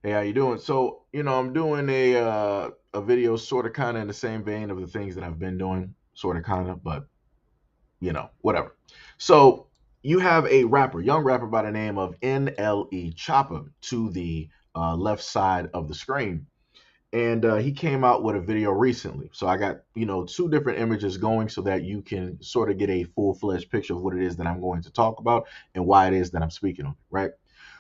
Hey, how you doing? So, I'm doing a video sort of kind of in the same vein of the things that I've been doing, sort of kind of, but whatever. So, you have a rapper, young rapper by the name of NLE Choppa to the left side of the screen. And he came out with a video recently. So I got, two different images going so that you can sort of get a full-fledged picture of what it is that I'm going to talk about and why it is that I'm speaking on it, right?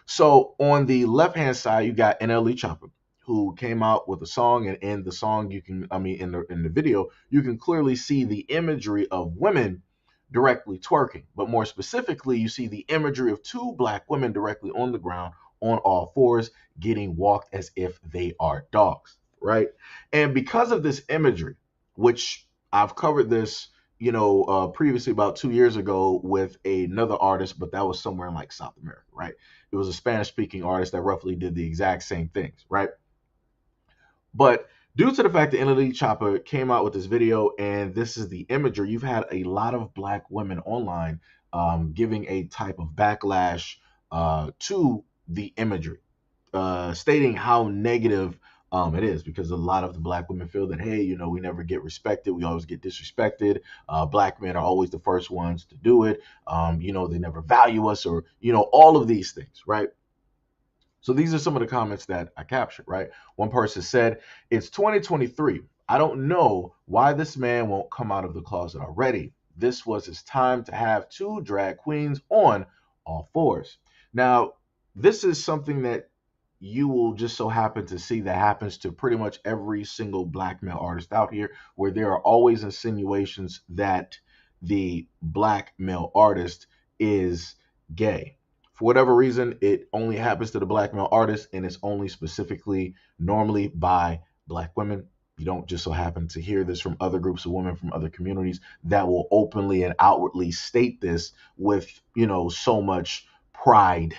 So on the left-hand side, you got NLE Chopper, who came out with a song, and in the song, in the video, you can clearly see the imagery of women directly twerking. But more specifically, you see the imagery of two black women directly on the ground on all fours, getting walked as if they are dogs, right? And because of this imagery, which I've covered this, previously about 2 years ago with another artist, but that was somewhere in like South America, right? It was a Spanish speaking artist that roughly did the exact same things, right? But due to the fact that NLE Chopper came out with this video and this is the imagery, you've had a lot of black women online giving a type of backlash to the imagery, stating how negative it is, because a lot of the black women feel that, hey, we never get respected. We always get disrespected. Black men are always the first ones to do it. They never value us, or, all of these things, right? So these are some of the comments that I captured, right? One person said, it's 2023. I don't know why this man won't come out of the closet already. This was his time to have two drag queens on all fours. Now, this is something that you will just so happen to see that happens to pretty much every single black male artist out here, where there are always insinuations that the black male artist is gay. For whatever reason, it only happens to the black male artist, and it's only specifically normally by black women. You don't just so happen to hear this from other groups of women from other communities that will openly and outwardly state this with, so much pride,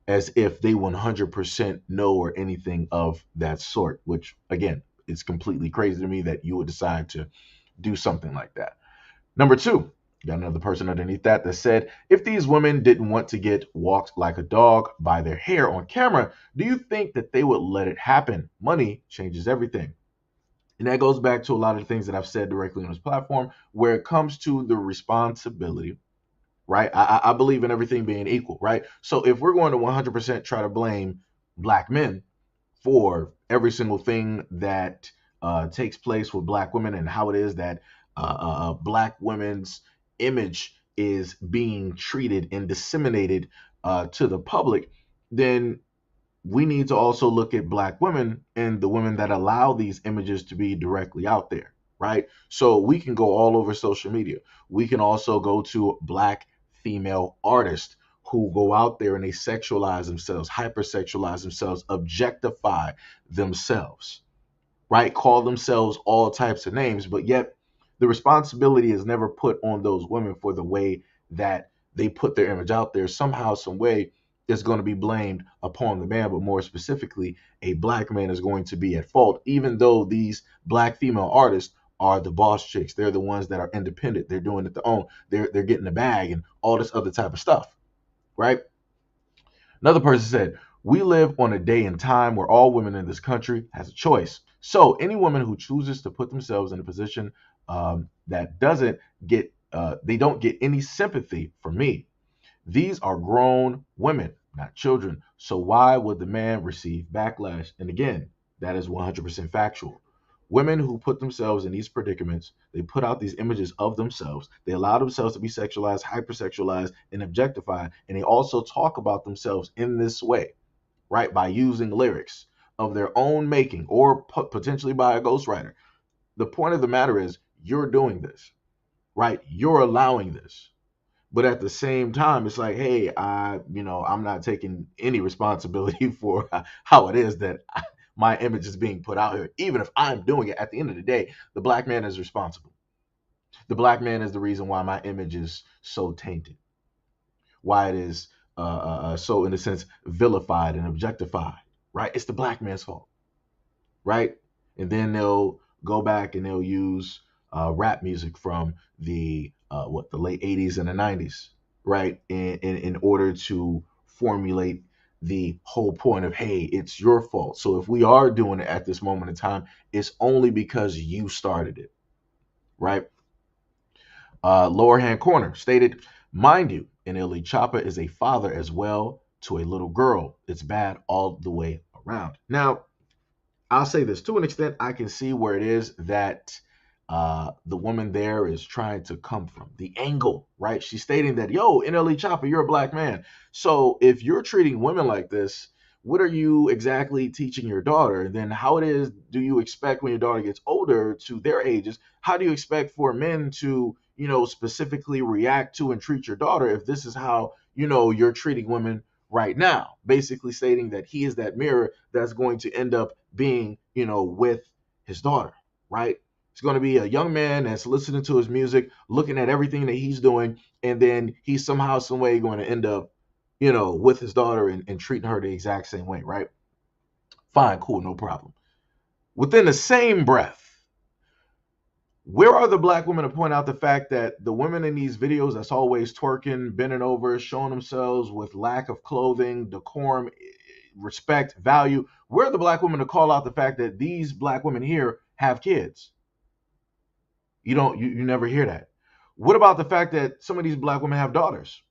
as if they 100% know or anything of that sort, which again, it's completely crazy to me that you would decide to do something like that. Number two, got another person underneath that said, if these women didn't want to get walked like a dog by their hair on camera, do you think that they would let it happen? Money changes everything. And that goes back to a lot of the things that I've said directly on this platform, where it comes to the responsibility, right? I believe in everything being equal, right? So if we're going to 100% try to blame black men for every single thing that takes place with black women, and how it is that black women's image is being treated and disseminated to the public, then we need to also look at black women and the women that allow these images to be directly out there, right? So we can go all over social media. We can also go to black female artists who go out there and they sexualize themselves, hypersexualize themselves, objectify themselves, right? Call themselves all types of names, but yet the responsibility is never put on those women for the way that they put their image out there. Somehow, some way, it's going to be blamed upon the man, but more specifically, a black man is going to be at fault, even though these black female artists are the boss chicks. They're the ones that are independent. They're doing it their own. They're getting the bag and all this other type of stuff, right? Another person said, we live on a day and time where all women in this country has a choice. So any woman who chooses to put themselves in a position that doesn't get, they don't get any sympathy from me. These are grown women, not children. So why would the man receive backlash? And again, that is 100% factual. Women who put themselves in these predicaments, they put out these images of themselves. They allow themselves to be sexualized, hypersexualized, and objectified. And they also talk about themselves in this way, right? By using lyrics of their own making, or potentially by a ghostwriter. The point of the matter is, you're doing this, right? You're allowing this. But at the same time, it's like, hey, I'm not taking any responsibility for how it is that my image is being put out here. Even if I'm doing it, at the end of the day, the black man is responsible. The black man is the reason why my image is so tainted, why it is so, in a sense, vilified and objectified, right? It's the black man's fault, right? And then they'll go back and they'll use rap music from the late 80s and the 90s, right? In order to formulate the whole point of, hey, it's your fault. So if we are doing it at this moment in time, it's only because you started it, right? Lower hand corner stated, mind you, NLE Choppa is a father as well to a little girl. It's bad all the way around. Now, I'll say this, to an extent, I can see where it is that the woman there is trying to come from. The angle, right? She's stating that, yo, NLE Choppa, you're a black man. So if you're treating women like this, what are you exactly teaching your daughter? Then how it is do you expect when your daughter gets older to their ages? How do you expect for men to, specifically react to and treat your daughter if this is how, you're treating women right now? Basically stating that he is that mirror that's going to end up being, with his daughter, right? It's going to be a young man that's listening to his music, looking at everything that he's doing, and then he's somehow, some way going to end up, with his daughter and treating her the exact same way, right? Fine, cool, no problem. Within the same breath, where are the black women to point out the fact that the women in these videos that's always twerking, bending over, showing themselves with lack of clothing, decorum, respect, value? Where are the black women to call out the fact that these black women here have kids? You never hear that. What about the fact that some of these black women have daughters?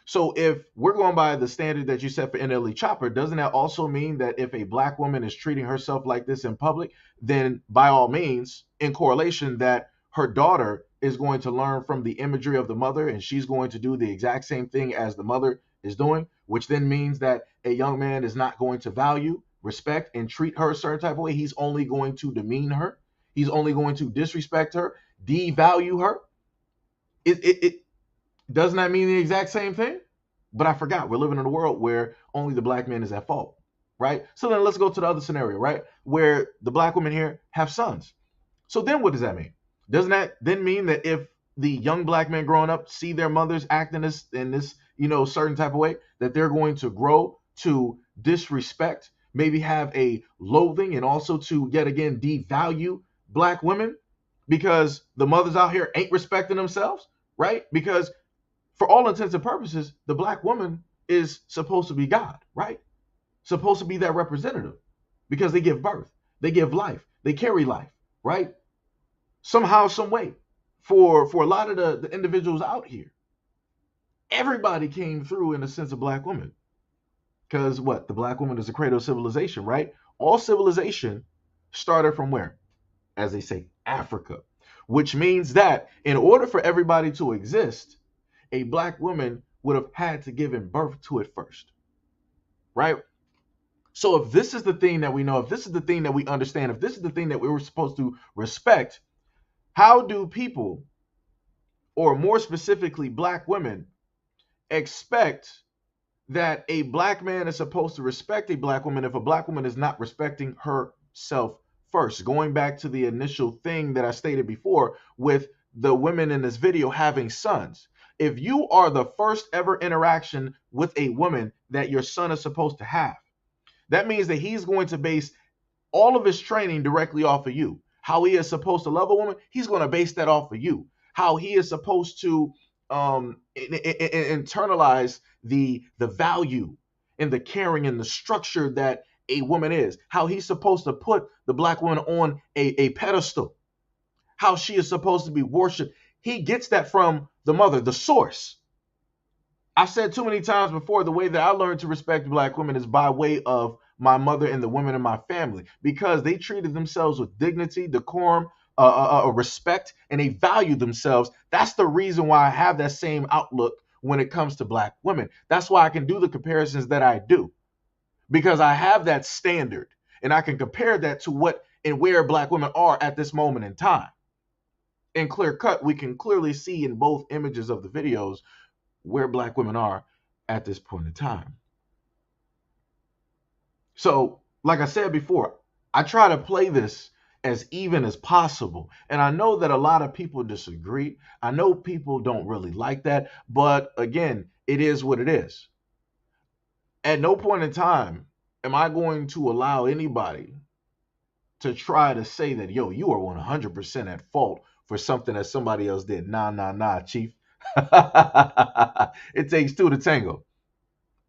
So if we're going by the standard that you set for NLE Choppa, doesn't that also mean that if a black woman is treating herself like this in public, then by all means, in correlation, that her daughter is going to learn from the imagery of the mother and she's going to do the exact same thing as the mother is doing, which then means that a young man is not going to value, respect, and treat her a certain type of way. He's only going to demean her. He's only going to disrespect her, devalue her. It doesn't that mean the exact same thing? But I forgot we're living in a world where only the black man is at fault, right? So then let's go to the other scenario, right? Where the black women here have sons. So then what does that mean? Doesn't that then mean that if the young black men growing up see their mothers act in this certain type of way, that they're going to grow to disrespect, maybe have a loathing, and also to yet again devalue black women because the mothers out here ain't respecting themselves, right? Because for all intents and purposes, the black woman is supposed to be God, right? Supposed to be that representative because they give birth, they give life, they carry life, right? Somehow, some way, for a lot of the individuals out here, everybody came through in the sense of black woman. Because what? The black woman is the cradle of civilization, right? All civilization started from where? As they say, Africa, which means that in order for everybody to exist, a black woman would have had to give birth to it first, right? So if this is the thing that we know, if this is the thing that we understand, if this is the thing that we were supposed to respect, how do people, or more specifically black women, expect that a black man is supposed to respect a black woman if a black woman is not respecting herself first? Going back to the initial thing that I stated before with the women in this video having sons. If you are the first ever interaction with a woman that your son is supposed to have, that means that he's going to base all of his training directly off of you. How he is supposed to love a woman, he's going to base that off of you. How he is supposed to internalize the value and the caring and the structure that a woman is. How he's supposed to put the black woman on a pedestal. How she is supposed to be worshipped. He gets that from the mother, the source. I've said too many times before, the way that I learned to respect black women is by way of my mother and the women in my family, because they treated themselves with dignity, decorum, respect, and they valued themselves. That's the reason why I have that same outlook when it comes to black women. That's why I can do the comparisons that I do, because I have that standard and I can compare that to what and where black women are at this moment in time. In clear cut, we can clearly see in both images of the videos where black women are at this point in time. So, like I said before, I try to play this as even as possible. And I know that a lot of people disagree. I know people don't really like that. But again, it is what it is. At no point in time am I going to allow anybody to try to say that, yo, you are 100% at fault for something that somebody else did. Nah, chief. It takes two to tango,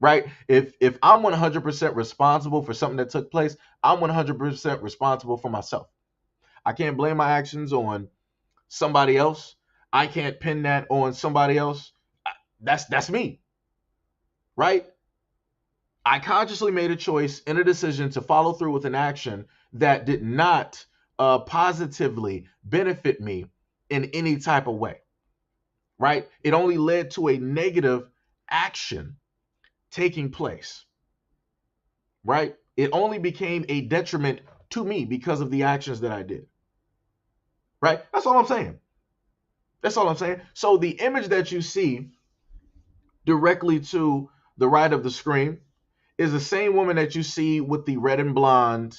right? If I'm 100% responsible for something that took place, I'm 100% responsible for myself. I can't blame my actions on somebody else. I can't pin that on somebody else. That's me, right? I consciously made a choice and a decision to follow through with an action that did not positively benefit me in any type of way, right? It only led to a negative action taking place, right? It only became a detriment to me because of the actions that I did, right? That's all I'm saying. That's all I'm saying. So the image that you see directly to the right of the screen is the same woman that you see with the red and blonde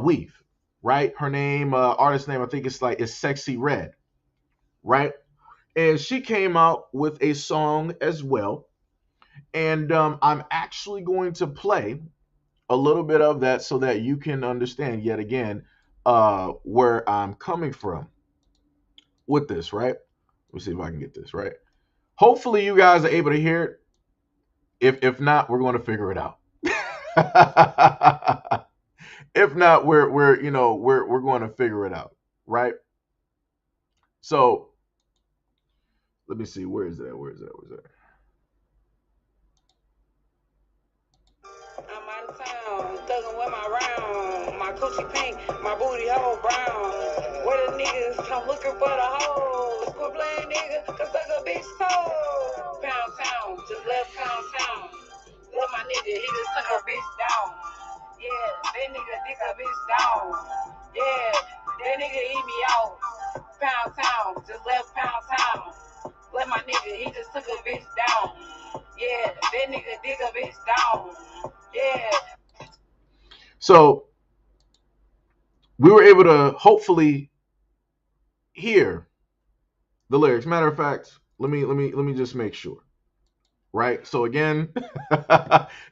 weave, right? Her name, artist name, I think it's Sexy Red, right? And she came out with a song as well. And I'm actually going to play a little bit of that so that you can understand yet again where I'm coming from with this, right? Let me see if I can get this right. Hopefully, you guys are able to hear it. If not, we're going to figure it out. If not, we're going to figure it out, right? So let me see. Where is that? Where is that? Where is that? I'm out of town, thuggin' with my round. My coochie pink, my booty hole brown. Where the niggas come looking for the hoes. Quit playing nigga, cause suck a bitch soul. Pound town, just left pound town. Let my nigga, he just took a bitch down. Yeah, that nigga dick a bitch down. Yeah, that nigga eat me out. Pound town, just left pound town. Let my nigga, he just took a bitch down. Yeah, that nigga dick a bitch down. Yeah. So we were able to hopefully hear the lyrics. Matter of fact, let me just make sure. Right. So again,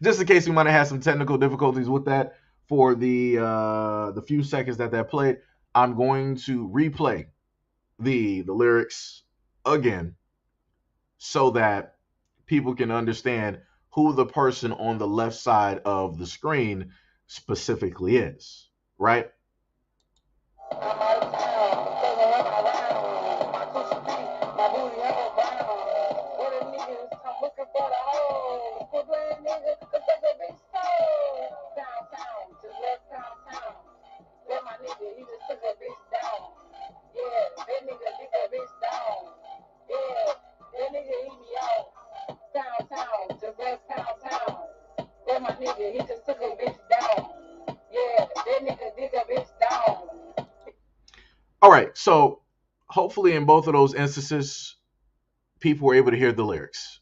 just in case we might have had some technical difficulties with that for the few seconds that played, I'm going to replay the lyrics again so that people can understand who the person on the left side of the screen specifically is, right? All right, so hopefully in both of those instances, people were able to hear the lyrics,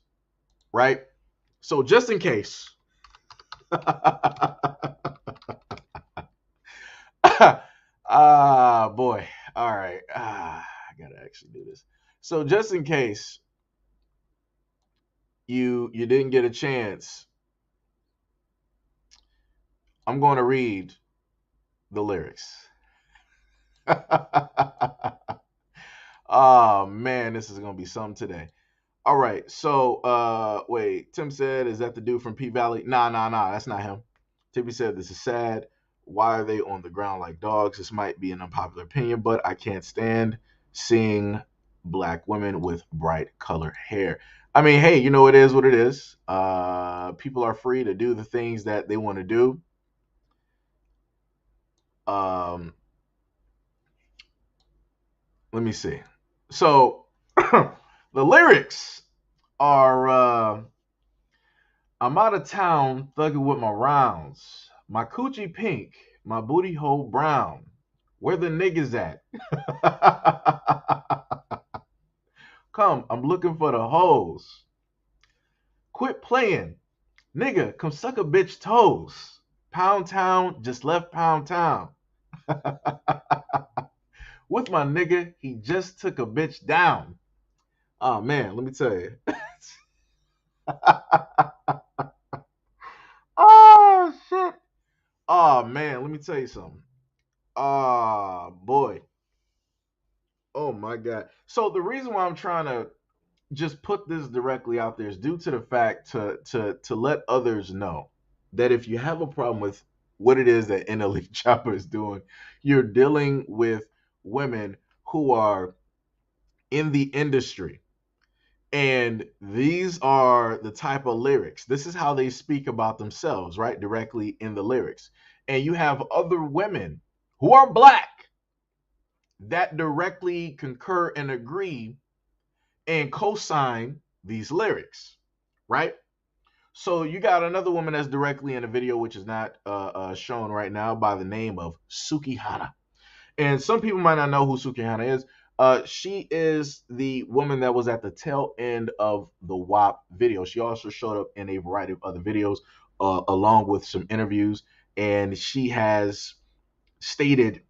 right? So just in case, boy, all right, I gotta actually do this. So just in case you didn't get a chance, I'm going to read the lyrics. Oh man, this is gonna be something today. All right, so wait, Tim said, is that the dude from P Valley? Nah, that's not him. Timmy said, this is sad. Why are they on the ground like dogs? This might be an unpopular opinion, but I can't stand seeing black women with bright colored hair. I mean, hey, you know, it is what it is. People are free to do the things that they want to do. Um, let me see. So the lyrics are I'm out of town thugging with my rounds. My coochie pink, my booty hole brown. Where the niggas at? Come, I'm looking for the hoes. Quit playing. Nigga, come suck a bitch toes. Pound town, just left pound town. With my nigga, he just took a bitch down. Oh man, let me tell you. Oh shit. Oh man, let me tell you something. Oh boy. Oh my god. So the reason why I'm trying to just put this directly out there is due to the fact to let others know that if you have a problem with what it is that NLE Choppa is doing, you're dealing with women who are in the industry. And these are the type of lyrics. This is how they speak about themselves, right? Directly in the lyrics. And you have other women who are black that directly concur and agree and co-sign these lyrics, right? So you got another woman that's directly in a video, which is not shown right now, by the name of Sukihana. And some people might not know who Sukihana is. She is the woman that was at the tail end of the WAP video. She also showed up in a variety of other videos, along with some interviews, and she has stated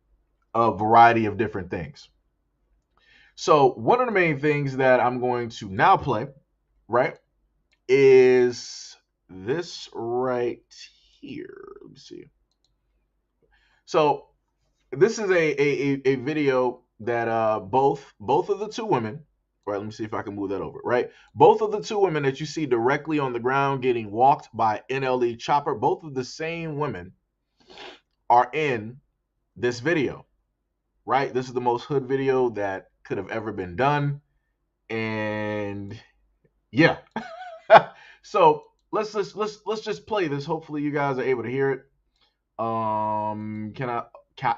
a variety of different things. So one of the main things that I'm going to now play, right, is this right here. Let me see. So this is a video that both of the two women, right? Let me see if I can move that over, right? Both of the two women that you see directly on the ground getting walked by NLE Choppa, both of the same women are in this video, right? This is the most hood video that could have ever been done. And yeah. So let's just play this. Hopefully you guys are able to hear it.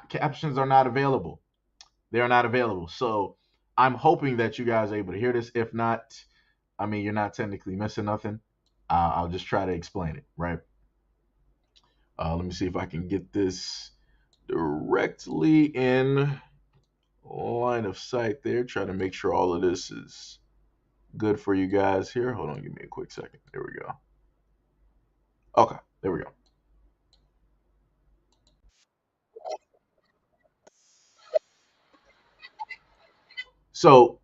Captions are not available. They are not available. So I'm hoping that you guys are able to hear this. If not, I mean, you're not technically missing nothing. I'll just try to explain it, right? Let me see if I can get this directly in line of sight there. Try to make sure all of this is good for you guys here. Hold on, give me a quick second. There we go. Okay, there we go. So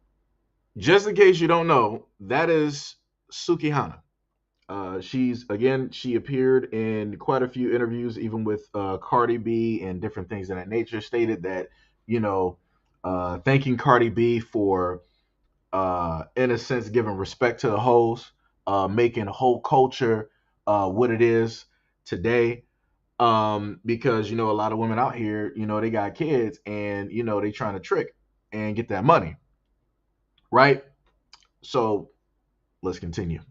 just in case you don't know, that is Sukihana. She appeared in quite a few interviews, even with Cardi B and different things of that nature. Stated that, you know, thanking Cardi B for, in a sense, giving respect to the hoes, making whole culture what it is today. Because a lot of women out here, they got kids and they trying to trick and get that money, right? So let's continue.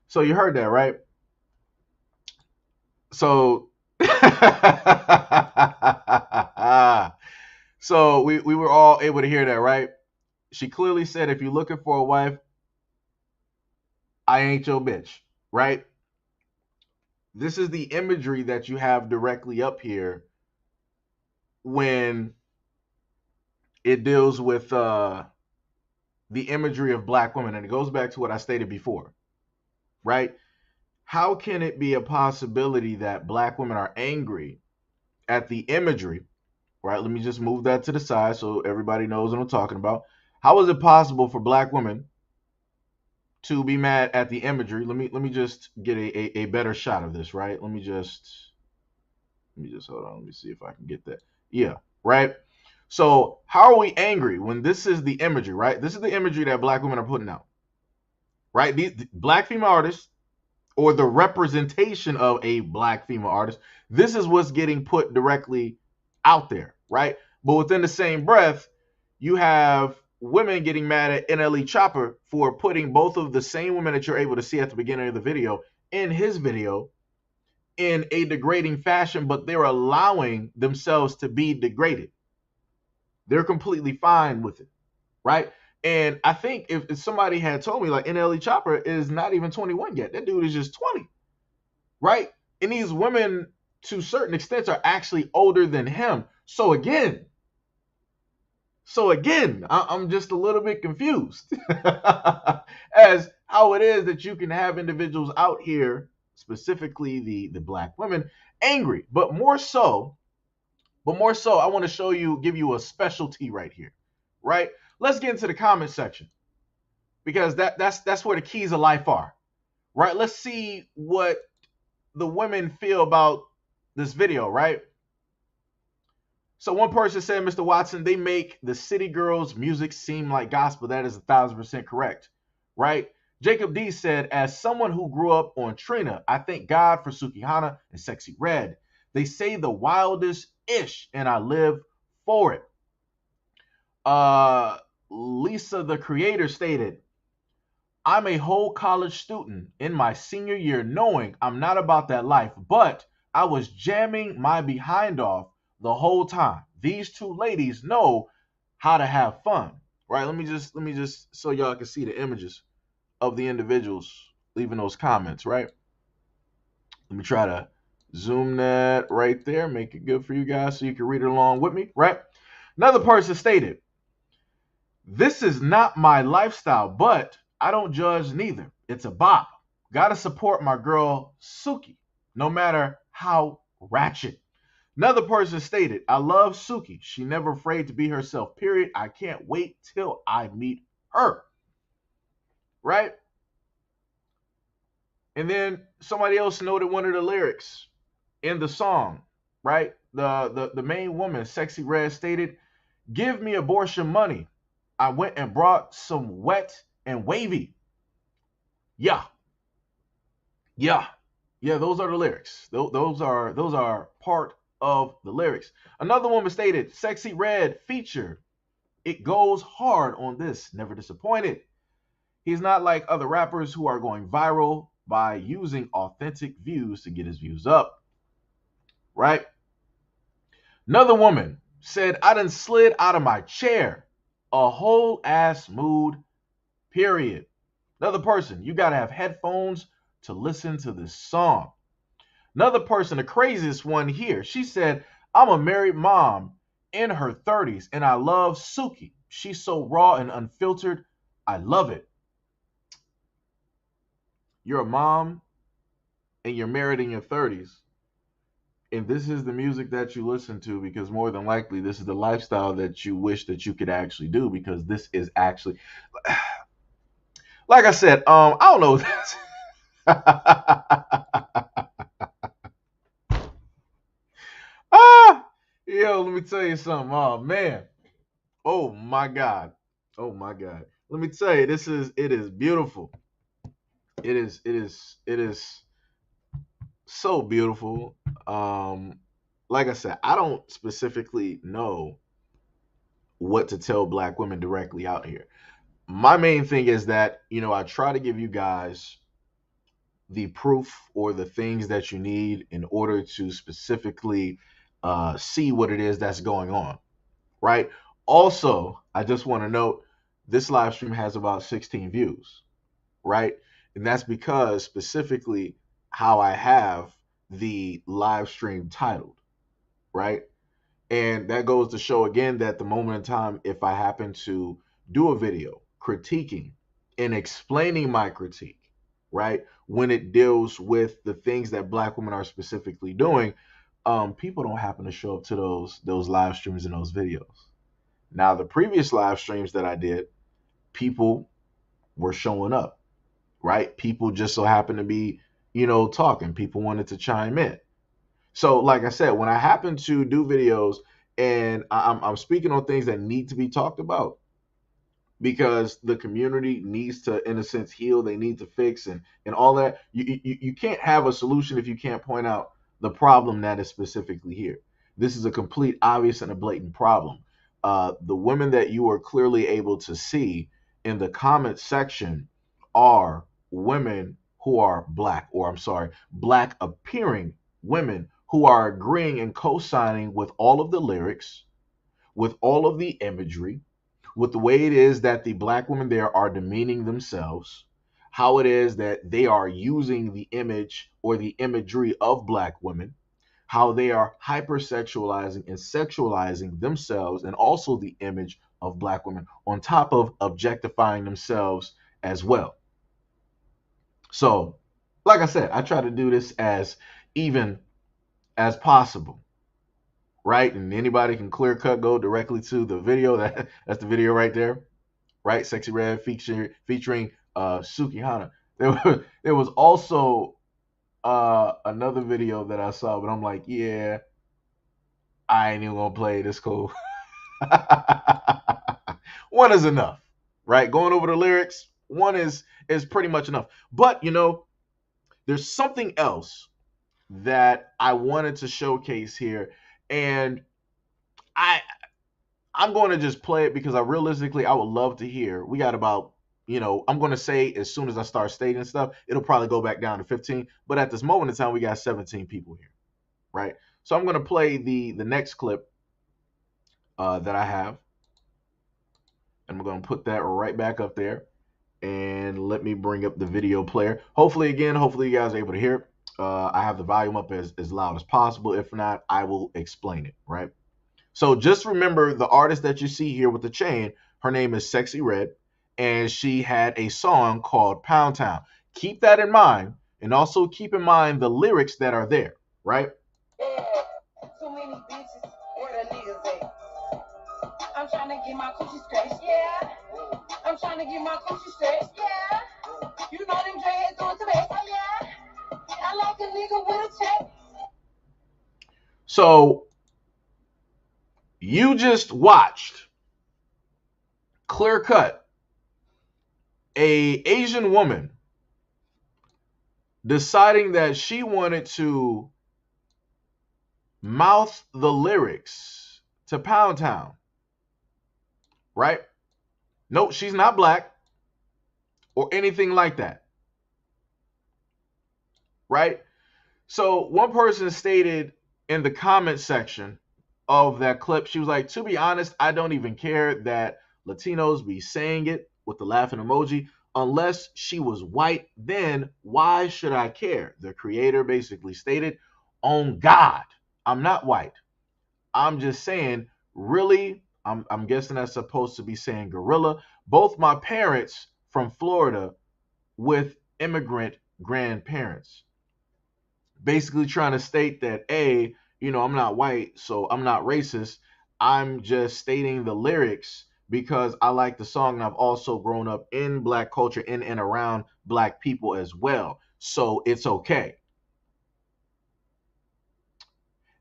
So you heard that, right? So so we were all able to hear that, right? She clearly said, if you're looking for a wife, I ain't your bitch, right? This is the imagery that you have directly up here when it deals with the imagery of black women. And it goes back to what I stated before, right? How can it be a possibility that black women are angry at the imagery, right? Let me just move that to the side so everybody knows what I'm talking about. How is it possible for black women to be mad at the imagery? Let me just get a better shot of this, right? Let me just hold on. Let me see if I can get that. Yeah, right. So how are we angry when this is the imagery, right? This is the imagery that black women are putting out, right? These black female artists, or the representation of a black female artist, this is what's getting put directly out there, right? But within the same breath, you have women getting mad at NLE Choppa for putting both of the same women that you're able to see at the beginning of the video in his video in a degrading fashion, but they're allowing themselves to be degraded. They're completely fine with it, right? And I think if somebody had told me like NLE Choppa is not even 21 yet, that dude is just 20, right? And these women, to certain extents, are actually older than him. So again, I'm just a little bit confused as how it is that you can have individuals out here specifically the black women, angry. But more so, I want to give you a specialty right here, right? Let's get into the comment section because that's where the keys of life are, right? Let's see what the women feel about this video, right? So one person said, Mr. Watson, they make the city girls music seem like gospel. That is 1,000% correct, right? Jacob D said, as someone who grew up on Trina, I thank God for Sukihana and Sexy Red. They say the wildest ish, and I live for it. Lisa, the creator, stated, I'm a whole college student in my senior year, knowing I'm not about that life, but I was jamming my behind off the whole time. These two ladies know how to have fun, right? Let me just so y'all can see the images of the individuals leaving those comments, right? Let me try to zoom that right there, make it good for you guys so you can read it along with me, right? Another person stated, this is not my lifestyle, but I don't judge neither. It's a bop. Gotta support my girl Suki, no matter how ratchet. Another person stated, I love Suki. She never afraid to be herself, period. I can't wait till I meet her. Right? And then somebody else noted one of the lyrics in the song, right? The main woman, Sexy Red, stated, give me abortion money. I went and brought some wet and wavy. Yeah. Those are the lyrics. Those are part of the lyrics. Another woman stated, Sexy Red feature. It goes hard on this. Never disappointed. He's not like other rappers who are going viral by using authentic views to get his views up. Right? Another woman said, I done slid out of my chair. A whole ass mood, period. Another person, you got to have headphones to listen to this song. Another person, the craziest one here, she said, I'm a married mom in her 30s and I love Suki. She's so raw and unfiltered. I love it. You're a mom and you're married in your 30s. And this is the music that you listen to because more than likely this is the lifestyle that you wish that you could actually do because this is actually, like I said, I don't know. Yo, let me tell you something. Oh man. Oh my God. Oh my God. Let me tell you, it is beautiful. It is so beautiful. Like I said, I don't specifically know what to tell black women directly out here. My main thing is that, I try to give you guys the proof or the things that you need in order to specifically see what it is that's going on, right? Also, I just want to note this live stream has about 16 views, right? And that's because specifically how I have the live stream titled, right? And that goes to show again that the moment in time, if I happen to do a video critiquing and explaining my critique, right, when it deals with the things that black women are specifically doing, people don't happen to show up to those live streams and those videos. Now, the previous live streams that I did, people were showing up, right? People just so happened to be, talking. People wanted to chime in. So, like I said, when I happen to do videos and I'm speaking on things that need to be talked about because the community needs to, in a sense, heal, they need to fix and all that, you can't have a solution if you can't point out the problem that is specifically here. This is a complete, obvious, and a blatant problem. The women that you are clearly able to see in the comment section are women who are black, or I'm sorry, black appearing women who are agreeing and co-signing with all of the lyrics, with all of the imagery, with the way it is that the black women there are demeaning themselves, how it is that they are using the image or the imagery of black women, how they are hypersexualizing and sexualizing themselves and also the image of black women on top of objectifying themselves as well. So like I said, I try to do this as even as possible, right? And anybody can clear cut go directly to the video. That's the video right there, right? Sexy Red featuring Suki Hana. There was also another video that I saw, but I'm like, yeah, I ain't even gonna play this cool. One is enough, right? Going over the lyrics, one is pretty much enough. But you know, there's something else that I wanted to showcase here, and I I'm going to just play it because I would love to hear. We got about, I'm going to say as soon as I start stating stuff, it'll probably go back down to 15. But at this moment in time, we got 17 people here, right? So I'm going to play the next clip that I have, and I'm going to put that right back up there. And let me bring up the video player. Hopefully you guys are able to hear it. I have the volume up as loud as possible. If not, I will explain it, right? So just remember the artist that you see here with the chain, her name is Sexy Red, and she had a song called Pound Town. Keep that in mind, and also keep in mind the lyrics that are there, right? Yeah, too many bitches, where the niggas at? I'm trying to get my coochie scratched, yeah. I'm trying to get my coochie stretched, yeah. You know them dreads doing to me, oh yeah. I like a nigga with a check. So you just watched clear cut a Asian woman deciding that she wanted to mouth the lyrics to Pound Town, right? Nope, she's not black or anything like that, right? So one person stated in the comment section of that clip, she was like, to be honest, I don't even care that Latinos be saying it with the laughing emoji. Unless she was white, then why should I care? The creator basically stated, on God, I'm not white. I'm just saying, really, I'm guessing that's supposed to be saying gorilla. Both my parents from Florida with immigrant grandparents. Basically trying to state that, I'm not white, so I'm not racist. I'm just stating the lyrics because I like the song, and I've also grown up in black culture, in and around black people as well. So it's okay.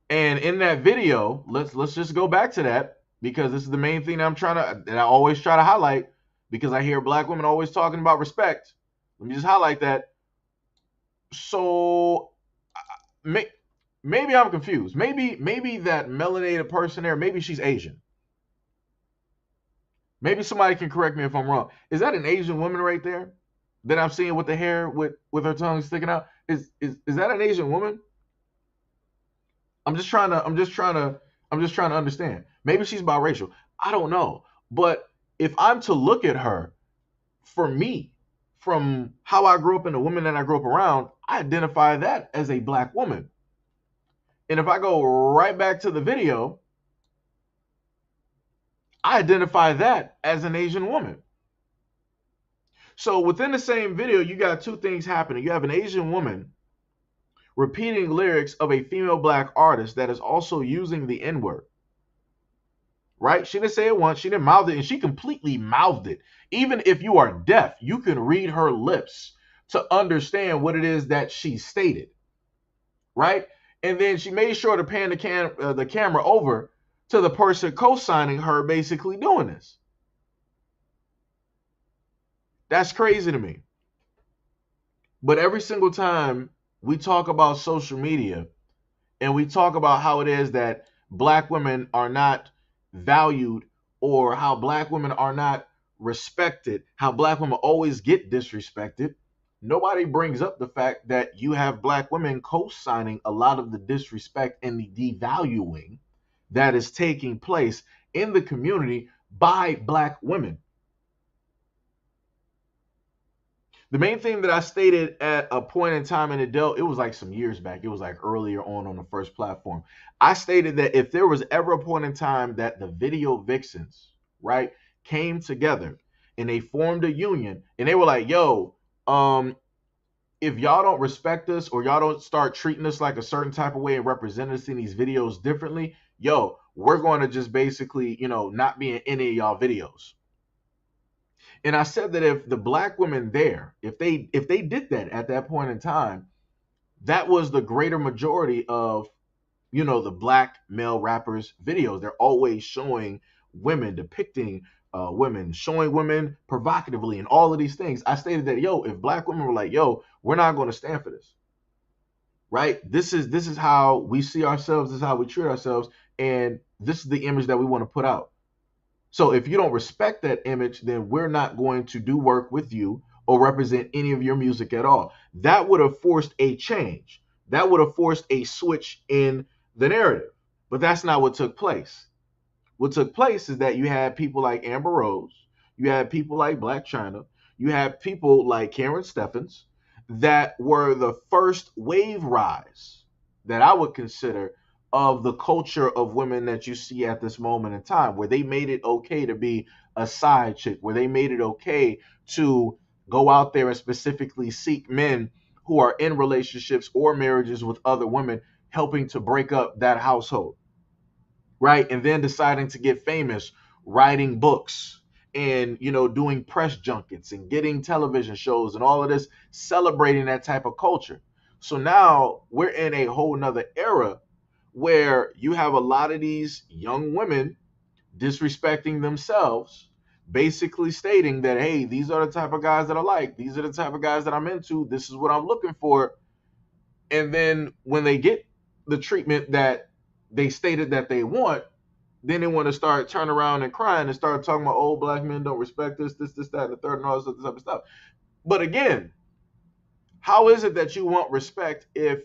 And in that video, let's just go back to that, because this is the main thing that I always try to highlight, because I hear black women always talking about respect. Let me just highlight that. So maybe I'm confused. Maybe that melanated person there, maybe she's Asian. Maybe somebody can correct me if I'm wrong. Is that an Asian woman right there that I'm seeing with the hair with her tongue sticking out? Is that an Asian woman? I'm just trying to understand. Maybe she's biracial. I don't know. But if I'm to look at her, for me, from how I grew up and the women that I grew up around, I identify that as a black woman. And if I go right back to the video, I identify that as an Asian woman. So within the same video, you got two things happening. You have an Asian woman repeating lyrics of a female black artist that is also using the N-word. Right? She didn't say it once. She didn't mouth it, and she completely mouthed it. Even if you are deaf, you can read her lips to understand what it is that she stated. Right? And then she made sure to pan the camera over to the person co-signing her basically doing this. That's crazy to me. But every single time we talk about social media and we talk about how it is that black women are not valued, or how black women are not respected, how black women always get disrespected, nobody brings up the fact that you have black women co-signing a lot of the disrespect and the devaluing that is taking place in the community by black women. The main thing that I stated at a point in time in Adele, it was like some years back. It was like earlier on the first platform. I stated that if there was ever a point in time that the video vixens, right, came together and they formed a union and they were like, yo, if y'all don't respect us or y'all don't start treating us like a certain type of way and represent us in these videos differently, yo, we're going to just basically, not be in any of y'all videos. And I said that if the black women there, if they did that at that point in time, that was the greater majority of, the black male rappers videos. They're always showing women, depicting women, showing women provocatively and all of these things. I stated that, yo, if black women were like, yo, we're not going to stand for this, right? This is how we see ourselves, this is how we treat ourselves, and this is the image that we want to put out. So if you don't respect that image, then we're not going to do work with you or represent any of your music at all. That would have forced a change. That would have forced a switch in the narrative. But that's not what took place. What took place is that you had people like Amber Rose, you had people like Black China, you had people like Karen Steffens that were the first wave rise that I would consider of the culture of women that you see at this moment in time, where they made it okay to be a side chick, where they made it okay to go out there and specifically seek men who are in relationships or marriages with other women, helping to break up that household, right? And then deciding to get famous, writing books and, doing press junkets and getting television shows and all of this, celebrating that type of culture. So now we're in a whole nother era where you have a lot of these young women disrespecting themselves, basically stating that, hey, these are the type of guys that I like, these are the type of guys that I'm into, this is what I'm looking for. And then when they get the treatment that they stated that they want, then they want to start turning around and crying and start talking about, oh, black men don't respect this, that, and the third, and all this other type of stuff. But again, how is it that you want respect if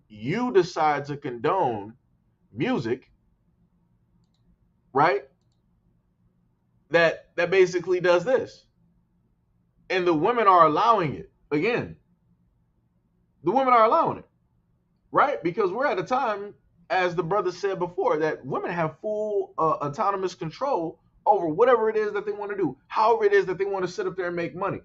you decide to condone music, right? That basically does this, and the women are allowing it. Again, the women are allowing it, right? Because we're at a time, as the brother said before, that women have full autonomous control over whatever it is that they want to do, however it is that they want to sit up there and make money,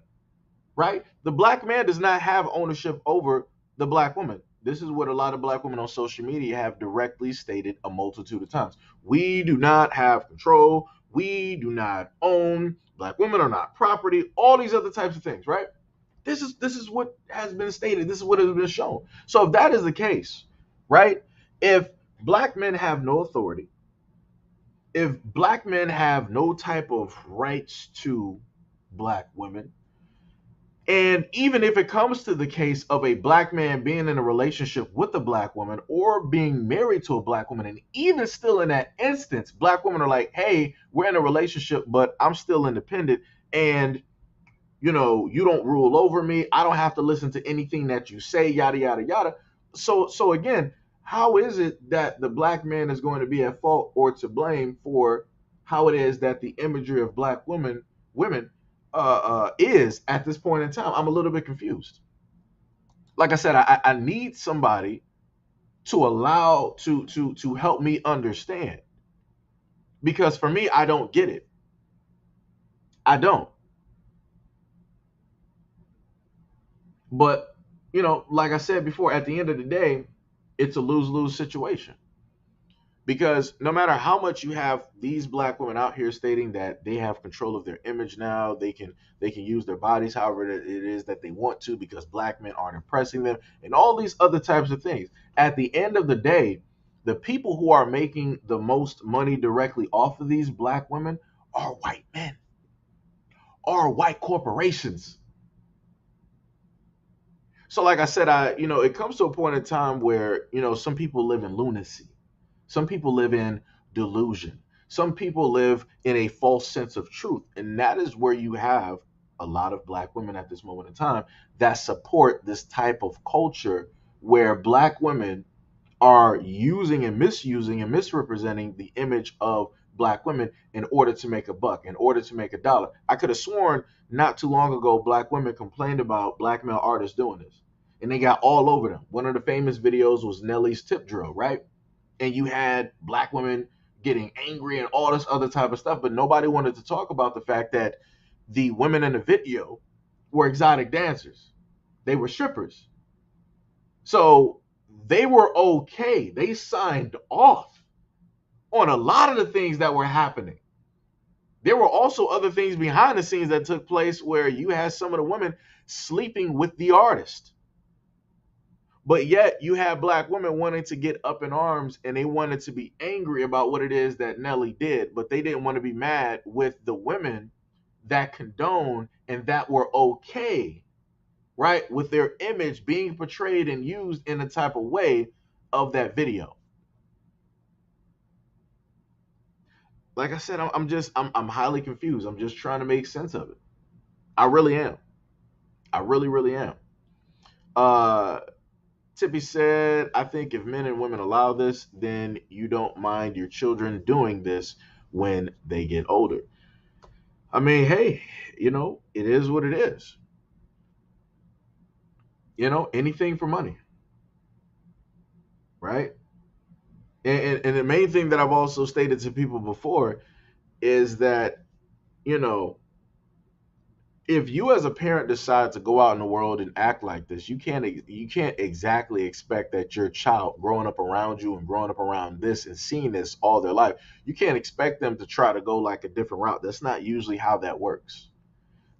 right? The black man does not have ownership over the black woman. This is what a lot of black women on social media have directly stated a multitude of times. We do not have control. We do not own. Black women are not property. All these other types of things, right? This is what has been stated. This is what has been shown. So if that is the case, right? If black men have no authority, if black men have no type of rights to black women, and even if it comes to the case of a black man being in a relationship with a black woman or being married to a black woman, and even still in that instance, black women are like, hey, we're in a relationship, but I'm still independent. And you don't rule over me. I don't have to listen to anything that you say, yada, yada, yada. So again, how is it that the black man is going to be at fault or to blame for how it is that the imagery of black women is at this point in time? I'm a little bit confused. Like I said, I need somebody to allow to help me understand, because for me, I don't get it. I don't. But, like I said before, at the end of the day, it's a lose-lose situation. Because no matter how much you have these black women out here stating that they have control of their image now, they can use their bodies however it is that they want to, because black men aren't impressing them, and all these other types of things. At the end of the day, the people who are making the most money directly off of these black women are white men, are white corporations. So like I said, it comes to a point in time where, some people live in lunacy. Some people live in delusion. Some people live in a false sense of truth. And that is where you have a lot of black women at this moment in time that support this type of culture where black women are using and misusing and misrepresenting the image of black women in order to make a buck, in order to make a dollar. I could have sworn not too long ago black women complained about black male artists doing this, and they got all over them. One of the famous videos was NLE's tip drill, right? And you had black women getting angry and all this other type of stuff, but nobody wanted to talk about the fact that the women in the video were exotic dancers. They were strippers. So they were okay. They signed off on a lot of the things that were happening. There were also other things behind the scenes that took place where you had some of the women sleeping with the artist. But yet you have black women wanting to get up in arms and they wanted to be angry about what it is that NLE did, but they didn't want to be mad with the women that condoned and that were okay, right, with their image being portrayed and used in a type of way of that video. Like I said, I'm highly confused. I'm just trying to make sense of it. I really am. I really, really am. Uh Tippy said, I think if men and women allow this, then you don't mind your children doing this when they get older. I mean, hey, it is what it is. Anything for money, right? And the main thing that I've also stated to people before is that, you know, if you as a parent decide to go out in the world and act like this, you can't exactly expect that your child growing up around you and growing up around this and seeing this all their life, you can't expect them to try to go like a different route. That's not usually how that works.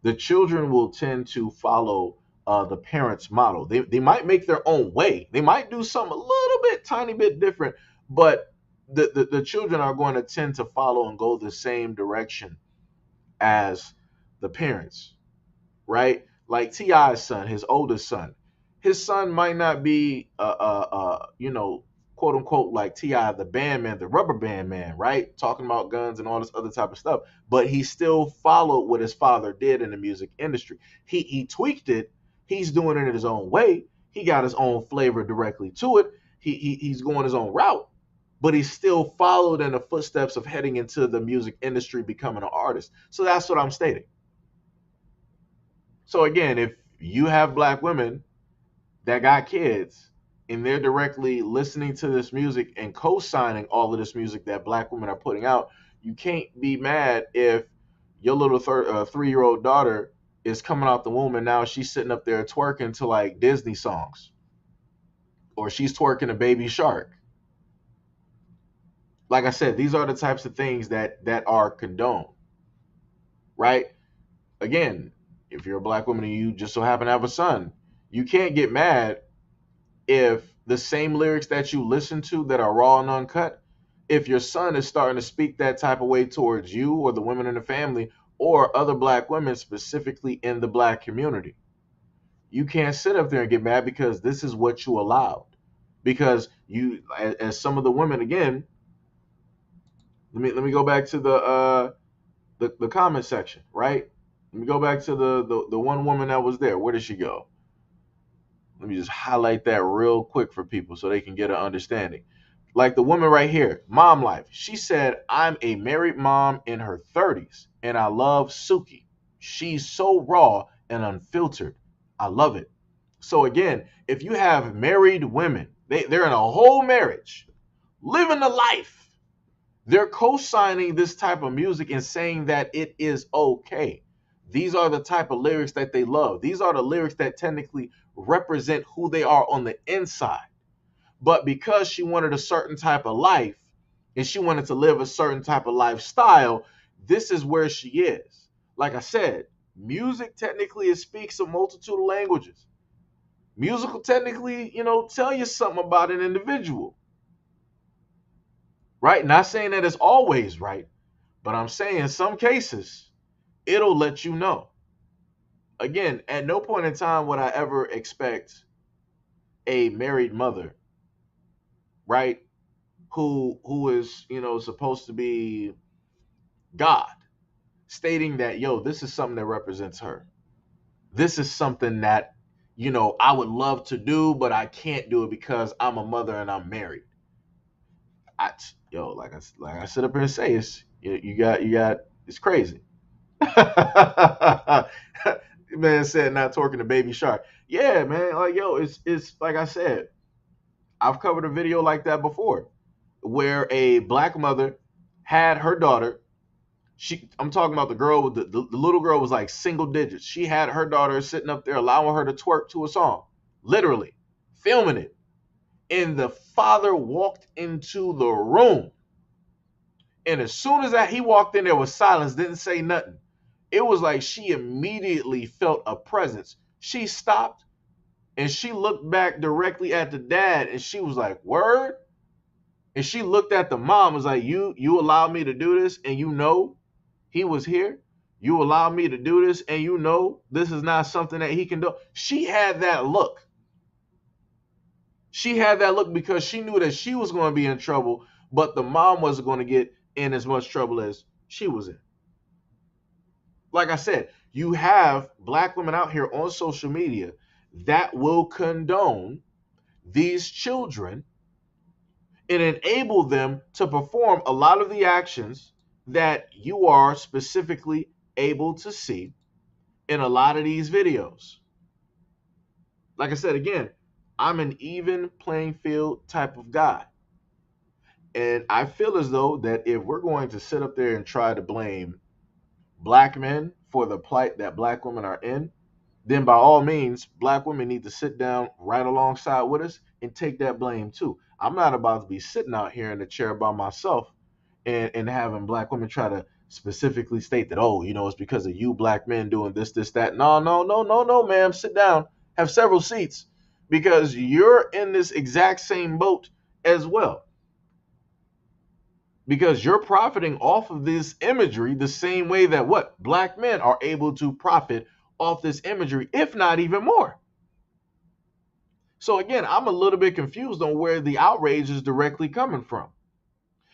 The children will tend to follow the parents' model. They might make their own way. They might do something a little bit, tiny bit different, but the children are going to tend to follow and go the same direction as the parents, right? Like Ti's son, his oldest son, his son might not be quote unquote like Ti the band man, the rubber band man, right? Talking about guns and all this other type of stuff, but he still followed what his father did in the music industry. He tweaked it. He's doing it in his own way. He got his own flavor directly to it. He's going his own route, but he still followed in the footsteps of heading into the music industry, becoming an artist. So that's what I'm stating. So again, if you have black women that got kids and they're directly listening to this music and co-signing all of this music that black women are putting out, you can't be mad if your little 3-year-old daughter is coming out the womb and now she's sitting up there twerking to like Disney songs, or she's twerking a Baby Shark. Like I said, these are the types of things that are condoned, right? Again, if you're a black woman and you just so happen to have a son, you can't get mad if the same lyrics that you listen to that are raw and uncut, if your son is starting to speak that type of way towards you or the women in the family or other black women specifically in the black community. You can't sit up there and get mad because this is what you allowed. Because you, as some of the women, again, let me go back to the comment section, right? Let me go back to the one woman that was there. Where did she go? Let me just highlight that real quick for people so they can get an understanding. Like the woman right here, Mom Life. She said, I'm a married mom in her 30s and I love Suki. She's so raw and unfiltered. I love it. So again, if you have married women, they're in a whole marriage, living the life. They're co-signing this type of music and saying that it is okay. These are the type of lyrics that they love. These are the lyrics that technically represent who they are on the inside. But because she wanted a certain type of life and she wanted to live a certain type of lifestyle, this is where she is. Like I said, music technically it speaks a multitude of languages. Musical technically, tell you something about an individual. Right? Not saying that it's always right, but I'm saying in some cases, it'll let you know. Again, at no point in time would I ever expect a married mother, right, who is, supposed to be God, stating that, yo, this is something that represents her. This is something that, I would love to do, but I can't do it because I'm a mother and I'm married. Like I sit up here and say, you got it's crazy. Man said not twerking the Baby Shark. Yeah, man. Like, yo, it's like I said, I've covered a video like that before, where a black mother had her daughter. I'm talking about the girl with the little girl was like single digits. She had her daughter sitting up there allowing her to twerk to a song, literally filming it. And the father walked into the room. And as soon as that he walked in, there was silence, didn't say nothing. It was like she immediately felt a presence. She stopped and she looked back directly at the dad and she was like, "Word?" And she looked at the mom, was like, You allowed me to do this and you know he was here? You allowed me to do this and you know this is not something that he can do? She had that look. She had that look because she knew that she was going to be in trouble, but the mom wasn't going to get in as much trouble as she was in. Like I said, you have black women out here on social media that will condone these children and enable them to perform a lot of the actions that you are specifically able to see in a lot of these videos. Like I said, again, I'm an even playing field type of guy. And I feel as though that if we're going to sit up there and try to blame black men for the plight that black women are in, then by all means, black women need to sit down right alongside with us and take that blame too. I'm not about to be sitting out here in the chair by myself and having black women try to specifically state that, oh, it's because of you black men doing this, this, that. No, no, no, no, no, ma'am. Sit down. Have several seats because you're in this exact same boat as well. Because you're profiting off of this imagery the same way that what black men are able to profit off this imagery, if not even more. So again, I'm a little bit confused on where the outrage is directly coming from.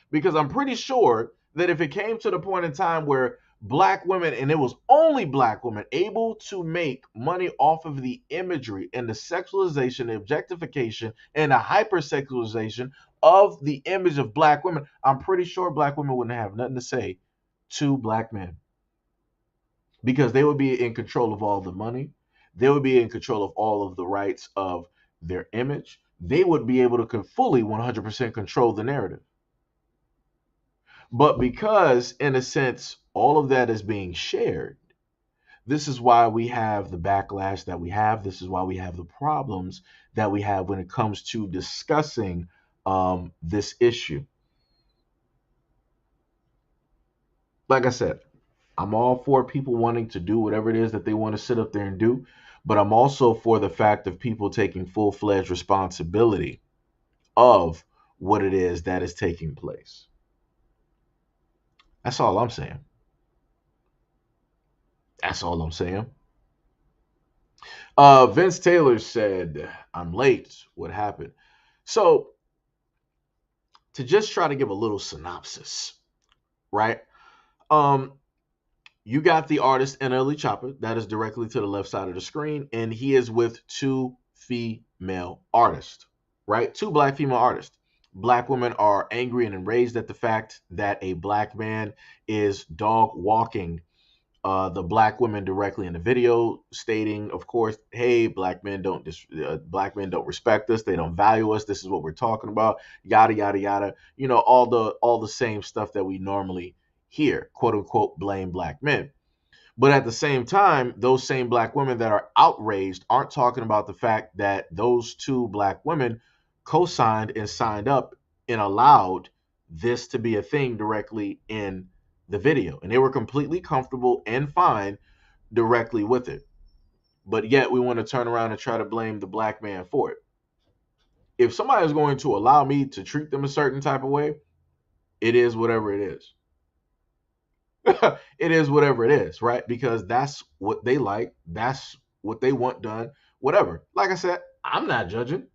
Because I'm pretty sure that if it came to the point in time where black women, and it was only black women, able to make money off of the imagery and the sexualization, the objectification, and the hypersexualization of the image of black women, I'm pretty sure black women wouldn't have nothing to say to black men because they would be in control of all the money. They would be in control of all of the rights of their image. They would be able to fully 100% control the narrative. But because, in a sense, all of that is being shared, this is why we have the backlash that we have. This is why we have the problems that we have when it comes to discussing this issue. Like I said, I'm all for people wanting to do whatever it is that they want to sit up there and do, but I'm also for the fact of people taking full-fledged responsibility of what it is that is taking place. That's all I'm saying. That's all I'm saying. Vince Taylor said, I'm late. What happened? So, to just try to give a little synopsis, right? Um, you got the artist NLE Choppa, that is directly to the left side of the screen, and he is with two female artists, right? Two black female artists. Black women are angry and enraged at the fact that a black man is dog walking the black women directly in the video, stating, of course, hey, black men don't respect us, they don't value us, this is what we're talking about, yada yada yada, all the same stuff that we normally hear, quote unquote, blame black men. But at the same time, those same black women that are outraged aren't talking about the fact that those two black women co-signed and signed up and allowed this to be a thing directly in the video. And they were completely comfortable and fine directly with it. But yet we want to turn around and try to blame the black man for it. If somebody is going to allow me to treat them a certain type of way, it is whatever it is. It is whatever it is, right? Because that's what they like. That's what they want done, whatever. Like I said, I'm not judging.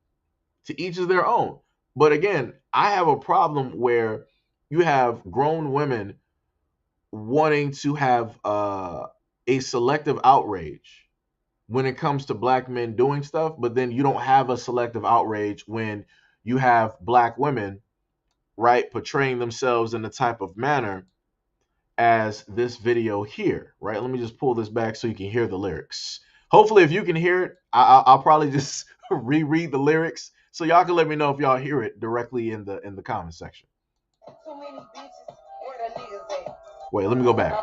To each is their own. But again, I have a problem where you have grown women wanting to have a selective outrage when it comes to black men doing stuff, but then you don't have a selective outrage when you have black women, right, portraying themselves in the type of manner as this video here, right? Let me just pull this back so you can hear the lyrics. Hopefully, if you can hear it, I'll probably just reread the lyrics so y'all can let me know if y'all hear it directly in the comment section. Too many bitches, where the niggas at? Wait, let me go back.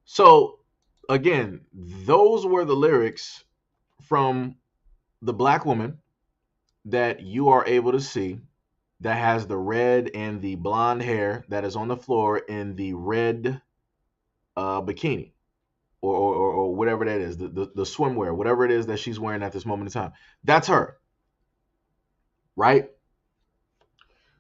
So again, those were the lyrics from the black woman that you are able to see, that has the red and the blonde hair, that is on the floor in the red bikini, or whatever that is, the swimwear, whatever it is that she's wearing at this moment in time. That's her, right?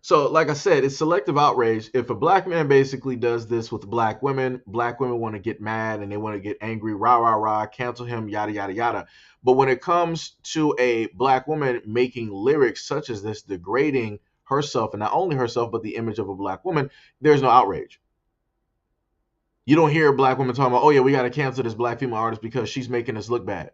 So, like I said, it's selective outrage. If a black man basically does this with black women want to get mad and they want to get angry, rah, rah, rah, cancel him, yada, yada, yada. But when it comes to a black woman making lyrics such as this, degrading herself, and not only herself, but the image of a black woman, there's no outrage. You don't hear a black woman talking about, oh yeah, we got to cancel this black female artist because she's making us look bad.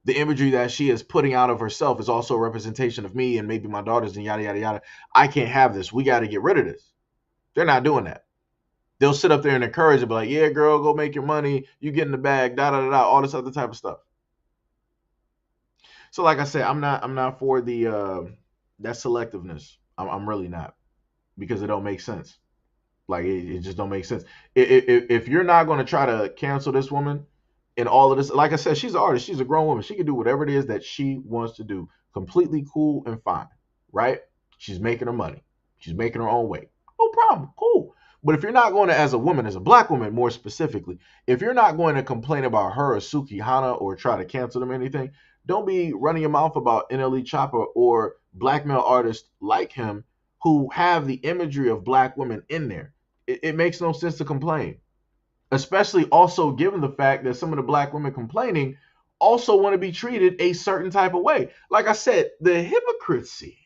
The imagery that she is putting out of herself is also a representation of me and maybe my daughters and yada, yada, yada. I can't have this. We got to get rid of this. They're not doing that. They'll sit up there and encourage it, be like, yeah, girl, go make your money. You get in the bag, da, da, da, da, all this other type of stuff. So like I said, I'm not for the that selectiveness. I'm really not, because it don't make sense. Like it just don't make sense. If you're not going to try to cancel this woman and all of this, like I said, she's an artist. She's a grown woman. She can do whatever it is that she wants to do. Completely cool and fine, right? She's making her money. She's making her own way. No problem. Cool. But if you're not going to, as a woman, as a black woman more specifically, if you're not going to complain about her or Suki Hana or try to cancel them or anything, don't be running your mouth about NLE Choppa or black male artists like him who have the imagery of black women in there. It makes no sense to complain, especially also given the fact that some of the black women complaining also want to be treated a certain type of way. Like I said, the hypocrisy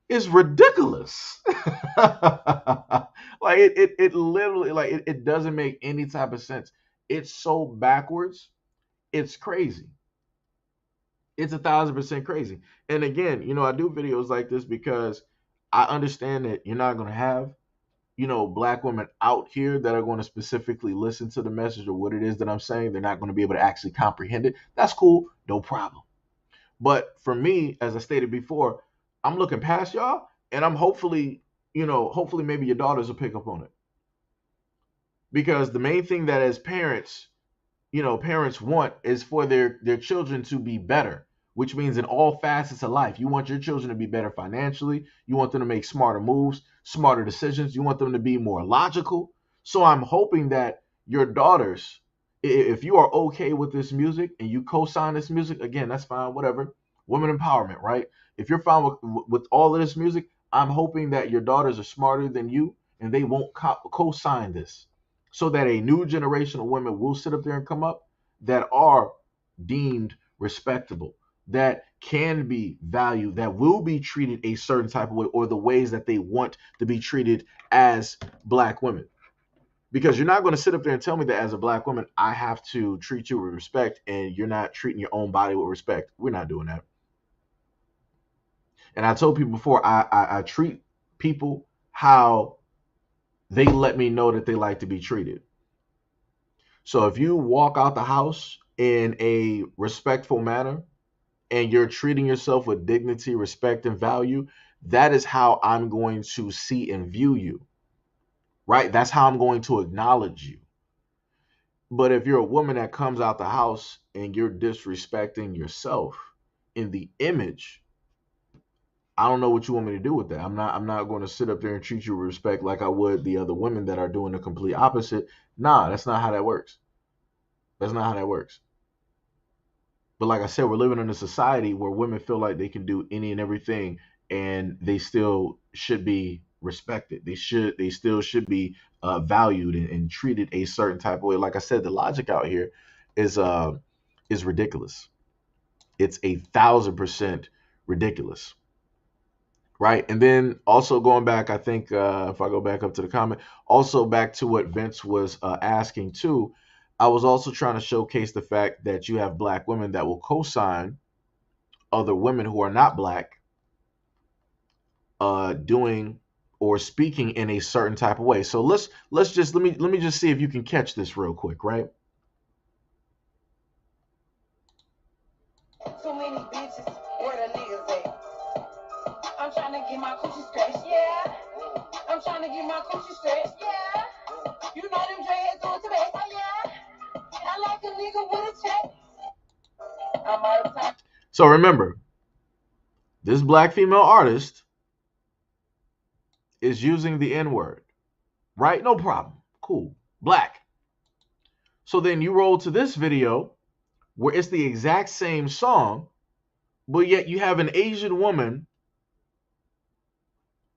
is ridiculous. Like it literally, like it doesn't make any type of sense. It's so backwards. It's crazy. It's 1,000% crazy. And again, I do videos like this because I understand that you're not going to have black women out here that are going to specifically listen to the message or what it is that I'm saying. They're not going to be able to actually comprehend it. That's cool. No problem. But for me, as I stated before, I'm looking past y'all, and I'm hopefully maybe your daughters will pick up on it. Because the main thing that as parents, parents want is for their children to be better, which means in all facets of life. You want your children to be better financially. You want them to make smarter moves, smarter decisions. You want them to be more logical. So I'm hoping that your daughters, if you are okay with this music and you co-sign this music, again, that's fine, whatever. Women empowerment, right? If you're fine with all of this music, I'm hoping that your daughters are smarter than you and they won't co-sign this, so that a new generation of women will sit up there and come up that are deemed respectable, that can be valued, that will be treated a certain type of way, or the ways that they want to be treated as black women. Because you're not going to sit up there and tell me that as a black woman, I have to treat you with respect and you're not treating your own body with respect. We're not doing that. And I told people before, I treat people how they let me know that they like to be treated. So if you walk out the house in a respectful manner and you're treating yourself with dignity, respect, and value, that is how I'm going to see and view you, right? That's how I'm going to acknowledge you. But if you're a woman that comes out the house and you're disrespecting yourself in the image, I don't know what you want me to do with that. I'm not going to sit up there and treat you with respect like I would the other women that are doing the complete opposite. Nah, that's not how that works. That's not how that works. But like I said, we're living in a society where women feel like they can do any and everything and they still should be respected. They still should be valued and treated a certain type of way. Like I said, the logic out here is ridiculous. It's 1,000% ridiculous. right? And then also going back, I think if I go back up to the comment, also back to what Vince was asking too, I was also trying to showcase the fact that you have black women that will co-sign other women who are not black doing or speaking in a certain type of way. So let's just let me just see if you can catch this real quick, right? Too many bitches, where the niggas at? I'm trying to get my coochie scratched, yeah. I'm trying to get my coochie stretched, yeah. You know them dreads do it to me, oh yeah. I like a nigga with a check. I'm out of time. So remember, this black female artist is using the N-word, right? No problem. Cool. Black. So then you roll to this video where it's the exact same song, but yet you have an Asian woman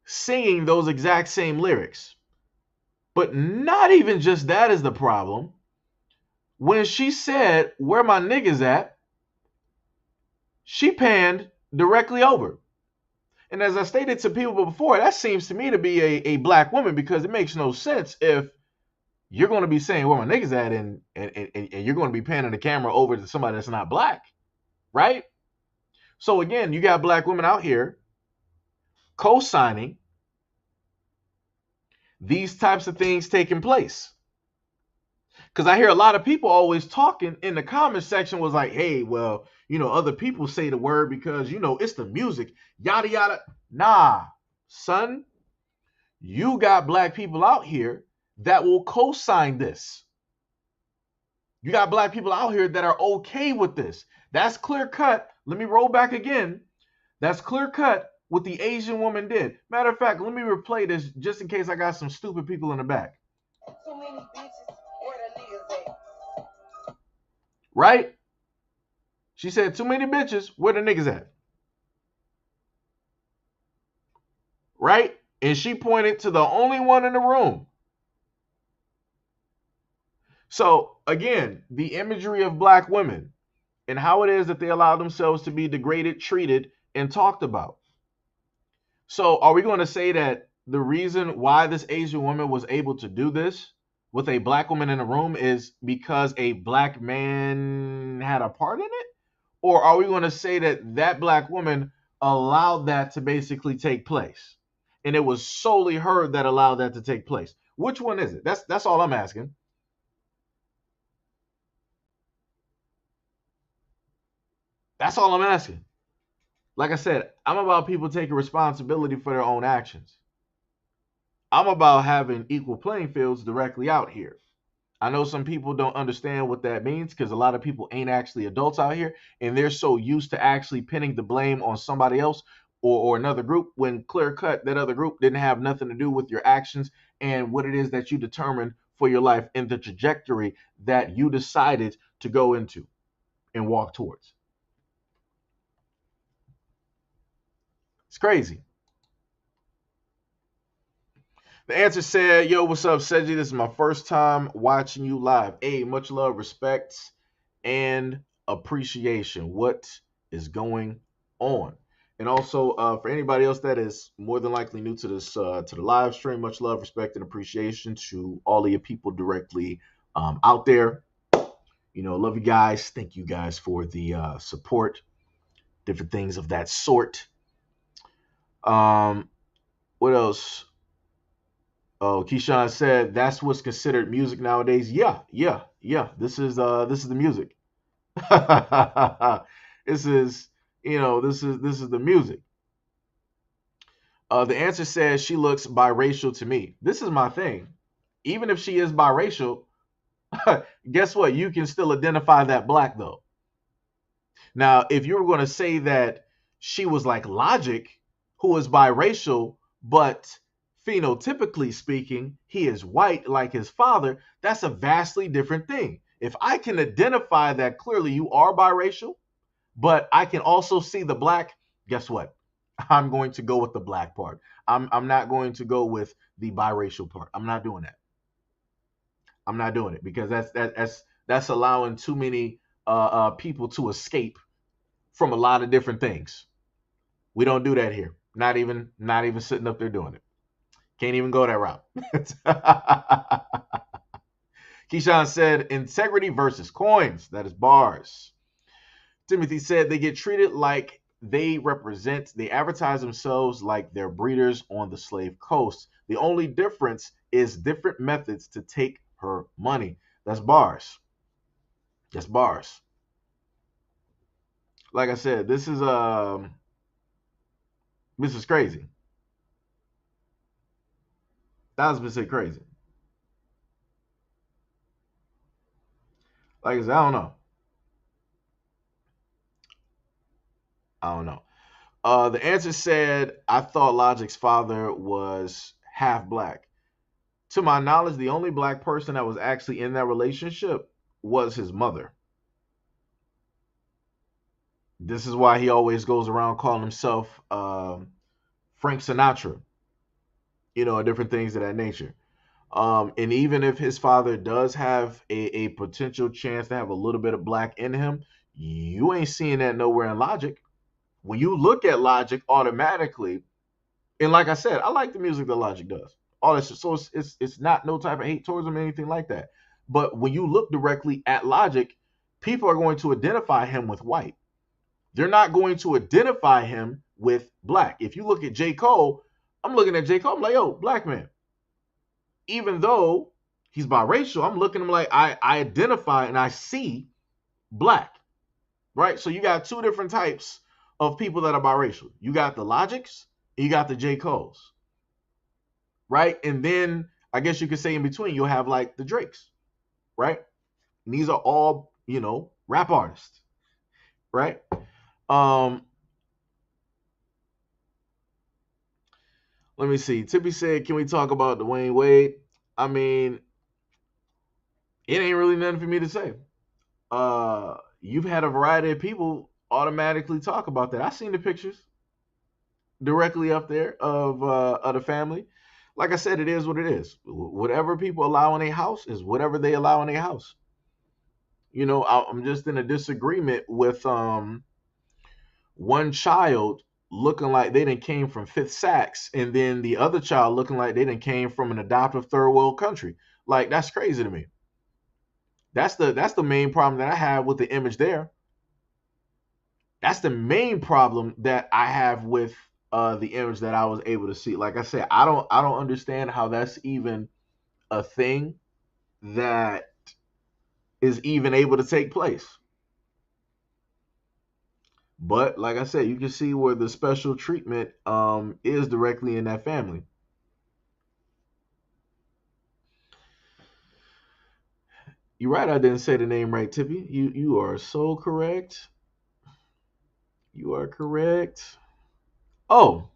singing those exact same lyrics. But not even just that is the problem. When she said, "Where my niggas at?" she panned directly over. And as I stated to people before, that seems to me to be a black woman, because it makes no sense if you're going to be saying "where my niggas at" and you're going to be panning the camera over to somebody that's not black, right? So again, you got black women out here co-signing these types of things taking place. Because I hear a lot of people always talking in the comment section was like, hey, well, other people say the word because, it's the music, yada, yada. Nah, son, you got black people out here that will co-sign this. You got black people out here that are okay with this. That's clear cut. Let me roll back again. That's clear cut what the Asian woman did. Matter of fact, let me replay this just in case I got some stupid people in the back. Too many bitches, where the niggas at? Right? She said, too many bitches, where the niggas at? Right? And she pointed to the only one in the room. So again, the imagery of black women and how it is that they allow themselves to be degraded, treated, and talked about. So are we going to say that the reason why this Asian woman was able to do this with a black woman in the room is because a black man had a part in it? Or are we going to say that that black woman allowed that to basically take place? And it was solely her that allowed that to take place. Which one is it? That's all I'm asking. That's all I'm asking. Like I said, I'm about people taking responsibility for their own actions. I'm about having equal playing fields directly out here. I know some people don't understand what that means because a lot of people ain't actually adults out here, and they're so used to actually pinning the blame on somebody else or another group, when clear cut that other group didn't have nothing to do with your actions and what it is that you determined for your life and the trajectory that you decided to go into and walk towards. It's crazy. The answer said, yo, what's up, Seji? This is my first time watching you live. Hey, much love, respect, and appreciation. What is going on? And also, for anybody else that is more than likely new to this, to the live stream, much love, respect, and appreciation to all of you people directly out there. Love you guys. Thank you guys for the support, different things of that sort. What else? Oh, Keyshawn said that's what's considered music nowadays. Yeah. This is the music. This is the music. The answer says she looks biracial to me. This is my thing. Even if she is biracial, guess what? You can still identify that black though. Now, if you were going to say that she was like Logic, who is biracial, but phenotypically speaking, he is white like his father, that's a vastly different thing. If I can identify that clearly you are biracial, but I can also see the black, guess what? I'm going to go with the black part. I'm not going to go with the biracial part. I'm not doing that. I'm not doing it because that's allowing too many people to escape from a lot of different things. We don't do that here. Not even sitting up there doing it. Can't even go that route. Keyshawn said integrity versus coins. That is bars. Timothy said they get treated like they advertise themselves like they're breeders on the slave coast. The only difference is different methods to take her money. That's bars. That's bars. Like I said, this is crazy. 1,000% crazy. Like I said, I don't know. I don't know. The answer said, I thought Logic's father was half black. To my knowledge, the only black person that was actually in that relationship was his mother. This is why he always goes around calling himself Frank Sinatra, different things of that nature. And even if his father does have a potential chance to have a little bit of black in him, you ain't seeing that nowhere in Logic. When you look at Logic, automatically, and like I said, I like the music that Logic does. All this, so it's not no type of hate towards him or anything like that. But when you look directly at Logic, people are going to identify him with white. They're not going to identify him with black. If you look at J. Cole, I'm looking at J. Cole, I'm like, yo, black man. Even though he's biracial, I'm looking at him like I identify and I see black. Right? So you got two different types of people that are biracial. You got the Logics and you got the J. Coles. Right? And then I guess you could say in between, you'll have like the Drakes. Right? And these are all, rap artists. Right? Let me see. Tippy said, can we talk about Dwayne Wade? I mean, it ain't really nothing for me to say. You've had a variety of people automatically talk about that. I seen the pictures directly up there of the family. Like I said, it is what it is. Whatever people allow in a house is whatever they allow in a house. I'm just in a disagreement with one child looking like they didn't came from Fifth Sacks, and then the other child looking like they didn't came from an adoptive third world country. Like that's crazy to me. That's the main problem that I have with the image there. That's the main problem that I have with the image that I was able to see. Like I said, I don't understand how that's even a thing that is even able to take place. But like I said, you can see where the special treatment is directly in that family. You're right, I didn't say the name right, Tippy. You are so correct. You are correct. Oh,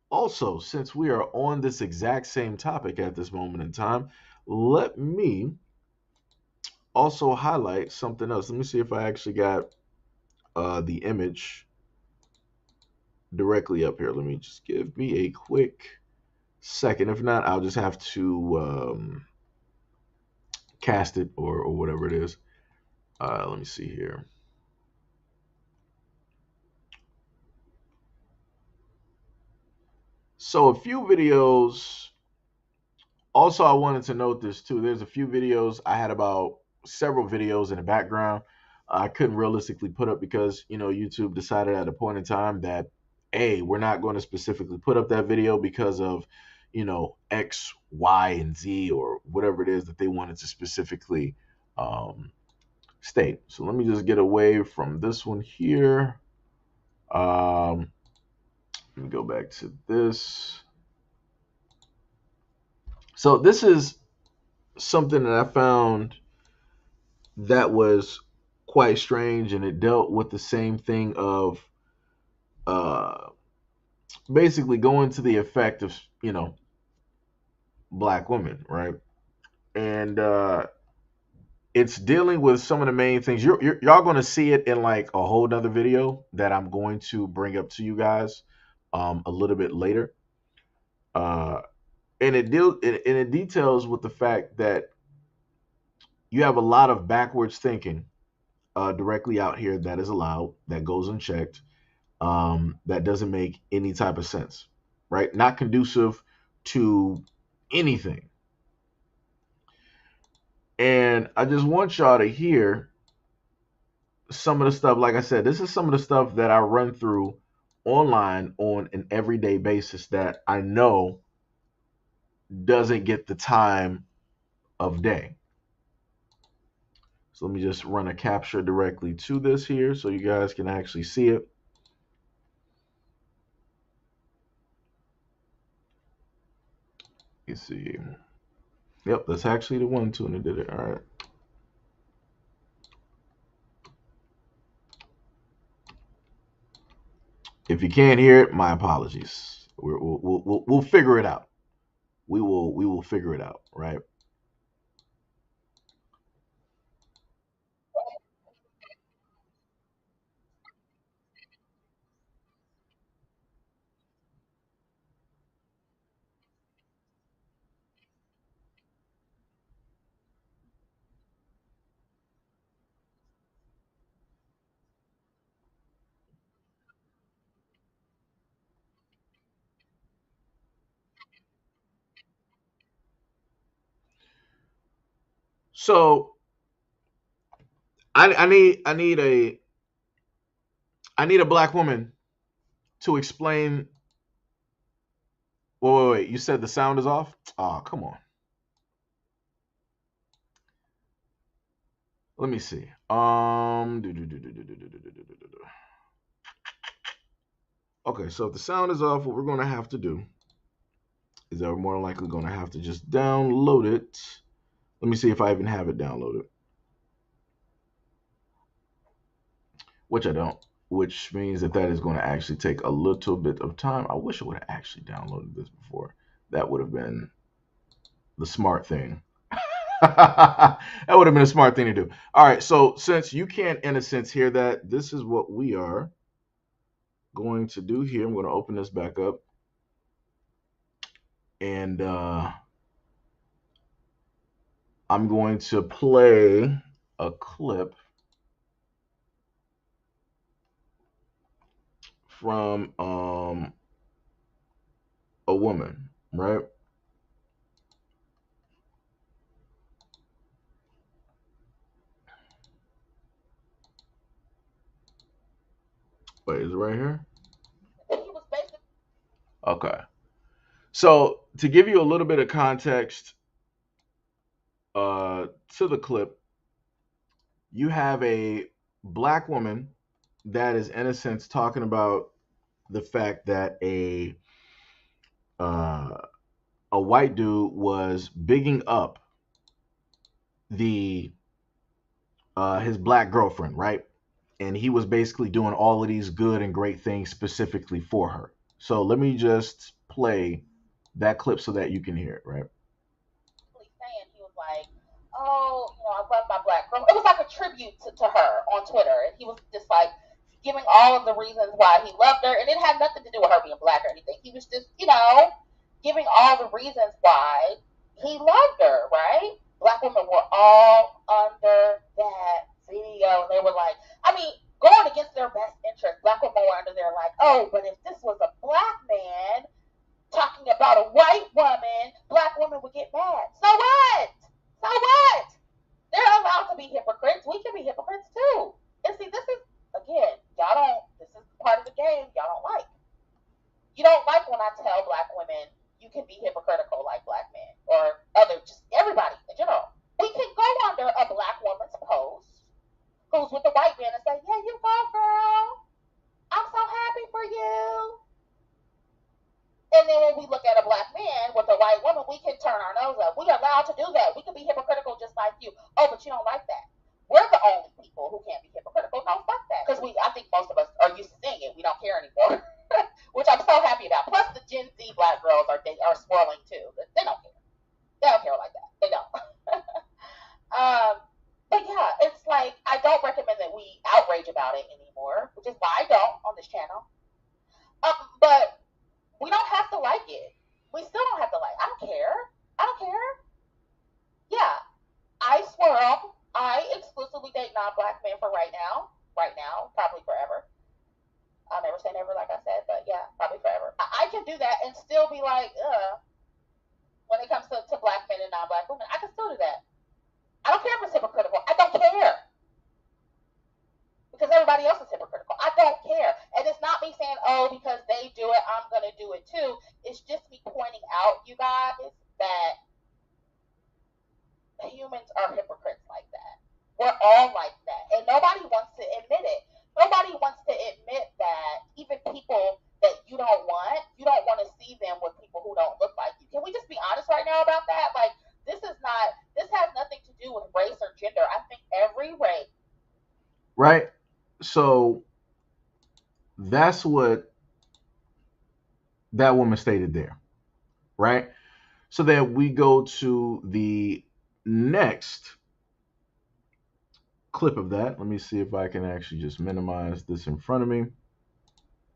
also, since we are on this exact same topic at this moment in time, let me also highlight something else. Let me see if I actually got the image directly up here. Let me just give me a quick second. If not, I'll just have to cast it or whatever it is. Let me see here. So a few videos. Also, I wanted to note this too. There's a few videos. I had about several videos in the background I couldn't realistically put up because, YouTube decided at a point in time that, A, we're not going to specifically put up that video because of, X, Y, and Z or whatever it is that they wanted to specifically state. So let me just get away from this one here. Let me go back to this. So this is something that I found that was quite strange, and it dealt with the same thing of uh, basically going to the effect of black women, right? And it's dealing with some of the main things. Y'all going to see it in like a whole nother video that I'm going to bring up to you guys a little bit later. And it details with the fact that you have a lot of backwards thinking directly out here that is allowed, that goes unchecked. that doesn't make any type of sense, right? Not conducive to anything. And I just want y'all to hear some of the stuff. Like I said, this is some of the stuff that I run through online on an everyday basis that I know doesn't get the time of day. So let me just run a capture directly to this here so you guys can actually see it. You see. Yep, that's actually the one tune that did it. All right. If you can't hear it, my apologies. We'll figure it out. We will figure it out, right? So I need a black woman to explain. Wait. You said the sound is off? Oh, come on. Let me see. Okay, so if the sound is off, what we're going to have to do is that we're more likely going to have to just download it. Let me see if I even have it downloaded, which I don't, which means that is going to actually take a little bit of time. I wish I would have actually downloaded this before. That would have been the smart thing. That would have been a smart thing to do. All right, so since you can't, in a sense, hear that, this is what we are going to do here. I'm going to open this back up, and I'm going to play a clip from a woman, right? Wait, is it right here? Okay. So to give you a little bit of context to the clip, you have a black woman that is, in a sense, talking about the fact that uh, a white dude was bigging up the his black girlfriend, right? And he was basically doing all of these good and great things specifically for her. So let me just play that clip so that you can hear it, right? Saying he was like, "Oh, I love my black girl." It was like a tribute to her on Twitter, and he was just like giving all of the reasons why he loved her, and it had nothing to do with her being black or anything. He was just, giving all the reasons why he loved her, right? Black women were all under that video. They were like, I mean, going against their best interest. Black women were under there like, oh, but if this was a black man talking about a white woman, black women would get mad. So what? So what? They're allowed to be hypocrites. We can be hypocrites too. And see, this is, again, y'all don't, this is part of the game y'all don't like. You don't like when I tell black women you can be hypocritical like black men or other, just everybody in general. We can go under a black woman's post who's with the white man and say, yeah, you go, girl. I'm so happy for you. And then when we look at a black man with a white woman, we can turn our nose up. We are allowed to do that. We can be hypocritical just like you. Oh, but you don't like that. We're the only people who can't be hypocritical. No, fuck that. Because I think most of us are used to seeing it. We don't care anymore, which I'm so happy about. Plus, the Gen Z black girls are swirling too. They don't care. They don't care like that. They don't. But yeah, it's like I don't recommend that we outrage about it anymore, which is why I don't on this channel. But we don't have to like it. We still don't have to like. I don't care. I don't care. Yeah, I swirl. I exclusively date non-black men for right now. Right now, probably forever. I'll never say whenever, like I said, but yeah, probably forever. I can do that and still be like, when it comes to black men and non-black women, I can still do that. I don't care if it's hypocritical. I don't care because everybody else is hypocritical. I don't care. And it's not me saying, oh, because they do it, I'm going to do it too. It's just me pointing out, you guys, that humans are hypocrites like that. We're all like that. And nobody wants to admit it. Nobody wants to admit that even people that you don't want to see them with people who don't look like you. Can we just be honest right now about that? Like, this has nothing to do with race or gender. I think every race. Right. So that's what that woman stated there. Right. So then we go to the next clip of that. Let me see if I can actually just minimize this in front of me.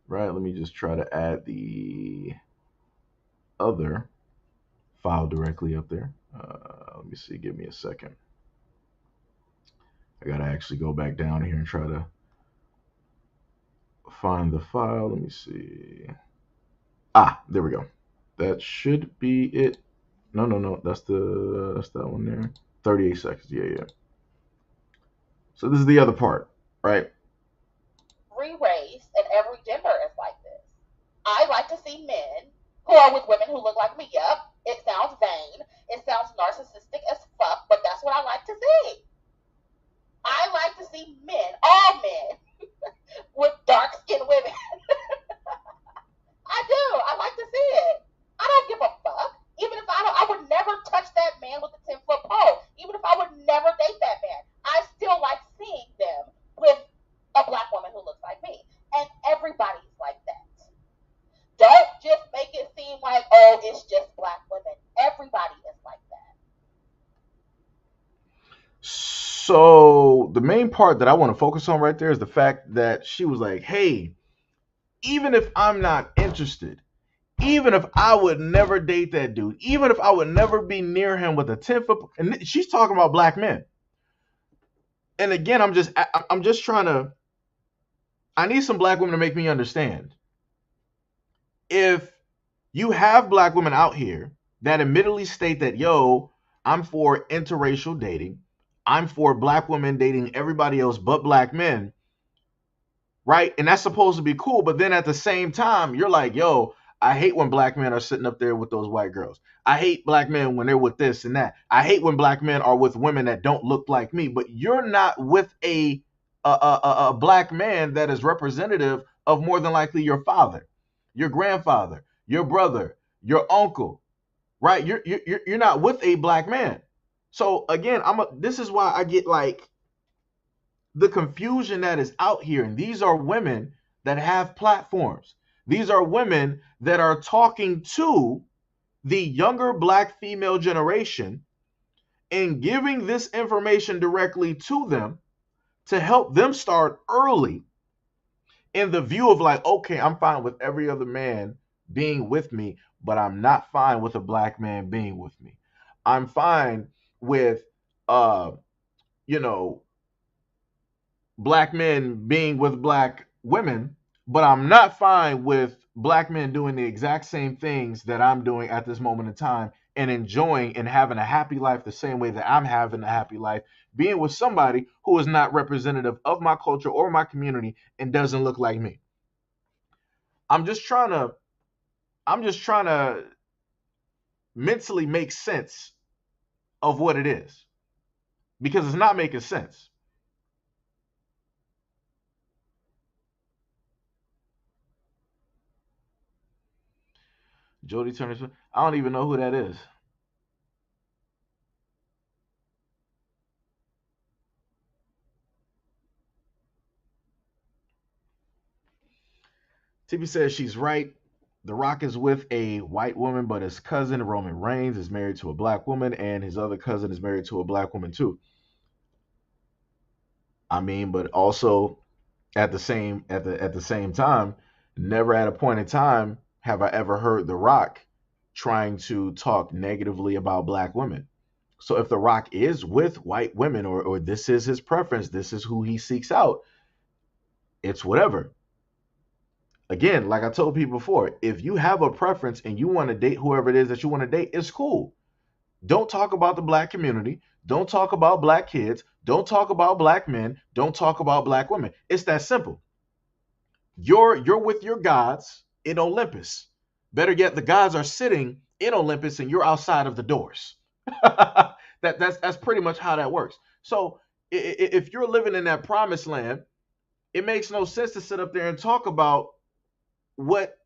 Right. Let me just try to add the other file directly up there. Let me see. Give me a second. I got to actually go back down here and try to find the file. Let me see. There we go. That should be it. No. That's that one there. 38 seconds. Yeah. So this is the other part, right? Every race and every gender is like this. I like to see men who are with women who look like me. Yep. It sounds vain. It sounds narcissistic as fuck, but that's what I like to see. I like to see men, all men, with dark skinned women. I do. I like to see it. I don't give a fuck. Even if I would never touch that man with a 10-foot pole. Even if I would never date that man, I still like seeing them with a black woman who looks like me. And everybody's like that. Don't just make it seem like, oh, it's just black women. Everybody is like that. So the main part that I want to focus on right there is the fact that she was like, hey, even if I'm not interested, even if I would never date that dude, even if I would never be near him with a 10-foot, and she's talking about black men. And again, I'm just trying to, I need some black women to make me understand. If you have black women out here that admittedly state that, yo, I'm for interracial dating, I'm for black women dating everybody else but black men, right? And that's supposed to be cool. But then at the same time, you're like, yo, I hate when black men are sitting up there with those white girls. I hate black men when they're with this and that. I hate when black men are with women that don't look like me. But you're not with a black man that is representative of more than likely your father, your grandfather, your brother, your uncle, right? You're not with a black man. So again, this is why I get like the confusion that is out here. And these are women that have platforms. These are women that are talking to the younger black female generation and giving this information directly to them to help them start early in the view of like, okay, I'm fine with every other man being with me, but I'm not fine with a black man being with me. I'm fine with you know, black men being with black women, but I'm not fine with black men doing the exact same things that I'm doing at this moment in time and enjoying and having a happy life the same way that I'm having a happy life, being with somebody who is not representative of my culture or my community and doesn't look like me. I'm just trying to I'm just trying to mentally make sense of what it is because it's not making sense. Jody Turner, I don't even know who that is. Tippy says she's right. The Rock is with a white woman, but his cousin Roman Reigns is married to a black woman, and his other cousin is married to a black woman too. I mean, but also at the same time, never at a point in time have I ever heard The Rock trying to talk negatively about black women. So if The Rock is with white women, or this is his preference, this is who he seeks out, it's whatever. Again, like I told people before, if you have a preference and you want to date whoever it is that you want to date, it's cool. Don't talk about the black community. Don't talk about black kids. Don't talk about black men. Don't talk about black women. It's that simple. You're with your gods in Olympus. Better yet, the gods are sitting in Olympus and you're outside of the doors. That's pretty much how that works. So if you're living in that promised land, it makes no sense to sit up there and talk about what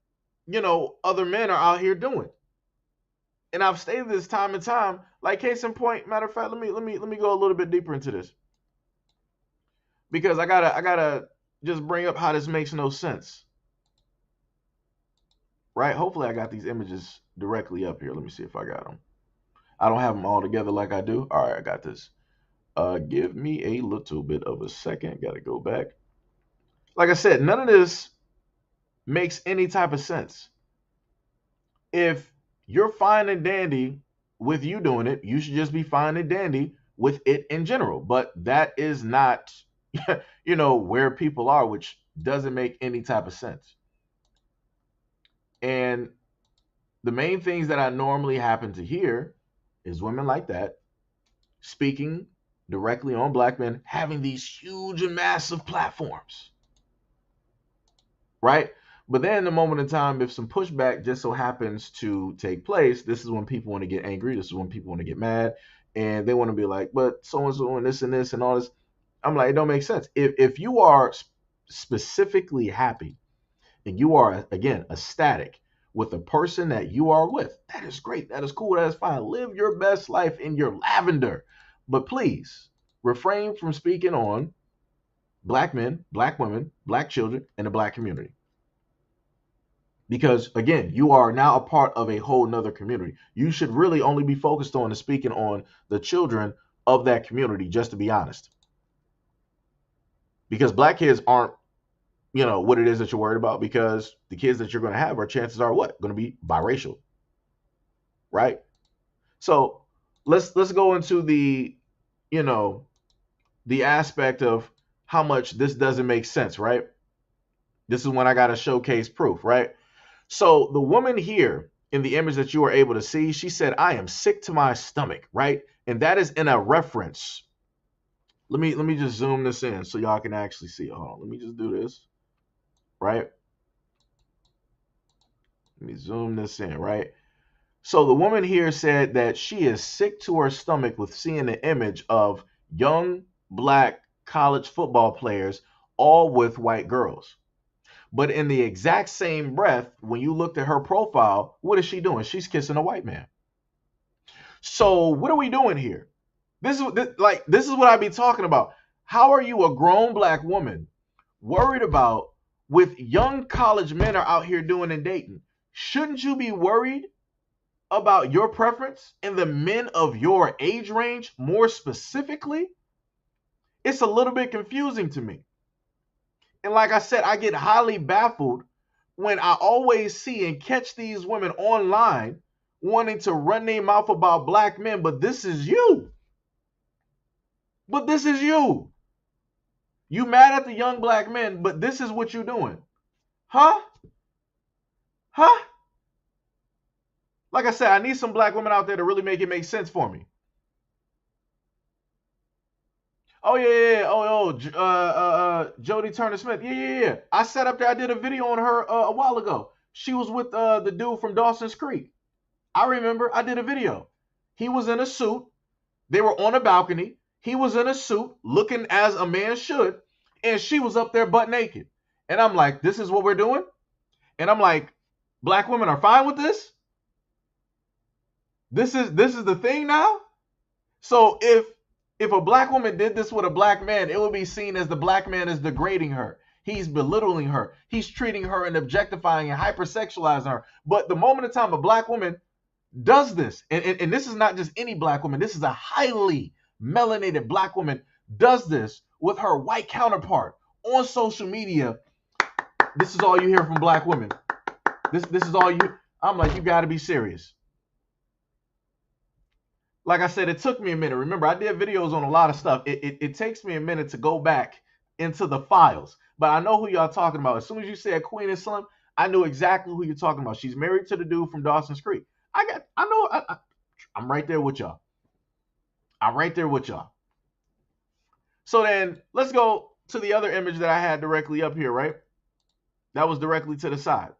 other men are out here doing. And I've stated this time and time. Like case in point, matter of fact, let me go a little bit deeper into this because I gotta just bring up how this makes no sense. Right? Hopefully, I got these images directly up here. Let me see if I got them. I don't have them all together like I do. All right, I got this. Give me a little bit of a second. Got to go back. Like I said, none of this makes any type of sense. If you're fine and dandy with you doing it, you should just be fine and dandy with it in general. But that is not, where people are, which doesn't make any type of sense. And the main things that I normally happen to hear is women like that speaking directly on black men having these huge and massive platforms, right? But then, the moment in time, if some pushback just so happens to take place, this is when people want to get angry. This is when people want to get mad, and they want to be like, "But so and so and this and all this." I'm like, it don't make sense. If you are specifically happy and you are again ecstatic with the person that you are with, that is great. That is cool. That is fine. Live your best life in your lavender. But please refrain from speaking on black men, black women, black children, and the black community. Because again, you are now a part of a whole nother community. You should really only be focused on and speaking on the children of that community, just to be honest. Because black kids aren't, what it is that you're worried about, because the kids that you're going to have are chances are what? Going to be biracial. Right? So let's go into you know, the aspect of how much this doesn't make sense, right? This is when I got to showcase proof, right? So the woman here in the image that you were able to see, she said, "I am sick to my stomach," right? And that is in a reference. Let me just zoom this in so y'all can actually see it. Hold on, let me just do this, right? Let me zoom this in, right? So the woman here said that she is sick to her stomach with seeing the image of young black college football players, all with white girls. But in the exact same breath, when you looked at her profile, what is she doing? She's kissing a white man. So what are we doing here? This is what I be talking about. How are you a grown black woman worried about with young college men are out here doing and dating? Shouldn't you be worried about your preference and the men of your age range more specifically? It's a little bit confusing to me. And like I said, I get highly baffled when I always see and catch these women online wanting to run their mouth about black men, but this is you. But this is you. You mad at the young black men, but this is what you're doing. Huh? Huh? Like I said, I need some black women out there to really make it make sense for me. Oh yeah. Jody Turner Smith. Yeah. I sat up there. I did a video on her a while ago. She was with the dude from Dawson's Creek. I remember. I did a video. He was in a suit. They were on a balcony. He was in a suit, looking as a man should, and she was up there butt naked. And I'm like, this is what we're doing? And I'm like, black women are fine with this? This is the thing now? So if a black woman did this with a black man, it would be seen as the black man is degrading her. He's belittling her. He's treating her and objectifying and hypersexualizing her. But the moment in time a black woman does this, and this is not just any black woman, this is a highly melanated black woman, does this with her white counterpart on social media, this is all you hear from black women. This is all you. I'm like, you got to be serious. Like I said, it took me a minute. Remember, I did videos on a lot of stuff. It takes me a minute to go back into the files. but I know who y'all talking about. As soon as you said Queen and Slim, I knew exactly who you're talking about. She's married to the dude from Dawson's Creek. I know, I'm right there with y'all. I'm right there with y'all. So then let's go to the other image that I had directly up here, right? That was directly to the side,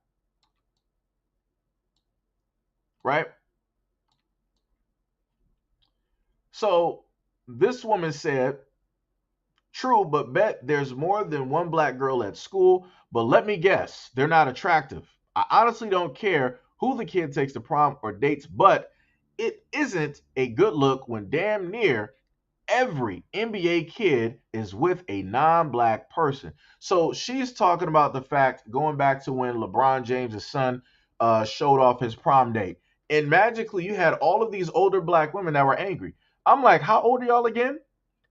right? So this woman said, true, but bet there's more than one black girl at school, but let me guess, they're not attractive. I honestly don't care who the kid takes to prom or dates, but it isn't a good look when damn near every NBA kid is with a non-black person. So she's talking about the fact, going back to when LeBron James' son showed off his prom date. And magically, you had all of these older black women that were angry. I'm like, how old are y'all again?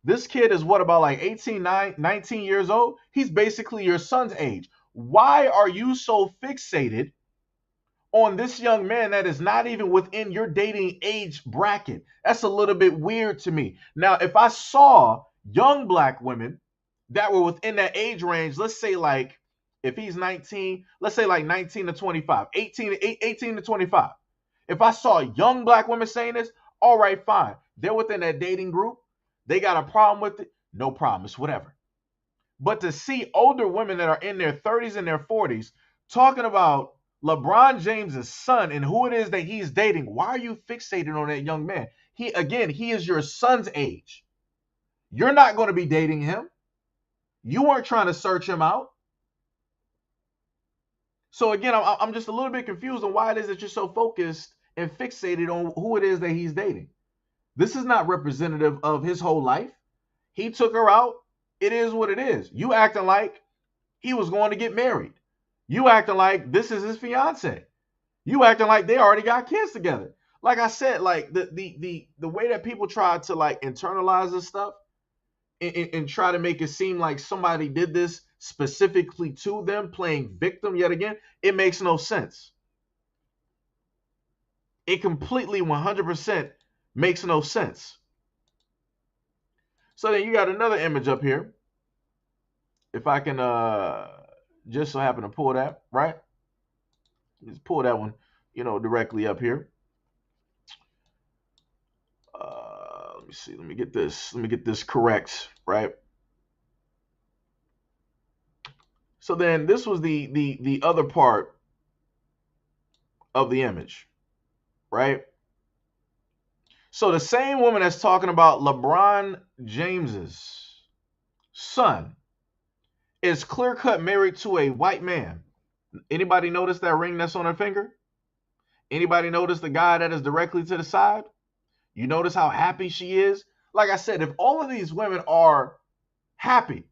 This kid is what, about like 18, 19 years old? He's basically your son's age. Why are you so fixated on this young man that is not even within your dating age bracket? That's a little bit weird to me. Now, if I saw young black women that were within that age range, let's say like if he's 19, let's say like 19 to 25, 18 to 25. If I saw young black women saying this, all right, fine. They're within that dating group. They got a problem with it. No problem. It's whatever. But to see older women that are in their 30s and their 40s talking about LeBron James's son and who it is that he's dating, why are you fixated on that young man? He is your son's age. You're not going to be dating him. You weren't trying to search him out. So again, I'm just a little bit confused on why it is that you're so focused and fixated on who it is that he's dating. This is not representative of his whole life. He took her out. It is what it is. You acting like he was going to get married. You acting like this is his fiance. You acting like they already got kids together. Like I said, like the way that people try to like internalize this stuff and try to make it seem like somebody did this specifically to them, playing victim yet again, it makes no sense. It completely 100% makes no sense. So then you got another image up here. If I can just so happen to pull that, right? Just pull that one, directly up here. Let me see. Let me get this. Let me get this correct, right? So then this was the other part of the image, right? So the same woman that's talking about LeBron James's son is clear cut married to a white man. Anybody notice that ring that's on her finger? Anybody notice the guy that is directly to the side? You notice how happy she is? Like I said, if all of these women are happy,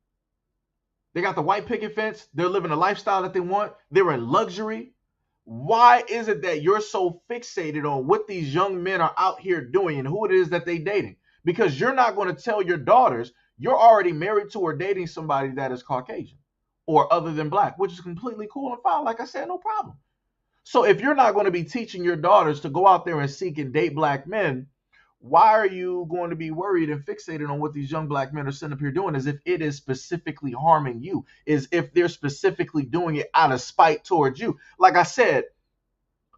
they got the white picket fence, they're living a lifestyle that they want, they're in luxury, why is it that you're so fixated on what these young men are out here doing and who it is that they dating? Because you're not going to tell your daughters you're already married to or dating somebody that is Caucasian or other than black, which is completely cool and fine. Like I said, no problem. So if you're not going to be teaching your daughters to go out there and seek and date black men, why are you going to be worried and fixated on what these young black men are sitting up here doing, as if it is specifically harming you, as if they're specifically doing it out of spite towards you? Like I said,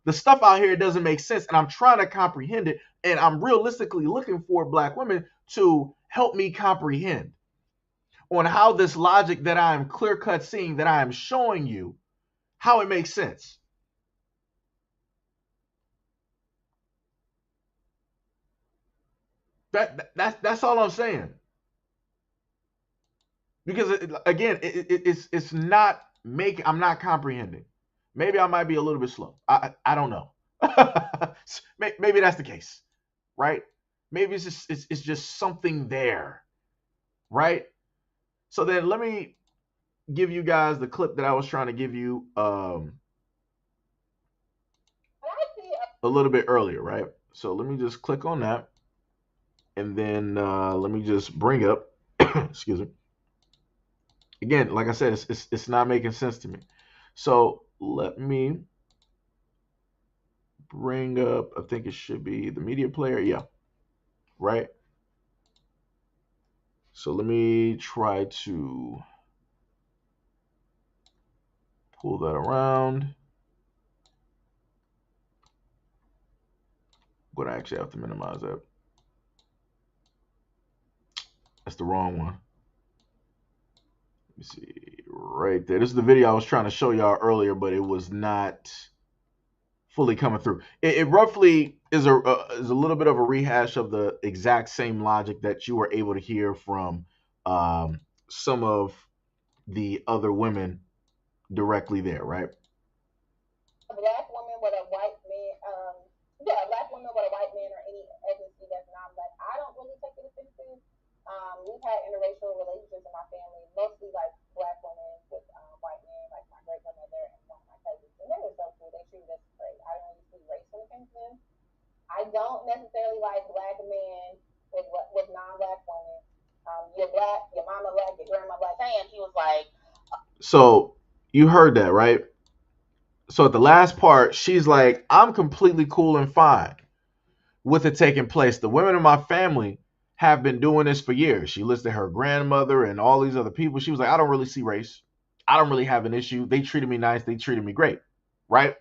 the stuff out here doesn't make sense, and I'm trying to comprehend it, and I'm realistically looking for black women to help me comprehend on how this logic that I am clear cut seeing, that I am showing you, how it makes sense. That's all I'm saying. Because again, it's not making. I'm not comprehending. Maybe I might be a little bit slow. I don't know. Maybe that's the case, right? Maybe it's just something there, right? So then let me give you guys the clip that I was trying to give you a little bit earlier, right? So let me just click on that, and then let me just bring up. Excuse me. Again, like I said, it's not making sense to me. So let me bring up, I think it should be the media player. Yeah, right. So let me try to Pull that around. I'm gonna actually have to minimize that. That's the wrong one. Let me see. Right there. This is the video I was trying to show y'all earlier, but it was not fully coming through. It roughly is a little bit of a rehash of the exact same logic that you were able to hear from some of the other women directly there, right? A black woman with a white man, yeah, a black woman with a white man or any ethnicity that's not black, I don't really take it offensive. We've had interracial relationships in my family, mostly like black women with white men, like my great grandmother and one of my cousins, and they were so cool. They treated us great. I don't really see race when it comes to them. I don't necessarily like black men with non-black women. You're black, your mama black, your grandma black. And she was like, So you heard that, right? So at the last part, she's like, I'm completely cool and fine with it taking place. The women in my family have been doing this for years. She listed her grandmother and all these other people. She was like, I don't really see race. I don't really have an issue. They treated me nice. They treated me great. Right?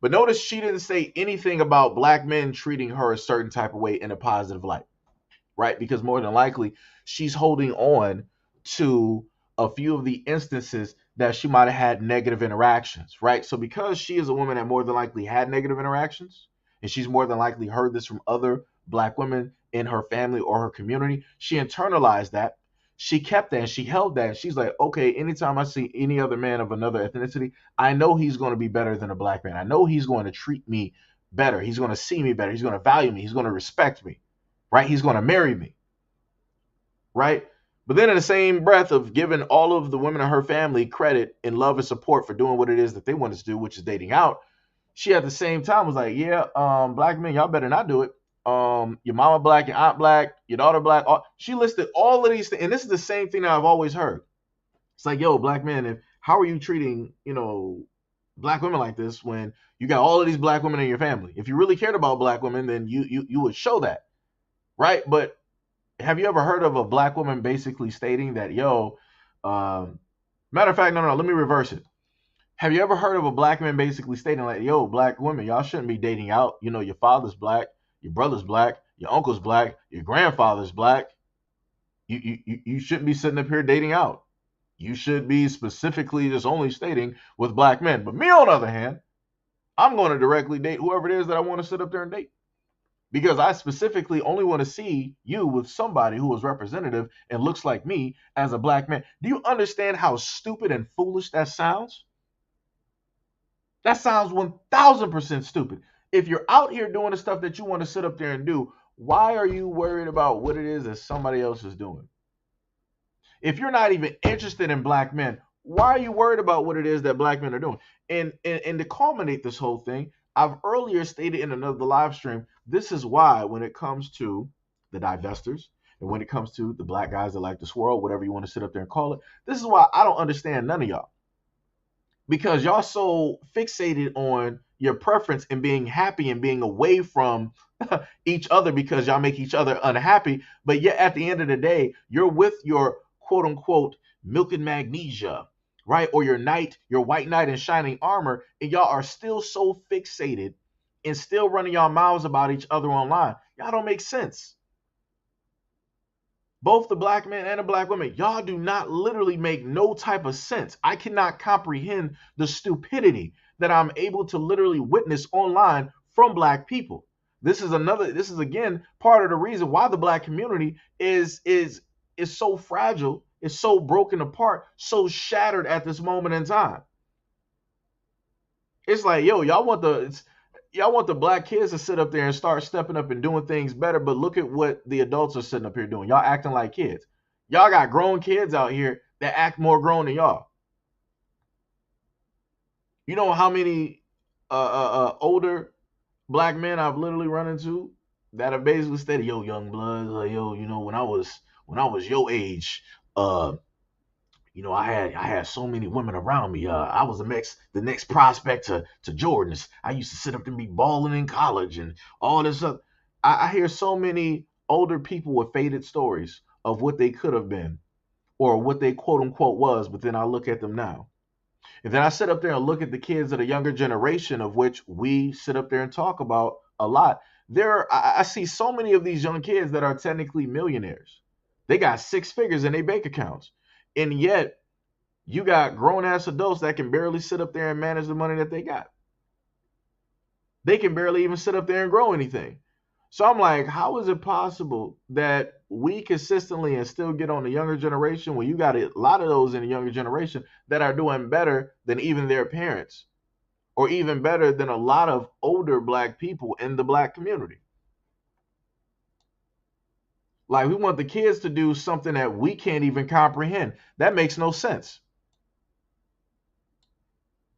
But notice she didn't say anything about black men treating her a certain type of way in a positive light. Right? Because more than likely, she's holding on to a few of the instances that she might have had negative interactions, right? So because she is a woman that more than likely had negative interactions, and she's more than likely heard this from other black women in her family or her community, she internalized that. She kept that and she held that. And she's like, okay, anytime I see any other man of another ethnicity, I know he's going to be better than a black man. I know he's going to treat me better. He's going to see me better. He's going to value me. He's going to respect me, right? He's going to marry me, right? But then in the same breath of giving all of the women in her family credit and love and support for doing what it is that they wanted to do, which is dating out, she at the same time was like, yeah, black men, y'all better not do it. Your mama black, your aunt black, your daughter black. She listed all of these things, and this is the same thing that I've always heard. It's like, yo, black men, if how are you treating, black women like this when you got all of these black women in your family? If you really cared about black women, then you would show that, right? But have you ever heard of a black woman basically stating that, yo, matter of fact, no, let me reverse it. Have you ever heard of a black man basically stating like, yo, black women, y'all shouldn't be dating out. Your father's black, your brother's black, your uncle's black, your grandfather's black. You shouldn't be sitting up here dating out. You should be specifically just only stating with black men. But me, on the other hand, I'm going to directly date whoever it is that I want to sit up there and date, because I specifically only want to see you with somebody who is representative and looks like me as a black man. Do you understand how stupid and foolish that sounds? That sounds 1000% stupid. If you're out here doing the stuff that you want to sit up there and do, why are you worried about what it is that somebody else is doing? If you're not even interested in black men, why are you worried about what it is that black men are doing? And to culminate this whole thing, I've earlier stated in another live stream, this is why when it comes to the divestors and when it comes to the black guys that like to swirl, whatever you want to sit up there and call it, this is why I don't understand none of y'all. Because y'all so fixated on your preference and being happy and being away from each other because y'all make each other unhappy. But yet at the end of the day, you're with your quote unquote milk and magnesia, right? Or your white knight in shining armor, and y'all are still so fixated and still running y'all mouths about each other online. Y'all don't make sense. Both the black men and the black women, y'all do not literally make no type of sense. I cannot comprehend the stupidity that I'm able to literally witness online from black people. This is again part of the reason why the black community is so fragile, is so broken apart, so shattered at this moment in time. It's like, yo, y'all want the black kids to sit up there and start stepping up and doing things better, but look at what the adults are sitting up here doing. Y'all acting like kids. Y'all got grown kids out here that act more grown than y'all. You know how many older black men I've literally run into that have basically said, "Yo, young bloods, like, yo, when I was your age, uh, I had so many women around me. I was the next prospect to Jordan's. I used to sit up and be balling in college and all this stuff. I hear so many older people with faded stories of what they could have been or what they quote unquote was, but then I look at them now. And then I sit up there and look at the kids of the younger generation, of which we sit up there and talk about a lot. I see so many of these young kids that are technically millionaires. They got six figures in their bank accounts. And yet you got grown ass adults that can barely sit up there and manage the money that they got. They can barely even sit up there and grow anything. So I'm like, how is it possible that we consistently and still get on the younger generation when you got a lot of those in the younger generation that are doing better than even their parents, or even better than a lot of older black people in the black community? Like, we want the kids to do something that we can't even comprehend. That makes no sense.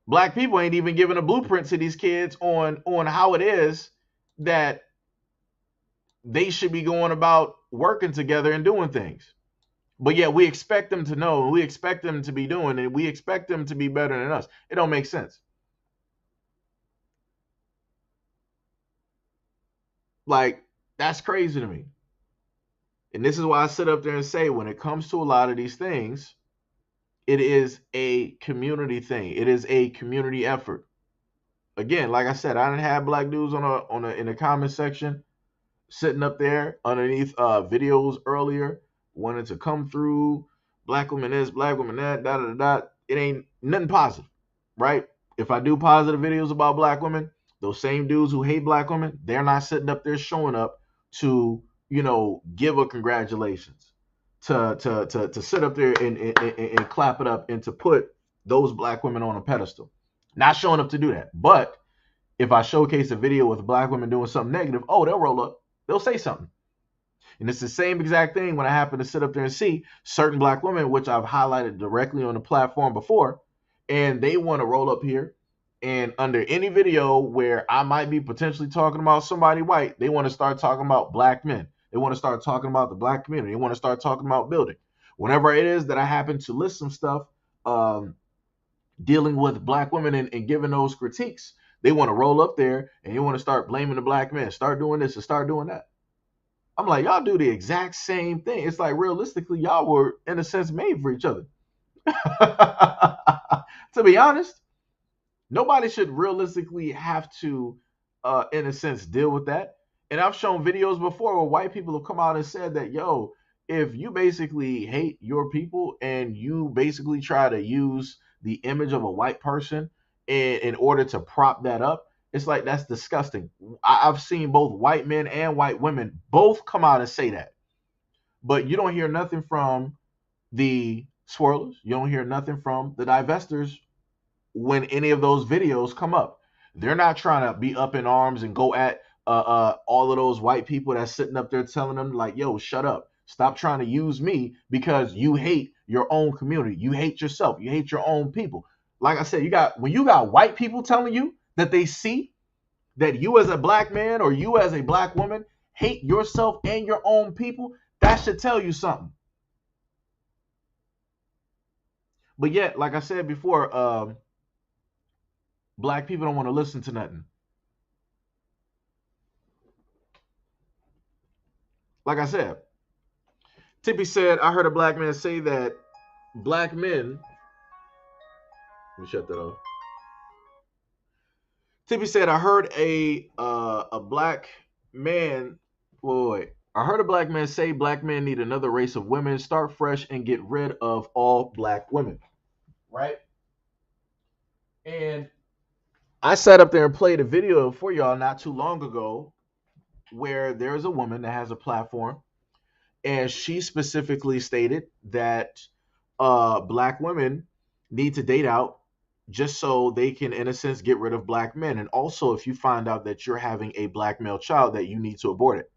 Black people ain't even giving a blueprint to these kids on how it is that they should be going about working together and doing things. But yet we expect them to know, and we expect them to be doing it, we expect them to be better than us. It don't make sense. Like, that's crazy to me. And this is why I sit up there and say, when it comes to a lot of these things, it is a community thing. It is a community effort. Again, like I said, I didn't have black dudes in the comment section sitting up there underneath videos earlier, wanting to come through black women this, black women that, da da da. It ain't nothing positive, right? If I do positive videos about black women, those same dudes who hate black women, they're not sitting up there showing up to, give a congratulations, to sit up there and clap it up, and to put those black women on a pedestal. Not showing up to do that. But if I showcase a video with black women doing something negative, oh, they'll roll up. They'll say something. And it's the same exact thing when I happen to sit up there and see certain black women, which I've highlighted directly on the platform before, and they want to roll up here. And under any video where I might be potentially talking about somebody white, they want to start talking about black men. They want to start talking about the black community. They want to start talking about building. Whenever it is that I happen to list some stuff dealing with black women and giving those critiques, they want to roll up there and they want to start blaming the black men, start doing this and start doing that. I'm like, y'all do the exact same thing. It's like, realistically, y'all were, in a sense, made for each other. To be honest, nobody should realistically have to, in a sense, deal with that. And I've shown videos before where white people have come out and said that, yo, if you basically hate your people and you basically try to use the image of a white person in order to prop that up, it's like, that's disgusting. I've seen both white men and white women both come out and say that. But you don't hear nothing from the swirlers. You don't hear nothing from the divestors when any of those videos come up. They're not trying to be up in arms and go at all of those white people that's sitting up there telling them, like, yo, shut up. Stop trying to use me because you hate your own community. You hate yourself. You hate your own people. Like I said, when you got white people telling you that they see that you as a black man or you as a black woman hate yourself and your own people, that should tell you something. But yet, like I said before, black people don't want to listen to nothing. Like I said, Tippy said, I heard a black man say that black men. Let me shut that off. Tippy said, I heard a black man. Wait. I heard a black man say black men need another race of women, start fresh, and get rid of all black women. Right? And I sat up there and played a video for y'all not too long ago where there's a woman that has a platform, and she specifically stated that black women need to date out just so they can, in a sense, get rid of black men. And also, if you find out that you're having a black male child, that you need to abort it.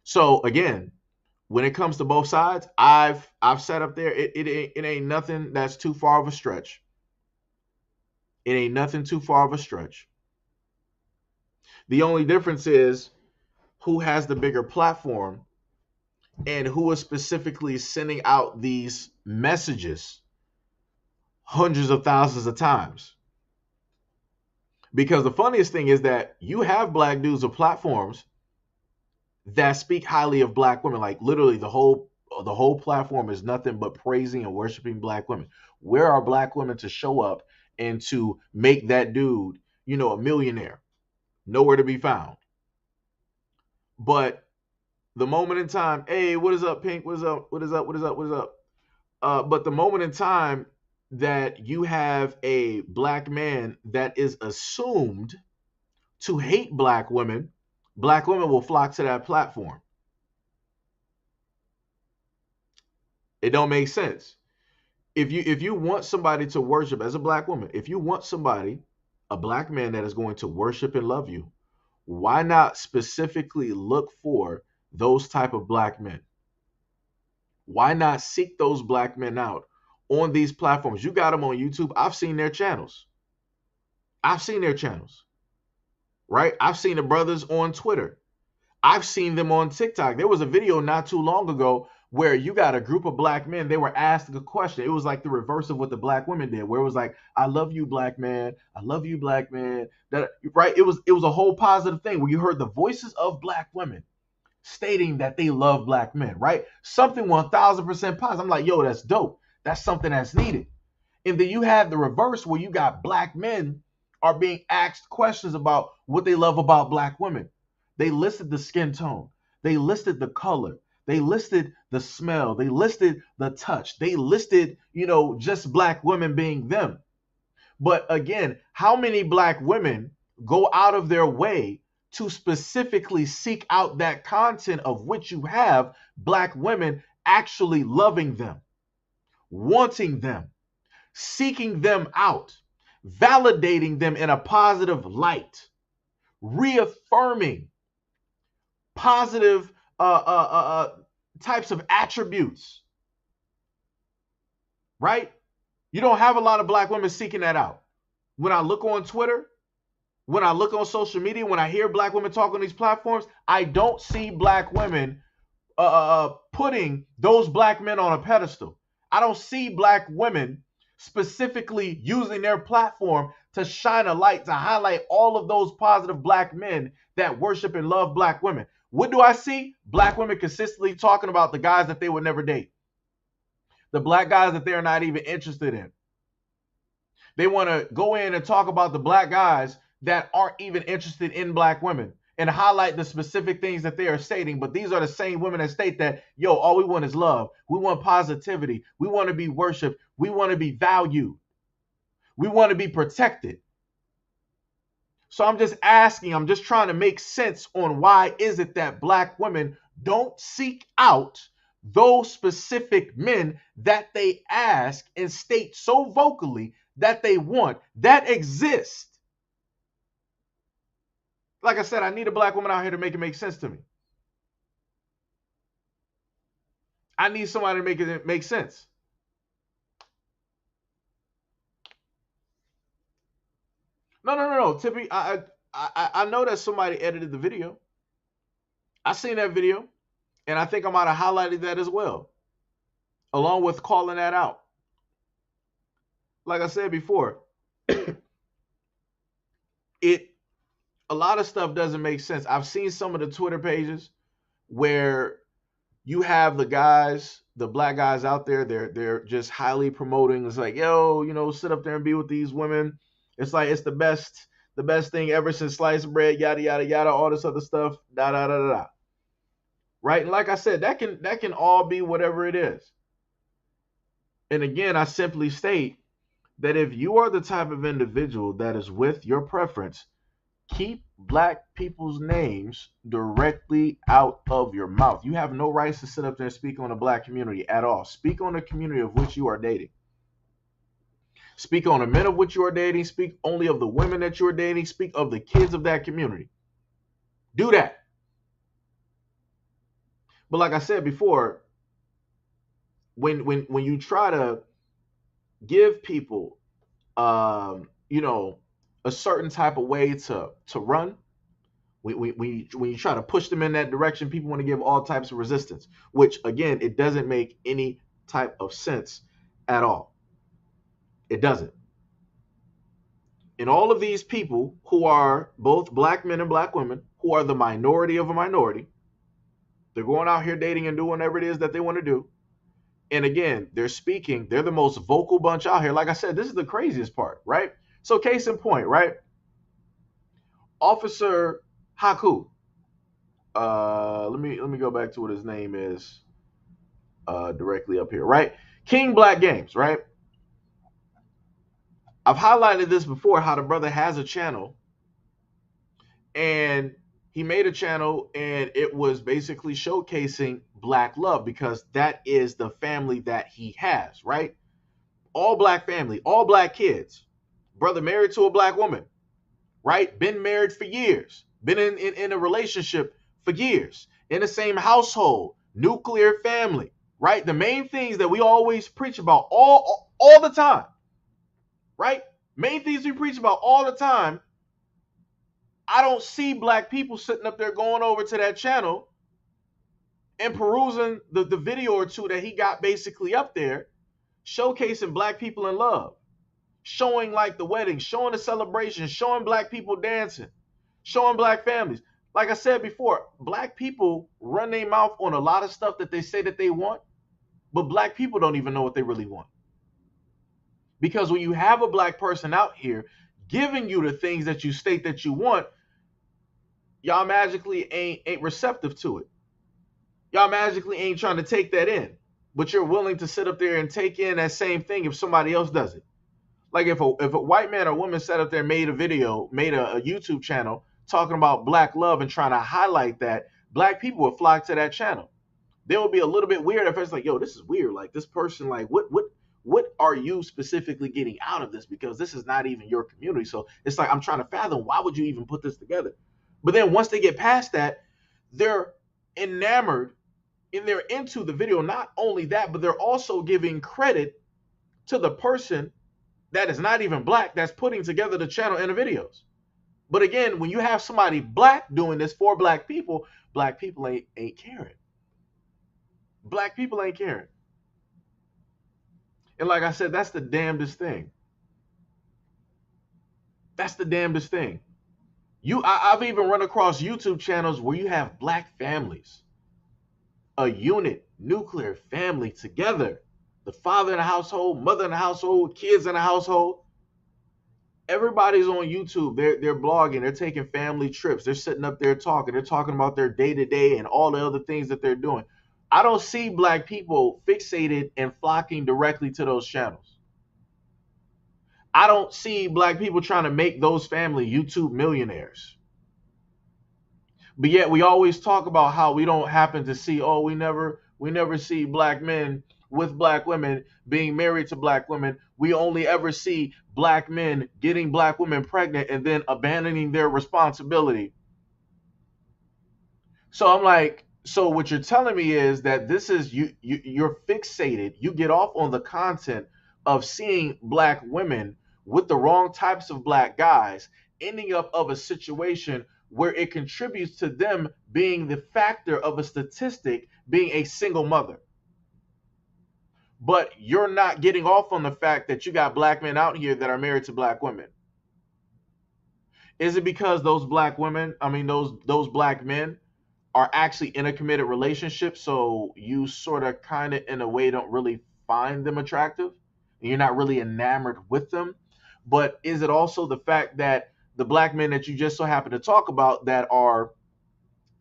So again, when it comes to both sides, I've sat up there. It ain't nothing that's too far of a stretch. It ain't nothing too far of a stretch. The only difference is who has the bigger platform and who is specifically sending out these messages hundreds of thousands of times. Because the funniest thing is that you have black dudes with platforms that speak highly of black women, like literally the whole the whole platform is nothing but praising and worshiping black women. Where are black women to show up and to make that dude, a millionaire? Nowhere to be found. But the moment in time, hey, what is up, Pink? What is up? What is up? What is up? What is up? But the moment in time that you have a black man that is assumed to hate black women will flock to that platform. It don't make sense. If you want somebody to worship as a black woman, if you want somebody, a black man that is going to worship and love you, why not specifically look for those type of black men? Why not seek those black men out on these platforms? You got them on YouTube. I've seen their channels. I've seen their channels, right? I've seen the brothers on Twitter. I've seen them on TikTok. There was a video not too long ago where you got a group of black men. They were asked a question. It was like the reverse of what the black women did, where it was like, "I love you, black man. I love you, black man." That right? It was a whole positive thing where you heard the voices of black women stating that they love black men, right? Something 1000% positive. I'm like, yo, that's dope. That's something that's needed. And then you have the reverse where you got black men are being asked questions about what they love about black women. They listed the skin tone. They listed the color. They listed the smell. They listed the touch. They listed, just black women being them. But again, how many black women go out of their way to specifically seek out that content of which you have black women actually loving them, wanting them, seeking them out, validating them in a positive light, reaffirming positive types of attributes, right? You don't have a lot of black women seeking that out. When I look on Twitter, when I look on social media, when I hear black women talk on these platforms, I don't see black women putting those black men on a pedestal. I don't see black women specifically using their platform to shine a light, to highlight all of those positive black men that worship and love black women. What do I see? Black women consistently talking about the guys that they would never date, the black guys that they're not even interested in. They want to go in and talk about the black guys that aren't even interested in black women and highlight the specific things that they are stating. But these are the same women that state that, yo, all we want is love. We want positivity. We want to be worshiped. We want to be valued. We want to be protected. So I'm just asking, I'm just trying to make sense on why is it that black women don't seek out those specific men that they ask and state so vocally that they want, that exist. Like I said, I need a black woman out here to make it make sense to me. I need somebody to make it make sense. No. Tippy, I know that somebody edited the video. I seen that video, and I think I might have highlighted that as well, along with calling that out. Like I said before, a lot of stuff doesn't make sense. I've seen some of the Twitter pages where you have the guys, the black guys out there, they're just highly promoting. It's like, yo, sit up there and be with these women. It's like it's the best thing ever since sliced bread, yada yada yada, all this other stuff, da da da da. Right? And like I said, that can all be whatever it is. And again, I simply state that if you are the type of individual that is with your preference, keep black people's names directly out of your mouth. You have no rights to sit up there and speak on the black community at all. Speak on the community of which you are dating. Speak on the men of which you are dating. Speak only of the women that you are dating. Speak of the kids of that community. Do that. But like I said before, when you try to give people, a certain type of way to run, when you try to push them in that direction, people want to give all types of resistance, which again, it doesn't make any type of sense at all. It doesn't. And all of these people who are both black men and black women, who are the minority of a minority, They're going out here dating and doing whatever it is that they want to do. And again, they're speaking. They're the most vocal bunch out here. Like I said, this is the craziest part, right? So case in point, right? Officer Haku. Let me go back to what his name is directly up here, right? King Black Games, right? I've highlighted this before, how the brother has a channel, and he made a channel and it was basically showcasing black love, because that is the family that he has, right? All black family, all black kids. Brother married to a black woman, right? Been married for years, been in a relationship for years, in the same household, nuclear family, right? The main things that we always preach about all the time, right? Main things we preach about all the time. I don't see black people sitting up there going over to that channel and perusing the video or two that he got basically up there, showcasing black people in love, showing like the wedding, showing the celebration, showing black people dancing, showing black families. Like I said before, black people run their mouth on a lot of stuff that they say that they want, but black people don't even know what they really want. Because when you have a black person out here giving you the things that you state that you want, y'all magically ain't receptive to it. Y'all magically ain't trying to take that in, but you're willing to sit up there and take in that same thing if somebody else does it. Like if a white man or woman sat up there, made a video, made a YouTube channel talking about black love and trying to highlight that, black people would flock to that channel. They would be a little bit weird at first, like, yo, this is weird. Like, this person, like, what are you specifically getting out of this? Because this is not even your community. So it's like, I'm trying to fathom, why would you even put this together? But then once they get past that, they're enamored and they're into the video. Not only that, but they're also giving credit to the person that is not even black that's putting together the channel and the videos. But again, when you have somebody black doing this for black people ain't caring. Black people ain't caring. And like I said, that's the damnedest thing. That's the damnedest thing. I've even run across YouTube channels where you have black families, a unit, nuclear family together. The father in the household, mother in the household, kids in the household. Everybody's on YouTube. They're blogging. They're taking family trips. They're sitting up there talking. They're talking about their day to day and all the other things that they're doing. I don't see black people fixated and flocking directly to those channels. I don't see black people trying to make those family YouTube millionaires. But yet we always talk about how we don't happen to see, oh, we never see black men with black women being married to black women. We only ever see black men getting black women pregnant and then abandoning their responsibility. So I'm like, so what you're telling me is that this is you're fixated. You get off on the content of seeing black women with the wrong types of black guys ending up of a situation where it contributes to them being the factor of a statistic being a single mother. But you're not getting off on the fact that you got black men out here that are married to black women. Is it because those black women, those black men are actually in a committed relationship, so you sort of kind of in a way don't really find them attractive and you're not really enamored with them? But is it also the fact that the black men that you just so happen to talk about that are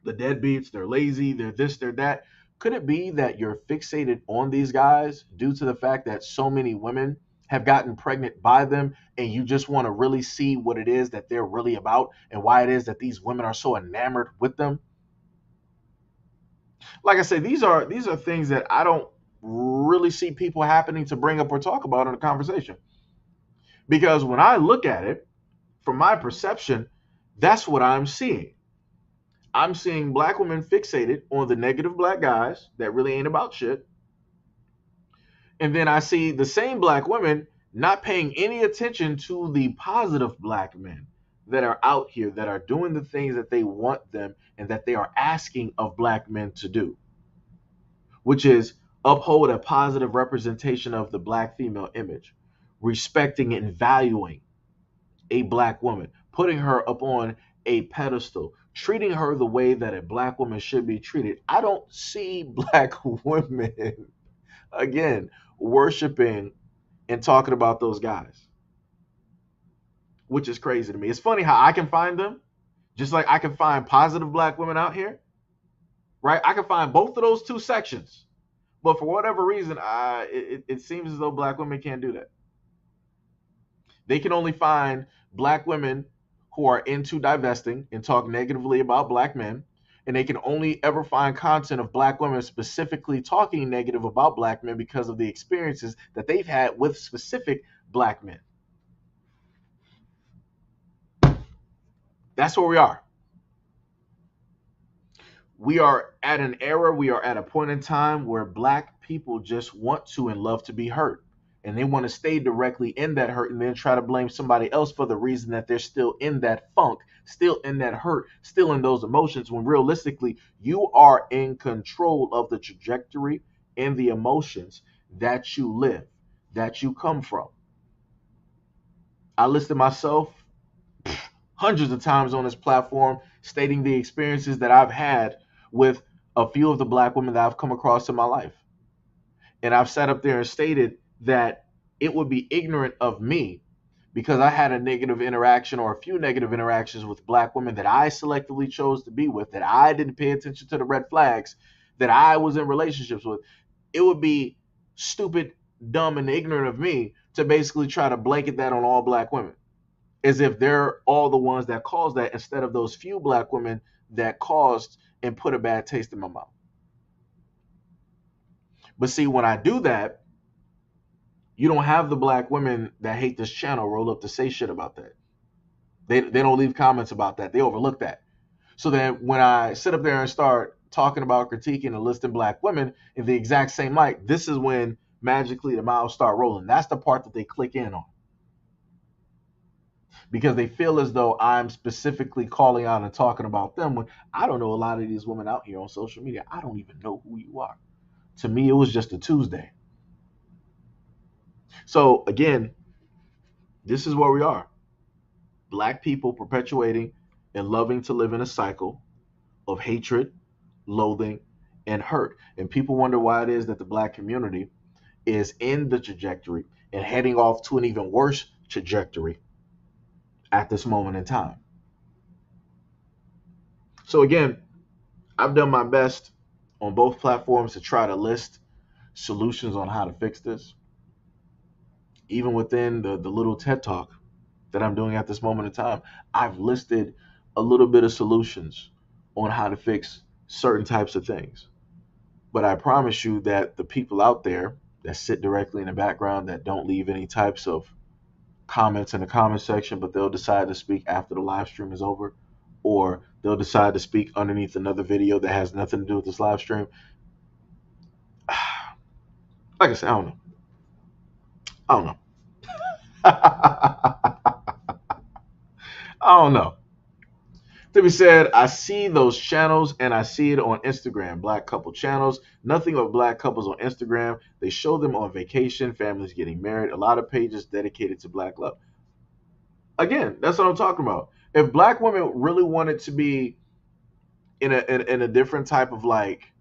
the deadbeats, they're lazy, they're this, they're that? Could it be that you're fixated on these guys due to the fact that so many women have gotten pregnant by them, and you just want to really see what it is that they're really about and why it is that these women are so enamored with them? Like I said, these are things that I don't really see people happening to bring up or talk about in a conversation. Because when I look at it, from my perception, that's what I'm seeing. I'm seeing black women fixated on the negative black guys that really ain't about shit. And then I see the same black women not paying any attention to the positive black men that are out here that are doing the things that they want them and that they are asking of black men to do, which is uphold a positive representation of the black female image, respecting and valuing a black woman, putting her up on a pedestal, treating her the way that a black woman should be treated. I don't see black women, again, worshiping and talking about those guys, which is crazy to me. It's funny how I can find them, just like I can find positive black women out here, right? I can find both of those two sections. But for whatever reason, it seems as though black women can't do that. They can only find black women who are into divesting and talk negatively about black men. And they can only ever find content of black women specifically talking negative about black men because of the experiences that they've had with specific black men. That's where we are. We are at an era, we are at a point in time where black people just want to and love to be hurt. And they want to stay directly in that hurt and then try to blame somebody else for the reason that they're still in that funk, still in that hurt, still in those emotions, when realistically, you are in control of the trajectory and the emotions that you live, that you come from. I listed myself hundreds of times on this platform stating the experiences that I've had with a few of the black women that I've come across in my life. And I've sat up there and stated that it would be ignorant of me because I had a negative interaction or a few negative interactions with black women that I selectively chose to be with, that I didn't pay attention to the red flags that I was in relationships with. It would be stupid, dumb, and ignorant of me to basically try to blanket that on all black women, as if they're all the ones that caused that instead of those few black women that caused and put a bad taste in my mouth. But see, when I do that, you don't have the black women that hate this channel roll up to say shit about that. They don't leave comments about that. They overlook that. So then when I sit up there and start talking about critiquing and listing black women in the exact same light, this is when magically the mouths start rolling. That's the part that they click in on, because they feel as though I'm specifically calling out and talking about them when I don't know a lot of these women out here on social media. I don't even know who you are. To me, it was just a Tuesday. So again, this is where we are. Black people perpetuating and loving to live in a cycle of hatred, loathing, and hurt. And people wonder why it is that the black community is in the trajectory and heading off to an even worse trajectory at this moment in time. So again, I've done my best on both platforms to try to list solutions on how to fix this. Even within the little TED talk that I'm doing at this moment in time, I've listed a little bit of solutions on how to fix certain types of things. But I promise you that the people out there that sit directly in the background, that don't leave any types of comments in the comment section, but they'll decide to speak after the live stream is over, or they'll decide to speak underneath another video that has nothing to do with this live stream. Like I said, I don't know. I don't know. I don't know. To be said, I see those channels and I see it on Instagram. Black couple channels, nothing of black couples on Instagram. They show them on vacation, families getting married, a lot of pages dedicated to black love. Again, that's what I'm talking about. If black women really wanted to be in a different type of, like,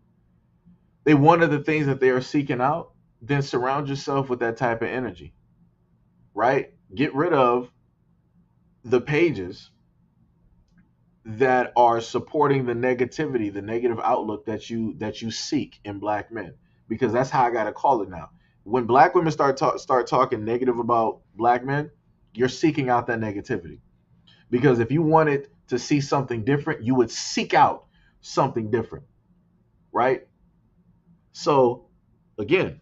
they wanted the things that they are seeking out, then surround yourself with that type of energy, right? Get rid of the pages that are supporting the negativity, the negative outlook that you seek in black men, because that's how I gotta call it now. When black women start talking negative about black men, you're seeking out that negativity. Because if you wanted to see something different, you would seek out something different, right? So again,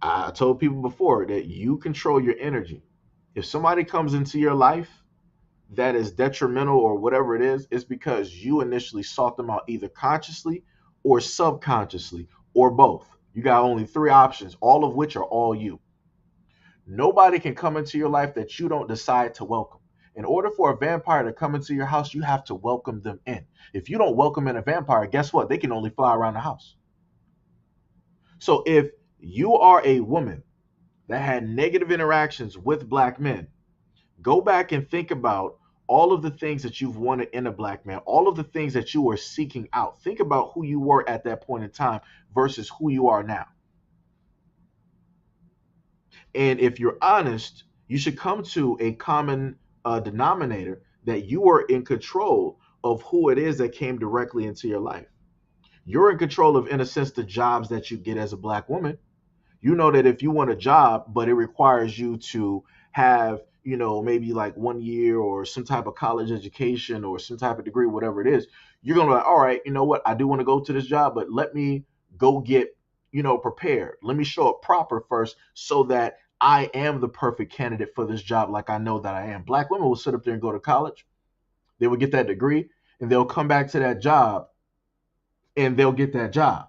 I told people before that you control your energy. If somebody comes into your life that is detrimental or whatever it is, it's because you initially sought them out either consciously or subconsciously or both. You got only three options, all of which are all you. Nobody can come into your life that you don't decide to welcome. In order for a vampire to come into your house, you have to welcome them in. If you don't welcome in a vampire, guess what? They can only fly around the house. So if you are a woman that had negative interactions with black men, go back and think about all of the things that you've wanted in a black man, all of the things that you were seeking out. Think about who you were at that point in time versus who you are now. And if you're honest, you should come to a common denominator that you are in control of who it is that came directly into your life. You're in control of, in a sense, the jobs that you get as a black woman. You know that if you want a job, but it requires you to have, maybe like 1 year or some type of college education or some type of degree, whatever it is, you're going to be like, all right, you know what? I do want to go to this job, but let me go get, prepared. Let me show up proper first so that I am the perfect candidate for this job. Like I know that I am. Black women will sit up there and go to college. They will get that degree and they'll come back to that job and they'll get that job.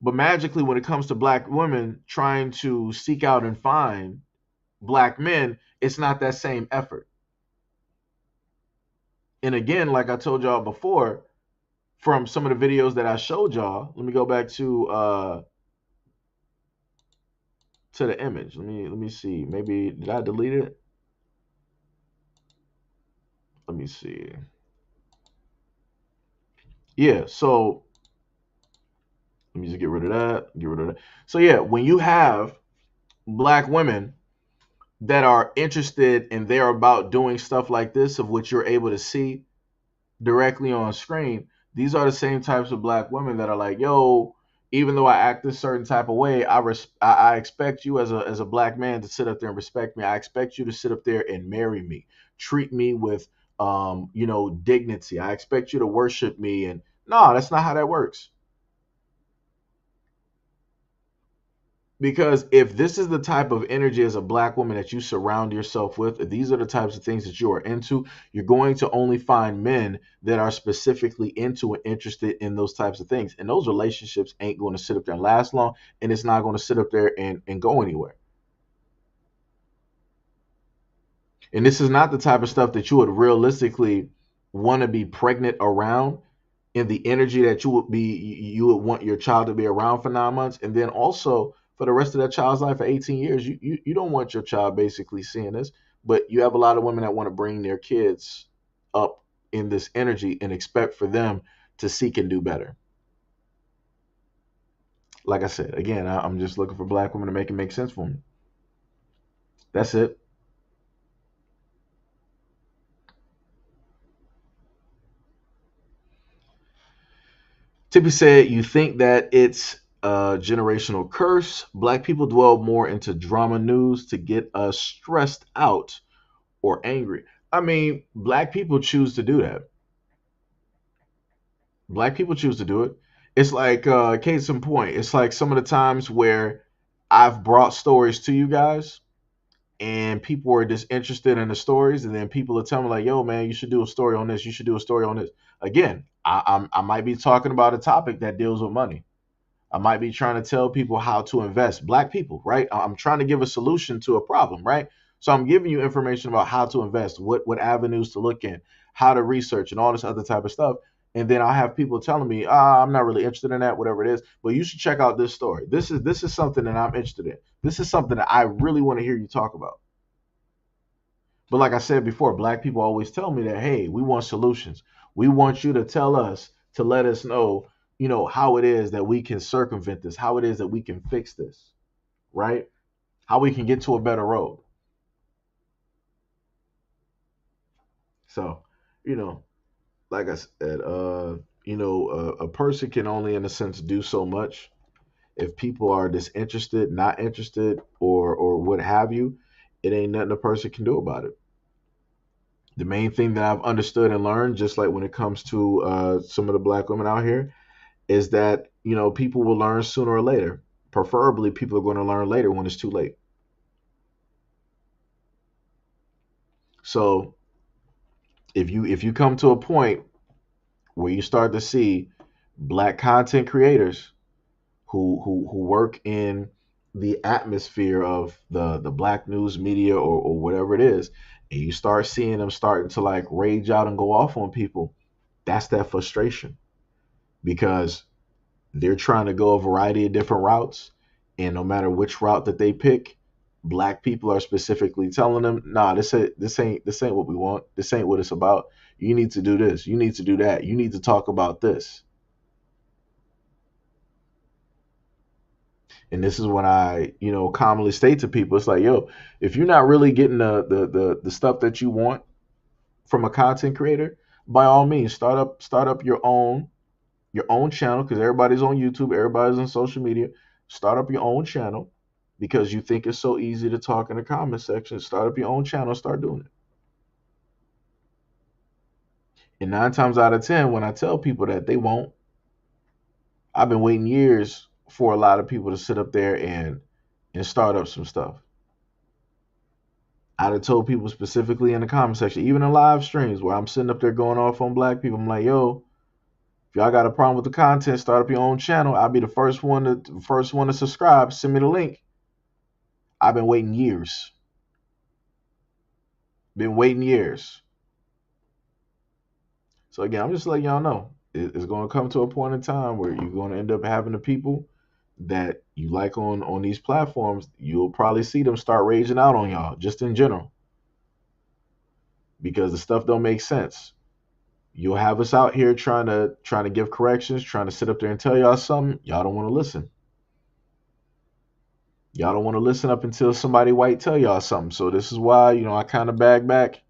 But magically, when it comes to black women trying to seek out and find black men, it's not that same effort. And again, like I told y'all before, from some of the videos that I showed y'all, let me go back to the image. Let me see. Maybe did I delete it? Let me see. Yeah, so let me just get rid of that. Get rid of that. So yeah, when you have black women that are interested and they're about doing stuff like this, of which you're able to see directly on screen, these are the same types of black women that are like, yo, even though I act a certain type of way, I expect you as a black man to sit up there and respect me. I expect you to sit up there and marry me, treat me with dignity. I expect you to worship me. And no, that's not how that works. Because if this is the type of energy as a black woman that you surround yourself with, if these are the types of things that you are into, you're going to only find men that are specifically into and interested in those types of things. And those relationships ain't going to sit up there and last long, and it's not going to sit up there and go anywhere. And this is not the type of stuff that you would realistically want to be pregnant around, in the energy that you would want your child to be around for 9 months, and then also for the rest of that child's life for 18 years. You don't want your child basically seeing this, but you have a lot of women that want to bring their kids up in this energy and expect for them to seek and do better. Like I said, again, I'm just looking for black women to make it make sense for me. That's it. Tippy said, you think that it's a generational curse? Black people dwell more into drama news to get us stressed out or angry. I mean, black people choose to do that. Black people choose to do it. It's like, case in point, it's like some of the times where I've brought stories to you guys and people are just interested in the stories, and then people are telling me like, yo man, you should do a story on this, you should do a story on this. Again, I might be talking about a topic that deals with money. I might be trying to tell people how to invest. Black people, right? I'm trying to give a solution to a problem, right? So I'm giving you information about how to invest, what avenues to look in, how to research, and all this other type of stuff. And then I'll have people telling me, I'm not really interested in that, whatever it is. But you should check out this story. This is something that I'm interested in. This is something that I really want to hear you talk about. But like I said before, black people always tell me that, hey, we want solutions. We want you to tell us, to let us know, how it is that we can circumvent this, how it is that we can fix this, right? How we can get to a better road. So, you know, like I said, a person can only, in a sense, do so much. If people are disinterested, not interested, or what have you, it ain't nothing a person can do about it. The main thing that I've understood and learned, just like when it comes to some of the black women out here, is that people will learn sooner or later. Preferably, people are going to learn later when it's too late. So if you come to a point where you start to see black content creators who work in the atmosphere of the black news media, or whatever it is, and you start seeing them starting to like rage out and go off on people, that's that frustration, because they're trying to go a variety of different routes, and no matter which route that they pick, Black people are specifically telling them, nah, this ain't what we want. This ain't what it's about. You need to do this. You need to do that. You need to talk about this. And this is when I, commonly state to people, it's like, yo, if you're not really getting the stuff that you want from a content creator, by all means, start up your own channel, because everybody's on YouTube, everybody's on social media. Start up your own channel because you think it's so easy to talk in the comment section. Start up your own channel, start doing it. And 9 times out of 10, when I tell people that, they won't. I've been waiting years for a lot of people to sit up there and start up some stuff. I'd have told people specifically in the comment section, even in live streams where I'm sitting up there going off on black people. I'm like, yo, if y'all got a problem with the content, start up your own channel. I'll be the first one to subscribe. Send me the link. I've been waiting years. Been waiting years. So again, I'm just letting y'all know it's going to come to a point in time where you're going to end up having the people that you like on these platforms. You'll probably see them start raging out on y'all just in general because the stuff don't make sense. You'll have us out here trying to give corrections, trying to sit up there and tell y'all something. Y'all don't want to listen. Y'all don't want to listen up until somebody white tell y'all something. So this is why, I kind of bag back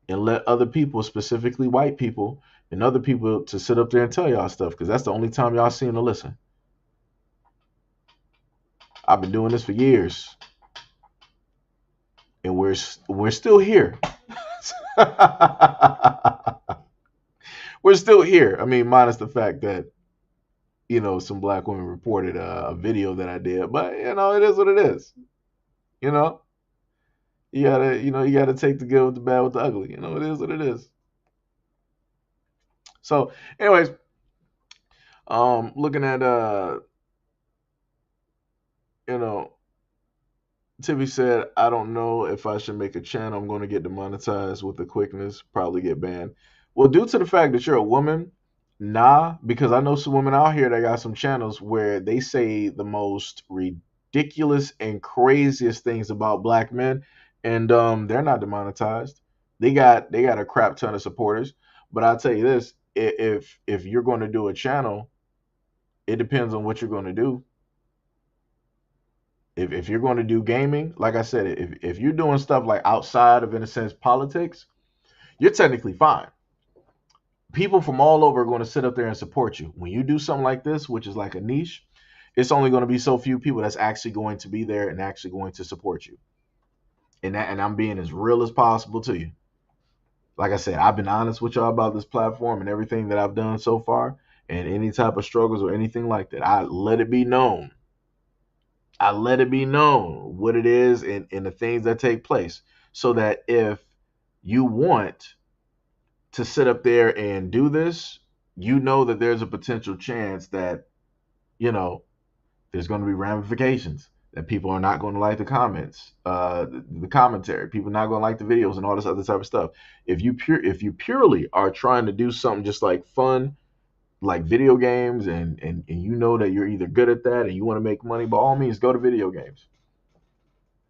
and let other people, specifically white people and other people, to sit up there and tell y'all stuff, because that's the only time y'all seem to listen. I've been doing this for years, and we're still here. We're still here. I mean, minus the fact that some black women reported a video that I did, but it is what it is. You know, you gotta take the good with the bad with the ugly. It is what it is. So, anyways, looking at you know, Tiffy said, I don't know if I should make a channel. I'm going to get demonetized with the quickness, probably get banned. Well, due to the fact that you're a woman, nah, because I know some women out here that got some channels where they say the most ridiculous and craziest things about black men, and they're not demonetized. They got a crap ton of supporters. But I'll tell you this, if you're going to do a channel, it depends on what you're going to do. If you're going to do gaming, like I said, if you're doing stuff like outside of, in a sense, politics, you're technically fine. People from all over are going to sit up there and support you. When you do something like this, which is like a niche, it's only going to be so few people that's actually going to be there and actually going to support you. And I'm being as real as possible to you. Like I said, I've been honest with y'all about this platform and everything that I've done so far, and any type of struggles or anything like that. I let it be known what it is and the things that take place, so that if you want to sit up there and do this, that there's a potential chance that, you know, there's going to be ramifications, that people are not going to like the comments, the commentary, people are not going to like the videos and all this other type of stuff. If you purely are trying to do something just like fun, like video games, and you know that you're either good at that and you want to make money, by all means, go to video games.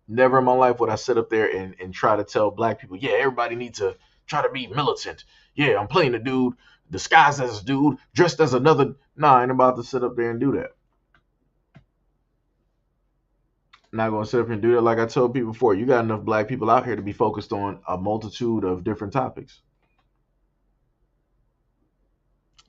Never in my life would I sit up there and try to tell black people, yeah, everybody needs to try to be militant. Yeah, I'm playing a dude disguised as a dude, dressed as another. Nah, I ain't about to sit up there and do that. Not going to sit up here and do that. Like I told people before, you got enough black people out here to be focused on a multitude of different topics.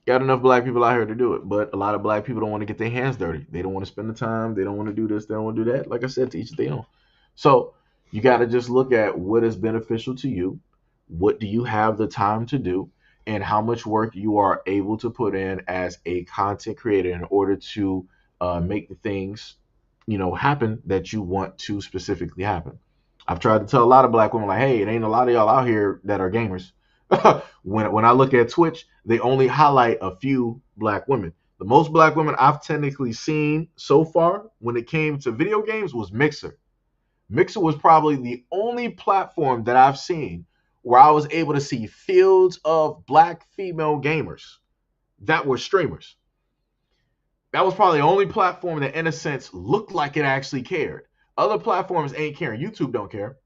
Got enough black people out here to do it, but a lot of black people don't want to get their hands dirty. They don't want to spend the time. They don't want to do this. They don't want to do that. Like I said, to each their own. So you got to just look at what is beneficial to you. What do you have the time to do, and how much work you are able to put in as a content creator in order to make the things, happen that you want to specifically happen. I've tried to tell a lot of black women, like, hey, it ain't a lot of y'all out here that are gamers. when I look at Twitch, they only highlight a few black women. The most black women I've technically seen so far when it came to video games was Mixer. Mixer was probably the only platform that I've seen where I was able to see fields of black female gamers that were streamers. That was probably the only platform that, in a sense, looked like it actually cared. Other platforms ain't caring. YouTube don't care.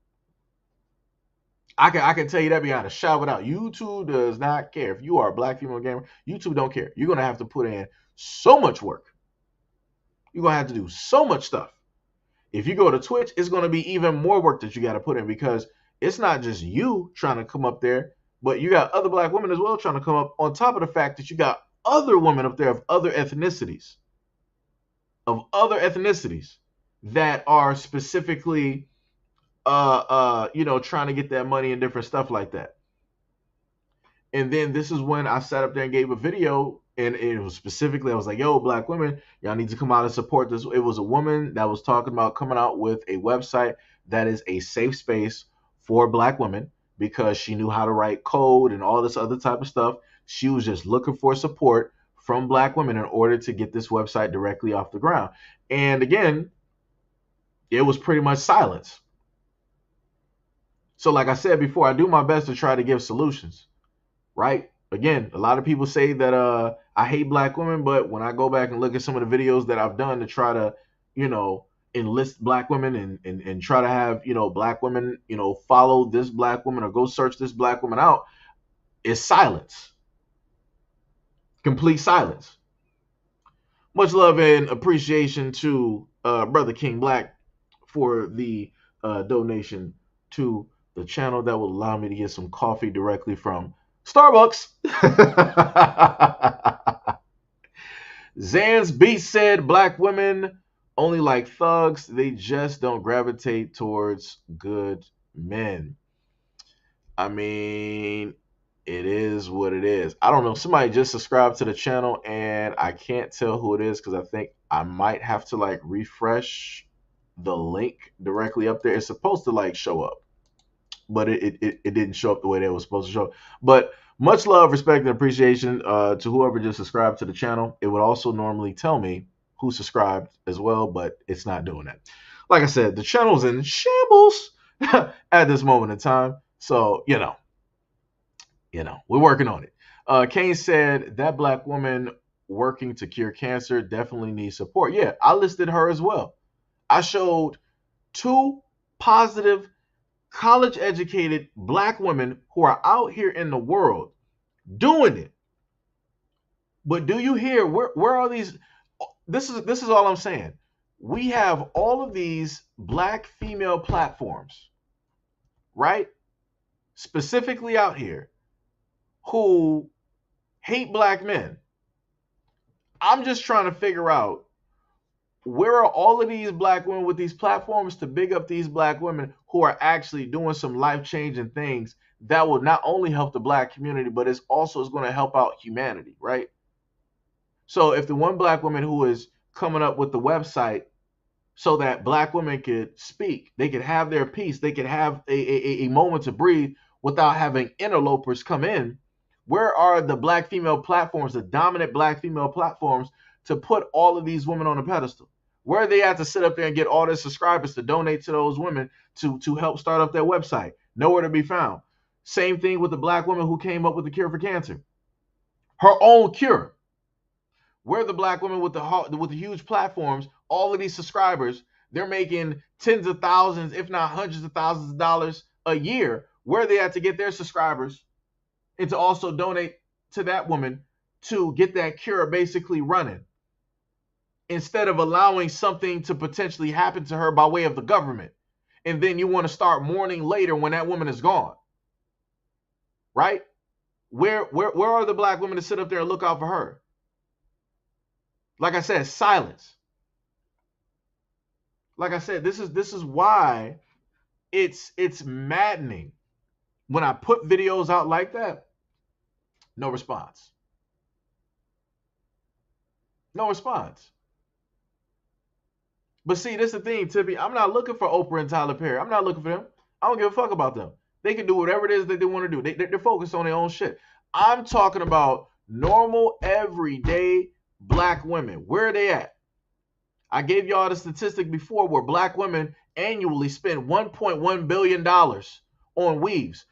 I can tell you that beyond a shout it out. YouTube does not care. If you are a black female gamer, YouTube don't care. You're gonna have to put in so much work. You're gonna have to do so much stuff. If you go to Twitch, it's gonna be even more work that you got to put in because it's not just you trying to come up there, but you got other black women as well trying to come up. On top of the fact that you got other women up there of other ethnicities that are specifically trying to get that money and different stuff like that. And then this is when I sat up there and gave a video, and it was specifically, I was like, yo, black women, y'all need to come out and support this. It was a woman that was talking about coming out with a website that is a safe space for black women because she knew how to write code and all this other type of stuff. She was just looking for support from black women in order to get this website directly off the ground. And again, it was pretty much silence. So like I said before, I do my best to try to give solutions, right? Again, a lot of people say that I hate black women, but when I go back and look at some of the videos that I've done to try to, enlist black women and try to have, black women, follow this black woman or go search this black woman out, it's silence. Complete silence. Much love and appreciation to Brother King Black for the donation to the channel that will allow me to get some coffee directly from Starbucks. Zan's Beat said black women only like thugs. They just don't gravitate towards good men. I mean, it is what it is. I don't know. Somebody just subscribed to the channel and I can't tell who it is because I think I might have to like refresh the link directly up there. It's supposed to like show up, but it didn't show up the way that it was supposed to show. But much love, respect, and appreciation to whoever just subscribed to the channel. It would also normally tell me who subscribed as well, but it's not doing that. Like I said, the channel's in shambles at this moment in time. So, we're working on it. Kane said that black woman working to cure cancer definitely needs support. Yeah, I listed her as well. I showed 2 positive college educated black women who are out here in the world doing it. But do you hear where are these? This is all I'm saying. We have all of these black female platforms, right? Specifically out here who hate black men. I'm just trying to figure out where are all of these black women with these platforms to big up these black women who are actually doing some life-changing things that will not only help the black community, but it's also is going to help out humanity, right? So if the one black woman who is coming up with the website so that black women could speak, they could have their peace, they could have a moment to breathe without having interlopers come in, where are the black female platforms, the dominant black female platforms, to put all of these women on a pedestal? Where are they at to sit up there and get all their subscribers to donate to those women to help start up their website? Nowhere to be found. Same thing with the black woman who came up with the cure for cancer. Her own cure. Where are the black women with the huge platforms, all of these subscribers, they're making tens of thousands, if not hundreds of thousands of dollars a year. Where are they at to get their subscribers and to also donate to that woman to get that cure basically running, instead of allowing something to potentially happen to her by way of the government? And then you want to start mourning later when that woman is gone, right? Where are the black women to sit up there and look out for her? Like I said, silence. Like I said, this is why it's maddening when I put videos out like that. No response. No response. But see, this is the thing, Tippy. I'm not looking for Oprah and Tyler Perry. I'm not looking for them. I don't give a fuck about them. They can do whatever it is that they want to do. They're focused on their own shit. I'm talking about normal, everyday black women. Where are they at? I gave y'all the statistic before where black women annually spend $1.1 billion on weaves.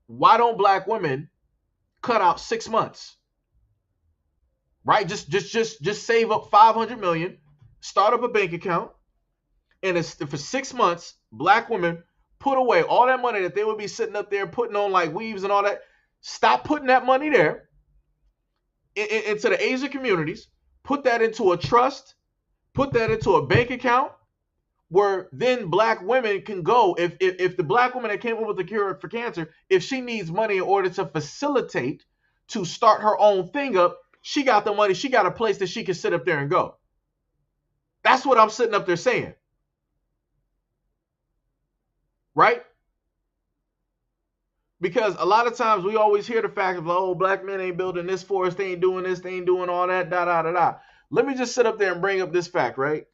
Why don't black women cut out 6 months? Right? Just save up $500 million, start up a bank account, And it's for 6 months, black women put away all that money that they would be sitting up there putting on like weaves and all that. Stop putting that money there into the Asian communities. Put that into a trust. Put that into a bank account where then black women can go. If the black woman that came up with the cure for cancer, if she needs money in order to facilitate to start her own thing up, she got the money. She got a place that she can sit up there and go. That's what I'm sitting up there saying. Right? Because a lot of times we always hear the fact of, oh, black men ain't building this for us, they ain't doing this, they ain't doing all that, da da da da. Let me just sit up there and bring up this fact, right?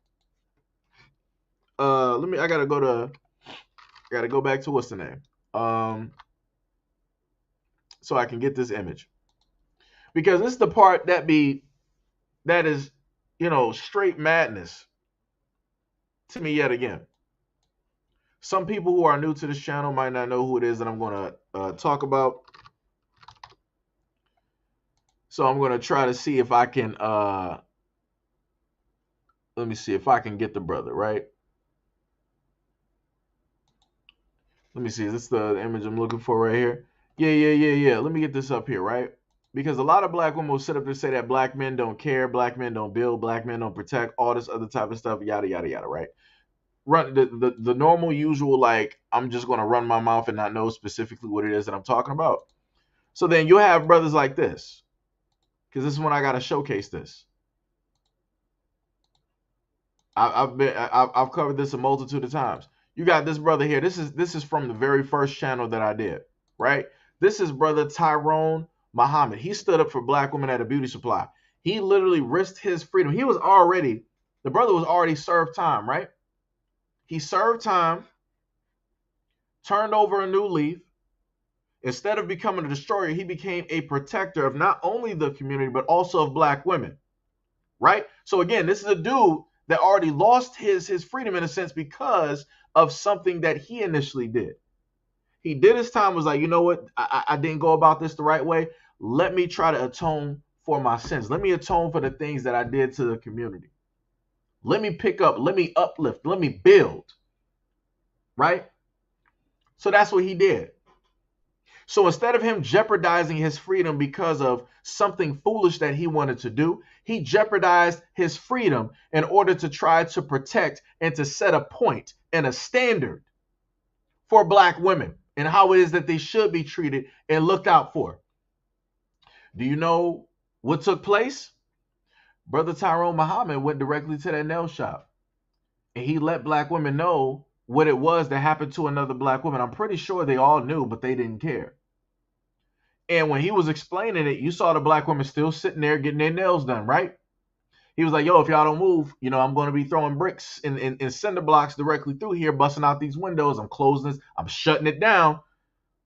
I gotta go back to what's the name? So I can get this image. Because this is the part that is, straight madness to me yet again. Some people who are new to this channel might not know who it is that I'm going to talk about. So I'm going to try to see if I can, let me see if I can get the brother, right? Let me see, is this the image I'm looking for right here? Yeah. Let me get this up here, right? Because a lot of black women will sit up and say that black men don't care, black men don't build, black men don't protect, all this other type of stuff, yada, yada, yada, right? Run the normal, usual, like, I'm just going to run my mouth and not know specifically what it is that I'm talking about. So then you'll have brothers like this, because this is when I got to showcase this. I've covered this a multitude of times. You got this brother here. This is from the very first channel that I did, right? This is brother Tyrone Muhammad. He stood up for black women at a beauty supply. He literally risked his freedom. The brother was already served time, right? He served time, turned over a new leaf. Instead of becoming a destroyer, he became a protector of not only the community, but also of black women, right? So again, this is a dude that already lost his freedom in a sense because of something that he initially did. He did his time, was like, you know what? I didn't go about this the right way. Let me try to atone for my sins. Let me atone for the things that I did to the community. Let me pick up, let me uplift, let me build, right? So that's what he did. So instead of him jeopardizing his freedom because of something foolish that he wanted to do, he jeopardized his freedom in order to try to protect and to set a point and a standard for black women and how it is that they should be treated and looked out for. Do you know what took place? Brother Tyrone Muhammad went directly to that nail shop and he let black women know what it was that happened to another black woman. I'm pretty sure they all knew, but they didn't care. And when he was explaining it, you saw the black women still sitting there getting their nails done, right? He was like, yo, if y'all don't move, I'm going to be throwing bricks and cinder blocks directly through here, busting out these windows. I'm closing this. I'm shutting it down.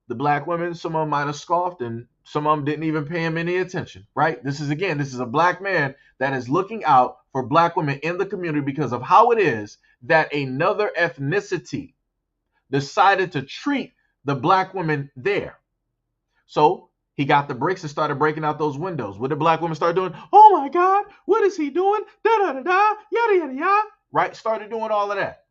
The black women, some of them might have scoffed and some of them didn't even pay him any attention, right? This is a black man that is looking out for black women in the community because of how it is that another ethnicity decided to treat the black women there. So he got the bricks and started breaking out those windows. What did black women start doing? Oh my God, what is he doing? Da da da da, yada yada yada. Right? Started doing all of that.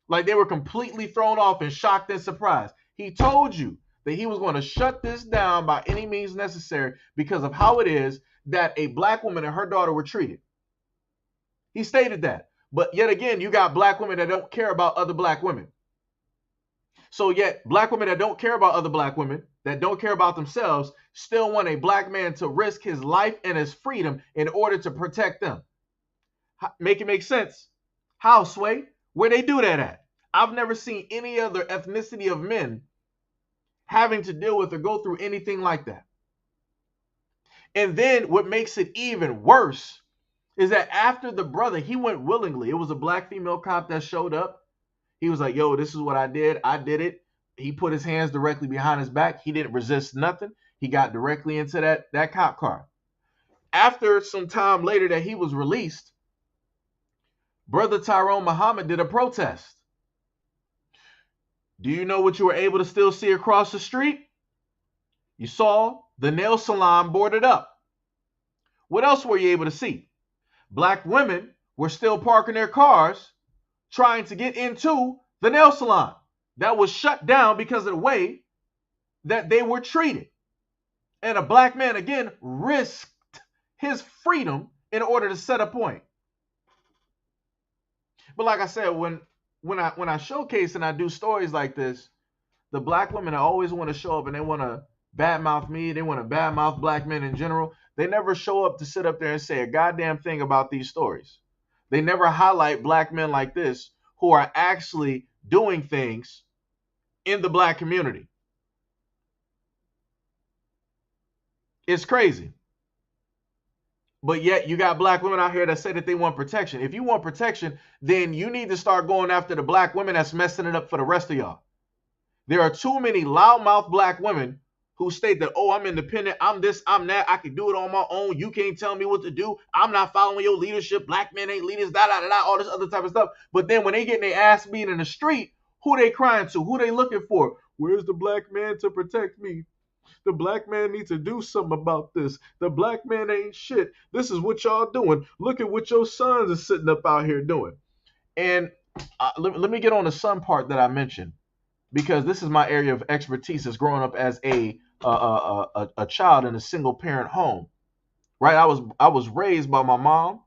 Like they were completely thrown off and shocked and surprised. He told you that he was going to shut this down by any means necessary because of how it is that a black woman and her daughter were treated. He stated that. But yet again, you got black women that don't care about other black women. So yet black women that don't care about other black women, that don't care about themselves, still want a black man to risk his life and his freedom in order to protect them. Make it make sense? How, Sway? Where they do that at? I've never seen any other ethnicity of men having to deal with or go through anything like that. And then what makes it even worse is that after the brother, he went willingly. It was a black female cop that showed up. He was like, yo, this is what I did. I did it. He put his hands directly behind his back. He didn't resist nothing. He got directly into that cop car. After some time later that he was released, Brother Tyrone Muhammad did a protest. Do you know what you were able to still see across the street? You saw the nail salon boarded up. What else were you able to see? Black women were still parking their cars, trying to get into the nail salon that was shut down because of the way that they were treated. And a black man, again, risked his freedom in order to set a point. But like I said, when I showcase and I do stories like this, the black women always want to show up and they want to badmouth me. They want to badmouth black men in general. They never show up to sit up there and say a goddamn thing about these stories. They never highlight black men like this who are actually doing things in the black community. It's crazy. But yet you got black women out here that say that they want protection. If you want protection, then you need to start going after the black women that's messing it up for the rest of y'all. There are too many loudmouth black women who state that, oh, I'm independent, I'm this, I'm that, I can do it on my own, you can't tell me what to do, I'm not following your leadership, black men ain't leaders, all this other type of stuff. But then when they get their ass beat in the street, who they crying to? Who they looking for? Where's the black man to protect me? The black man needs to do something about this. The black man ain't shit. This is what y'all doing. Look at what your sons are sitting up out here doing. And let me get on the son part that I mentioned, because this is my area of expertise as growing up as a child in a single parent home. Right? I was raised by my mom,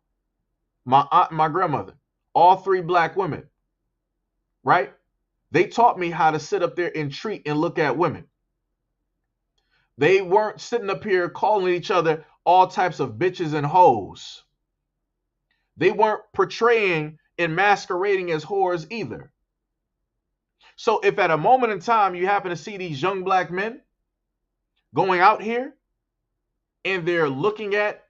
my aunt, and my grandmother, all three black women. Right? They taught me how to sit up there and treat and look at women. They weren't sitting up here calling each other all types of bitches and hoes. They weren't portraying and masquerading as whores either. So if at a moment in time you happen to see these young black men going out here and they're looking at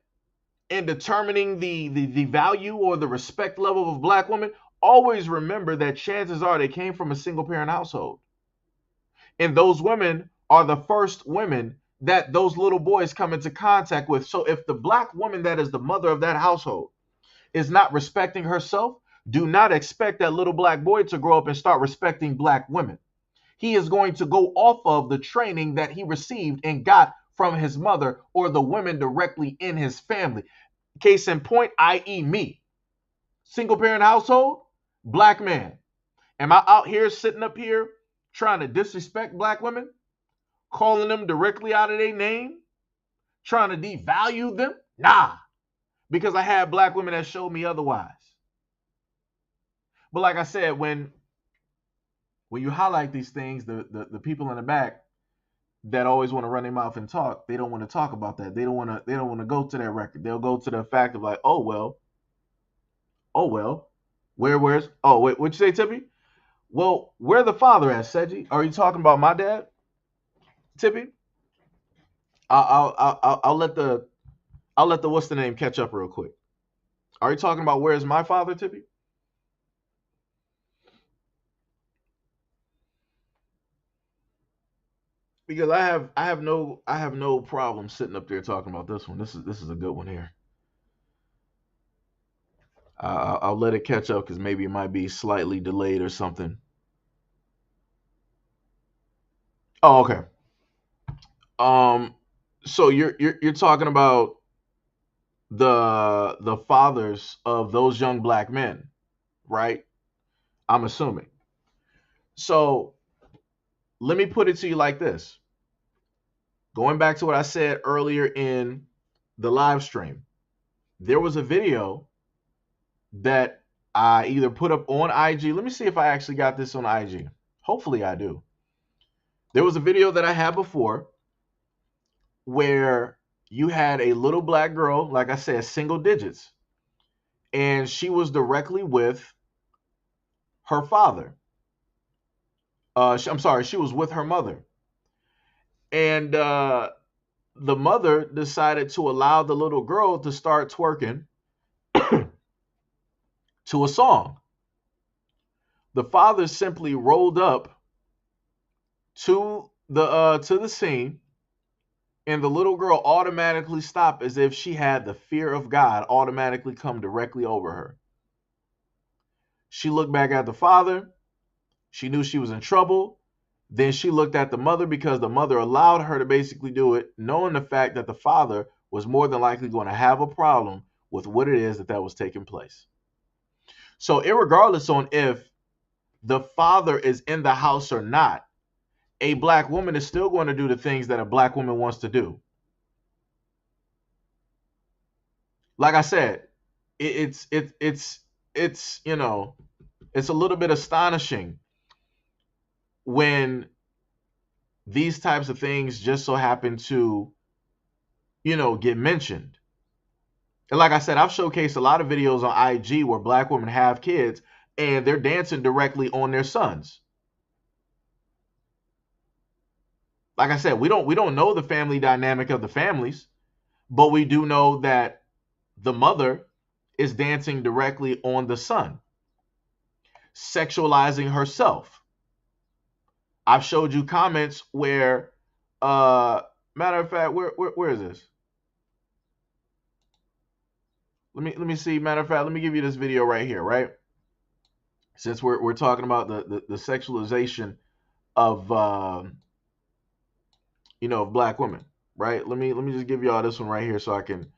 and determining the value or the respect level of black women, always remember that chances are they came from a single parent household. And those women are the first women that those little boys come into contact with. So if the black woman that is the mother of that household is not respecting herself, do not expect that little black boy to grow up and start respecting black women. He is going to go off of the training that he received and got from his mother or the women directly in his family. Case in point, i.e. me. Single parent household, black man. Am I out here sitting up here trying to disrespect black women? Calling them directly out of their name? Trying to devalue them? Nah. Because I had black women that showed me otherwise. But like I said, when you highlight these things, the people in the back that always want to run their mouth and talk, they don't want to talk about that. They don't want to go to that record. They'll go to the fact of like, oh well. Where's oh wait, what'd you say, Tippy? Well, where the father at, Seji? Are you talking about my dad, Tippy? I'll let the what's the name catch up real quick. Are you talking about where's my father, Tippy? Because I have no problem sitting up there talking about this one. This is a good one here. I'll let it catch up because maybe it might be slightly delayed or something. Oh, okay. So you're talking about the fathers of those young black men, right? I'm assuming. So let me put it to you like this. Going back to what I said earlier in the live stream, there was a video that I either put up on IG. Let me see if I actually got this on IG. Hopefully I do. There was a video that I had before where you had a little black girl, like I said, single digits, and she was directly with her father. I'm sorry, she was with her mother. And the mother decided to allow the little girl to start twerking to a song. The father simply rolled up to the scene, and the little girl automatically stopped as if she had the fear of God automatically come directly over her. She looked back at the father. She knew she was in trouble. Then she looked at the mother because the mother allowed her to basically do it, knowing the fact that the father was more than likely going to have a problem with what it is that was taking place. So, irregardless on if the father is in the house or not, a black woman is still going to do the things that a black woman wants to do. Like I said, it's you know, it's a little bit astonishing when these types of things just so happen to, get mentioned. And like I said, I've showcased a lot of videos on IG where black women have kids and they're dancing directly on their sons. Like I said, we don't know the family dynamic of the families, but we do know that the mother is dancing directly on the son, sexualizing herself. I've showed you comments where, matter of fact, where is this? Let me see. Matter of fact, let me give you this video right here, right? Since we're talking about the sexualization of of black women, right? Let me just give y'all this one right here so I can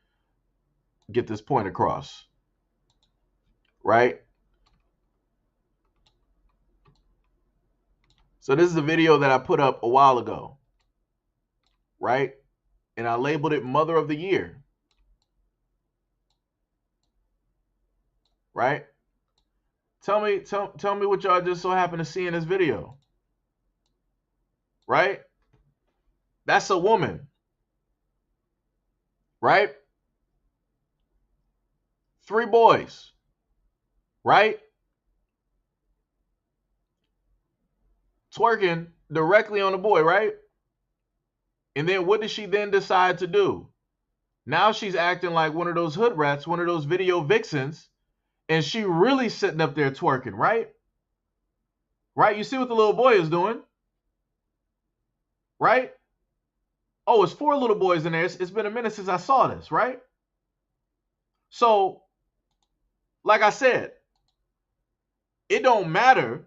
get this point across, right? So this is a video that I put up a while ago, right? And I labeled it Mother of the Year, right? Tell me what y'all just so happen to see in this video, right? That's a woman, right? 3 boys, right? Twerking directly on the boy, right? And then what did she then decide to do? Now she's acting like one of those hood rats, one of those video vixens, and she really sitting up there twerking, right? Right? You see what the little boy is doing, right? Oh, it's 4 little boys in there. It's been a minute since I saw this, right? So, like I said, it don't matter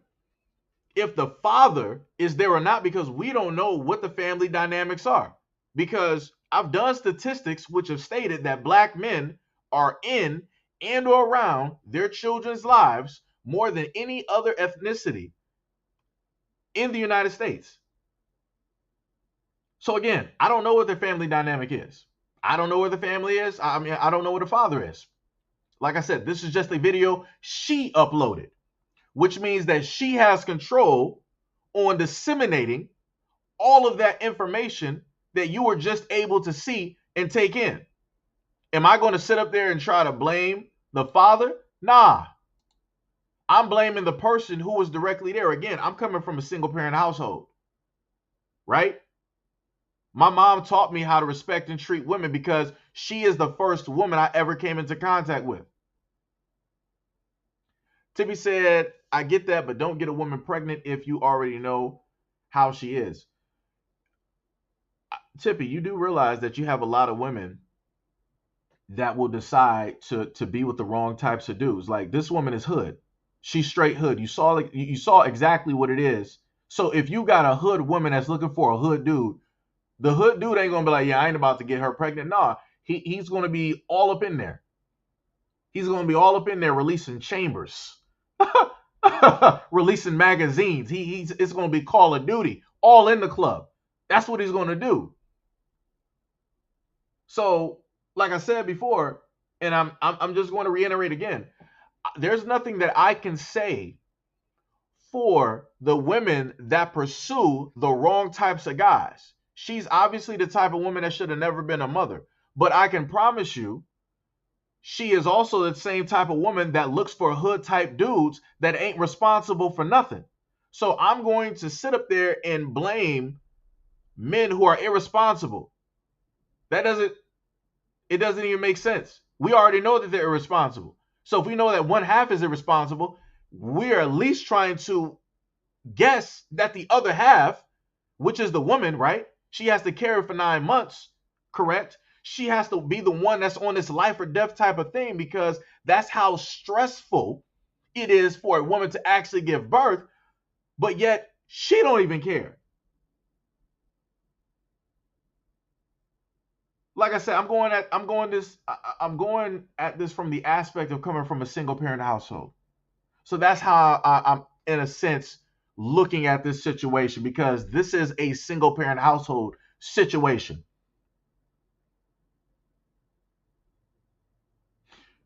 if the father is there or not because we don't know what the family dynamics are. Because I've done statistics which have stated that black men are in and or around their children's lives more than any other ethnicity in the United States. So again, I don't know what their family dynamic is. I don't know where the family is. I mean, I don't know where the father is. Like I said, this is just a video she uploaded, which means that she has control on disseminating all of that information that you were just able to see and take in. Am I going to sit up there and try to blame the father? Nah. I'm blaming the person who was directly there. Again, I'm coming from a single parent household, right? My mom taught me how to respect and treat women because she is the first woman I ever came into contact with. Tippy said, I get that, but don't get a woman pregnant if you already know how she is. Tippy, you do realize that you have a lot of women that will decide to be with the wrong types of dudes. Like this woman is hood. She's straight hood. You saw exactly what it is. So if you got a hood woman that's looking for a hood dude, the hood dude ain't gonna be like, yeah, I ain't about to get her pregnant. Nah, he's gonna be all up in there. He's gonna be all up in there releasing chambers, releasing magazines. It's gonna be Call of Duty, all in the club. That's what he's gonna do. So, like I said before, and I'm just going to reiterate again, there's nothing that I can say for the women that pursue the wrong types of guys. She's obviously the type of woman that should have never been a mother. But I can promise you, she is also the same type of woman that looks for hood type dudes that ain't responsible for nothing. So I'm going to sit up there and blame men who are irresponsible. It doesn't even make sense. We already know that they're irresponsible. So if we know that one half is irresponsible, we're at least trying to guess that the other half, which is the woman, right? She has to carry for 9 months, correct? She has to be the one that's on this life or death type of thing because that's how stressful it is for a woman to actually give birth, but yet she don't even care. like I said, I'm going at this from the aspect of coming from a single parent household. So that's how I'm in a sense looking at this situation, because this is a single parent household situation.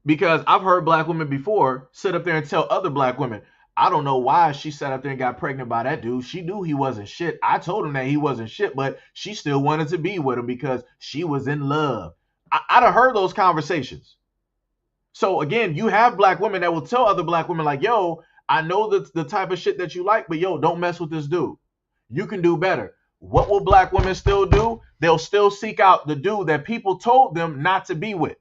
Because I've heard black women before sit up there and tell other black women, I don't know why she sat up there and got pregnant by that dude. She knew he wasn't shit. I told him that he wasn't shit, but she still wanted to be with him because she was in love. I'd have heard those conversations. So again, you have black women that will tell other black women like, yo, I know the type of shit that you like, but yo, don't mess with this dude. You can do better. What will black women still do? They'll still seek out the dude that people told them not to be with.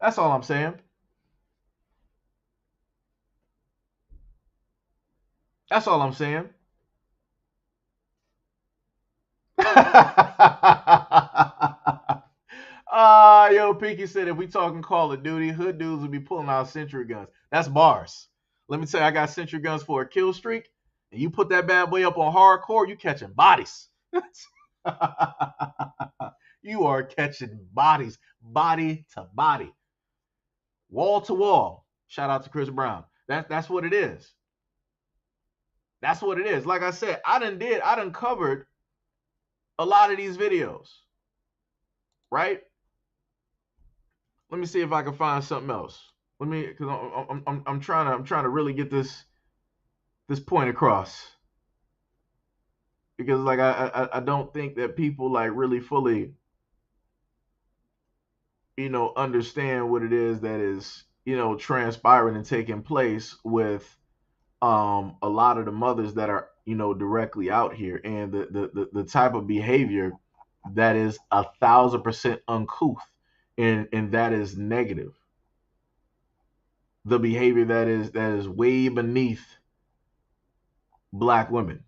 That's all I'm saying. That's all I'm saying. Yo, Pinky said if we talking Call of Duty, hood dudes will be pulling out sentry guns. That's bars. Let me tell you, I got sentry guns for a kill streak, and you put that bad boy up on hardcore, you catching bodies. You are catching bodies, body to body, wall to wall. Shout out to Chris Brown. That's what it is. That's what it is. Like I said, I done covered a lot of these videos, right? Let me see if I can find something else. Let me, because I'm trying to really get this point across, because like I don't think that people like really fully understand what it is that is transpiring and taking place with a lot of the mothers that are directly out here, and the type of behavior that is 1,000% uncouth, and that is negative. The behavior that is way beneath black women.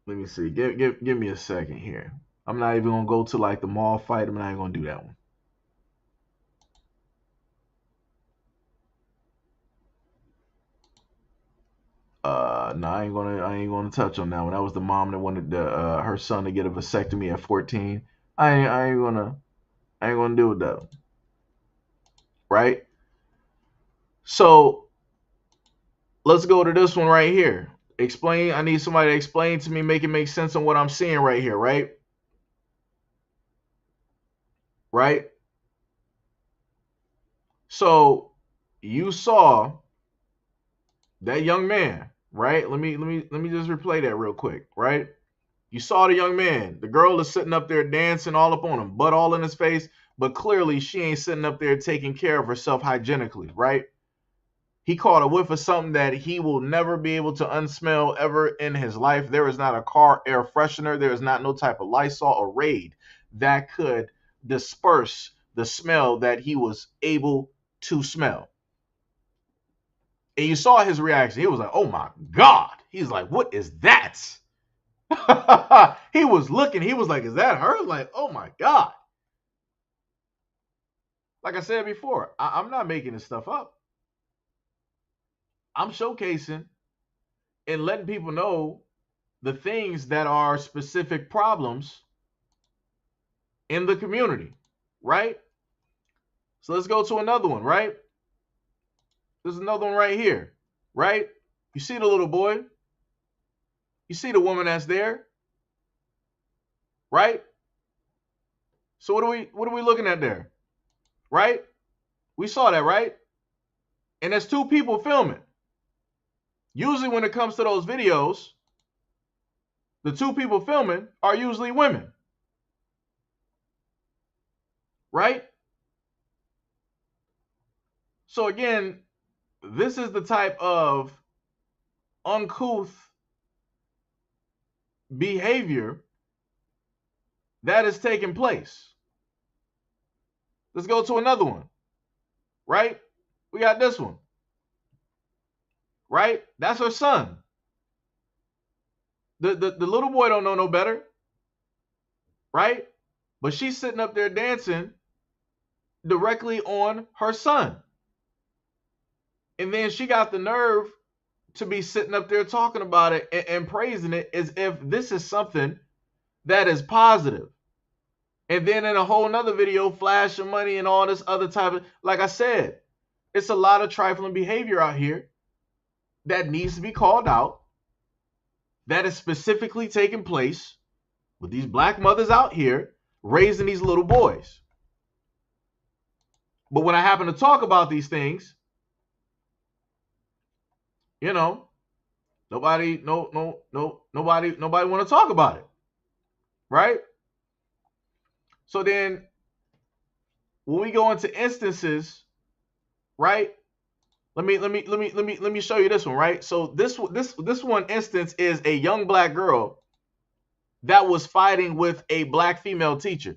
Let me see. Give me a second here. I'm not even gonna go to like the mall fight. I'm not even gonna do that one. No, I ain't gonna touch on that one. That was the mom that wanted her son to get a vasectomy at 14. I ain't gonna deal with that one, right? So let's go to this one right here. Explain. I need somebody to explain to me, make it make sense on what I'm seeing right here, right? Right. So you saw that young man, right? Let me just replay that real quick, right? You saw the young man. The girl is sitting up there dancing all up on him, butt all in his face, but clearly she ain't sitting up there taking care of herself hygienically, right? He caught a whiff of something that he will never be able to unsmell ever in his life. There is not a car air freshener. There is not no type of Lysol or Raid that could disperse the smell that he was able to smell. And you saw his reaction. He was like, oh my God. He's like, what is that? He was looking. He was like, is that her? Like, oh my God. Like I said before, I'm not making this stuff up. I'm showcasing and letting people know the things that are specific problems in the community, right? So let's go to another one, right? There's another one right here, right? You see the little boy? You see the woman that's there, right? So what are we looking at there? Right? We saw that, right? And there's two people filming. Usually when it comes to those videos, the two people filming are usually women. Right? So again, this is the type of uncouth behavior that is taking place. Let's go to another one. Right? We got this one. Right? That's her son. The little boy don't know no better. Right? But she's sitting up there dancing directly on her son. And then she got the nerve to be sitting up there talking about it and praising it as if this is something that is positive. And then in a whole nother video, flashing money and all this other type of, like I said, it's a lot of trifling behavior out here that needs to be called out, that is specifically taking place with these black mothers out here raising these little boys. But when I happen to talk about these things, you know, nobody want to talk about it, right? So then when we go into instances, right? Let me show you this one, right? So this one instance is a young black girl that was fighting with a black female teacher.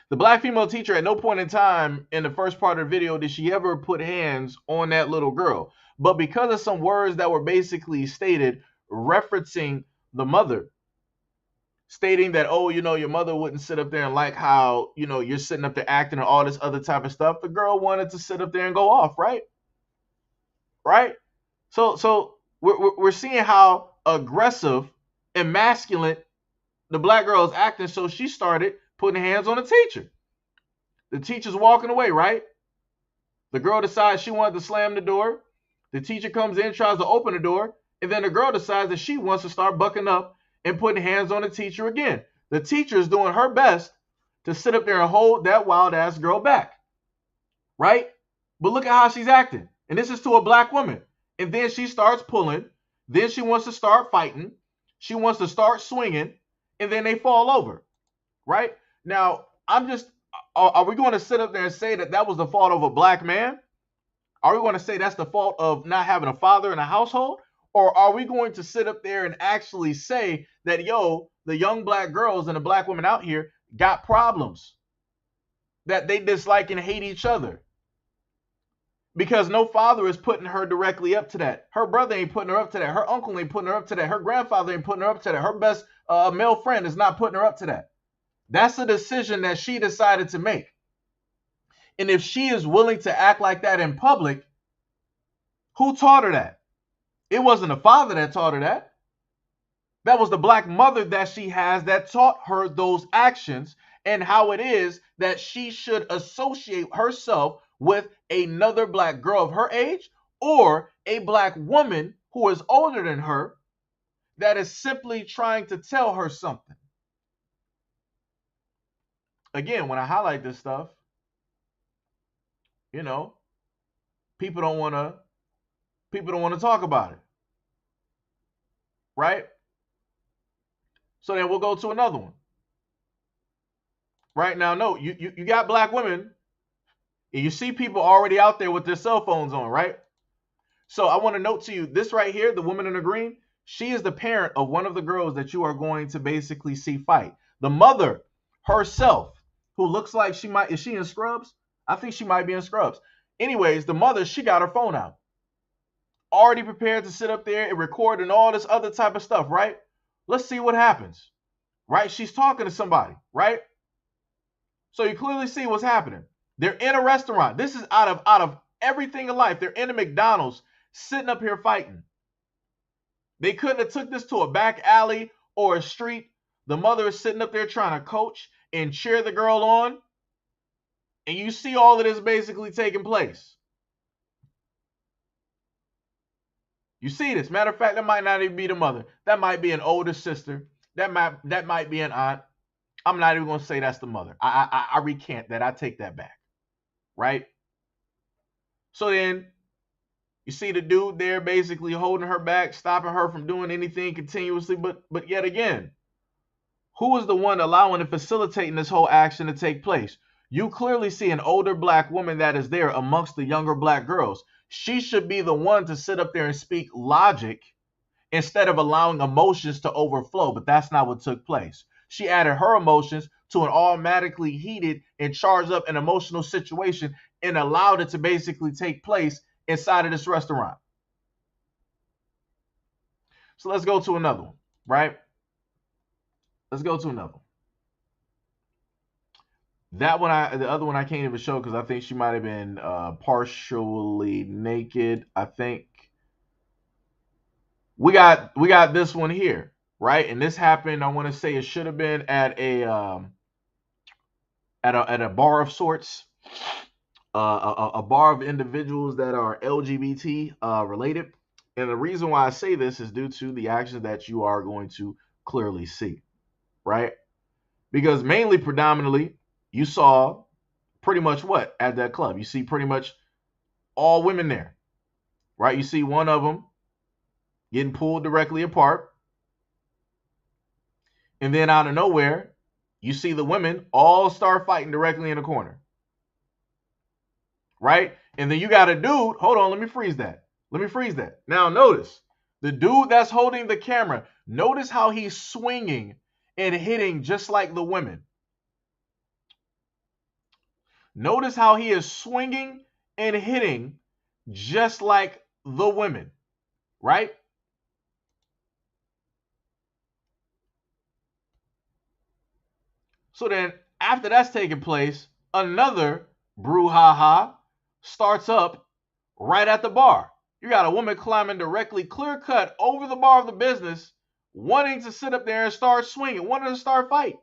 The black female teacher, at no point in time in the first part of the video did she ever put hands on that little girl. But because of some words that were basically stated referencing the mother, stating that, oh, you know, your mother wouldn't sit up there and like how, you know, you're sitting up there acting and all this other type of stuff, the girl wanted to sit up there and go off, right? Right? So we're seeing how aggressive and masculine the black girl is acting, so she started putting hands on the teacher. The teacher's walking away, right? The girl decides she wanted to slam the door. The teacher comes in, tries to open the door, and then the girl decides that she wants to start bucking up and putting hands on the teacher again. The teacher is doing her best to sit up there and hold that wild-ass girl back, right? But look at how she's acting. And this is to a black woman. And then she starts pulling. Then she wants to start fighting. She wants to start swinging. And then they fall over, right? Now, are we going to sit up there and say that that was the fault of a black man? Are we going to say that's the fault of not having a father in a household? Or are we going to sit up there and actually say that, yo, the young black girls and the black women out here got problems, that they dislike and hate each other? Because no father is putting her directly up to that. Her brother ain't putting her up to that. Her uncle ain't putting her up to that. Her grandfather ain't putting her up to that. Her best male friend is not putting her up to that. That's a decision that she decided to make. And if she is willing to act like that in public, who taught her that? It wasn't a father that taught her that. That was the black mother that she has that taught her those actions and how it is that she should associate herself with another black girl of her age or a black woman who is older than her that is simply trying to tell her something. Again, when I highlight this stuff, you know, people don't want to talk about it. Right? So then we'll go to another one. Right now, no, you got black women, and you see people already out there with their cell phones on, right? So I want to note to you, this right here, the woman in the green, she is the parent of one of the girls that you are going to basically see fight. The mother herself, who looks like is she in scrubs? I think she might be in scrubs. Anyways, the mother, she got her phone out, already prepared to sit up there and record and all this other type of stuff, right? Let's see what happens, right? She's talking to somebody, right? So you clearly see what's happening. They're in a restaurant. This is out of everything in life. They're in a McDonald's sitting up here fighting. They couldn't have took this to a back alley or a street. The mother is sitting up there trying to coach and cheer the girl on. And you see all of this basically taking place. You see this. Matter of fact, that might not even be the mother. That might be an older sister. That might be an aunt. I'm not even going to say that's the mother. I recant that. I take that back. Right? So then you see the dude there basically holding her back, stopping her from doing anything continuously. But yet again, who is the one allowing and facilitating this whole action to take place? You clearly see an older black woman that is there amongst the younger black girls. She should be the one to sit up there and speak logic instead of allowing emotions to overflow. But that's not what took place. She added her emotions to an automatically heated and charged up and emotional situation and allowed it to basically take place inside of this restaurant. So let's go to another one, right? Let's go to another one. That one, the other one I can't even show because I think she might have been partially naked. I think We got this one here, right? And this happened, I want to say it should have been at a bar of sorts, a bar of individuals that are LGBT related. And the reason why I say this is due to the actions that you are going to clearly see, right? Because mainly, predominantly, you saw pretty much what at that club? You see pretty much all women there, right? You see one of them getting pulled directly apart. And then out of nowhere, you see the women all start fighting directly in the corner, right? And then you got a dude. Hold on, let me freeze that. Let me freeze that. Now notice the dude that's holding the camera. Notice how he's swinging and hitting just like the women. Notice how he is swinging and hitting just like the women, right? So then after that's taking place, another brouhaha starts up right at the bar. You got a woman climbing directly clear cut over the bar of the business, wanting to sit up there and start swinging, wanting to start fight.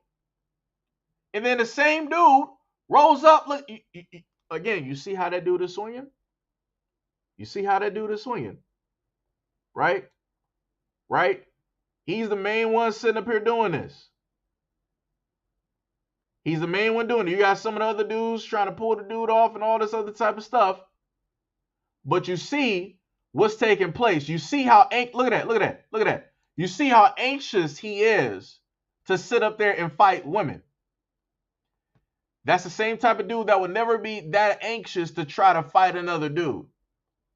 And then the same dude rolls up. Look, again, you see how that dude is swinging? You see how that dude is swinging, right? Right? He's the main one sitting up here doing this. He's the main one doing it. You got some of the other dudes trying to pull the dude off and all this other type of stuff. But you see what's taking place. You see how, look at that, look at that, look at that. You see how anxious he is to sit up there and fight women. That's the same type of dude that would never be that anxious to try to fight another dude.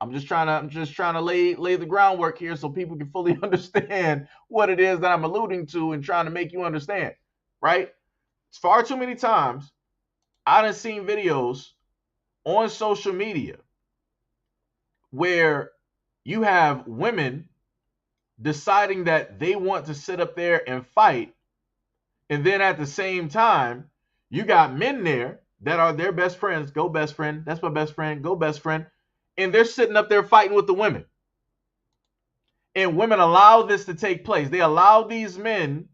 I'm just trying to lay the groundwork here so people can fully understand what it is that I'm alluding to and trying to make you understand, right? It's far too many times I done seen videos on social media where you have women deciding that they want to sit up there and fight, and then at the same time, you got men there that are their best friends. Go best friend. That's my best friend. Go best friend. And they're sitting up there fighting with the women. And women allow this to take place. They allow these men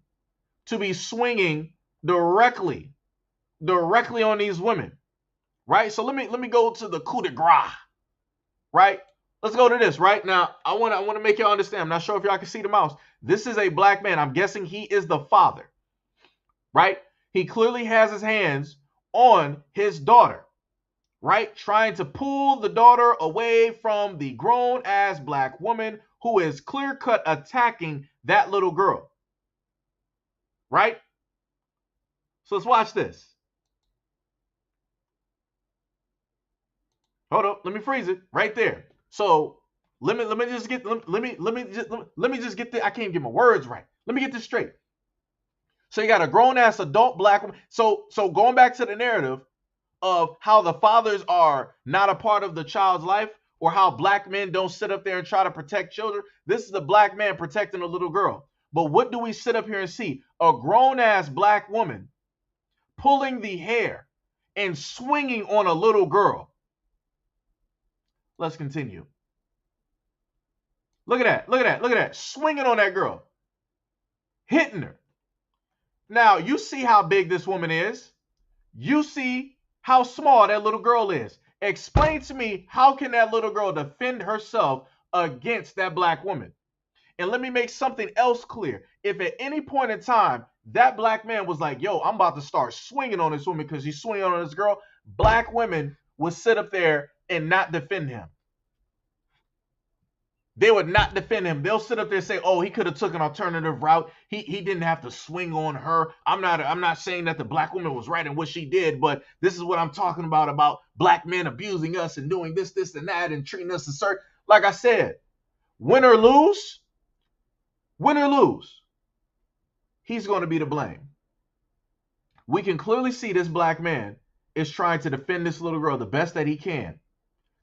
to be swinging directly on these women, right? So let me go to the coup de grace, right? Let's go to this right now. I want to make y'all understand. I'm not sure if y'all can see the mouse. This is a black man. I'm guessing he is the father, right? He clearly has his hands on his daughter, right? Trying to pull the daughter away from the grown-ass black woman who is clear-cut attacking that little girl, right? So let's watch this. Hold up, let me freeze it right there. So let me just get I can't get my words right. Let me get this straight. So you got a grown-ass adult black woman. So going back to the narrative of how the fathers are not a part of the child's life, or how black men don't sit up there and try to protect children. This is a black man protecting a little girl. But what do we sit up here and see? A grown-ass black woman pulling the hair and swinging on a little girl. Let's continue. Look at that. Look at that. Look at that. Swinging on that girl. Hitting her. Now, you see how big this woman is. You see how small that little girl is. Explain to me, how can that little girl defend herself against that black woman? And let me make something else clear. If at any point in time that black man was like, yo, I'm about to start swinging on this woman because he's swinging on this girl, black women would sit up there and not defend him. They would not defend him. They'll sit up there and say, oh, he could have took an alternative route. He didn't have to swing on her. I'm not saying that the black woman was right in what she did, but this is what I'm talking about black men abusing us and doing this, and that, and treating us a certain. Like I said, win or lose, he's going to be to blame. We can clearly see this black man is trying to defend this little girl the best that he can,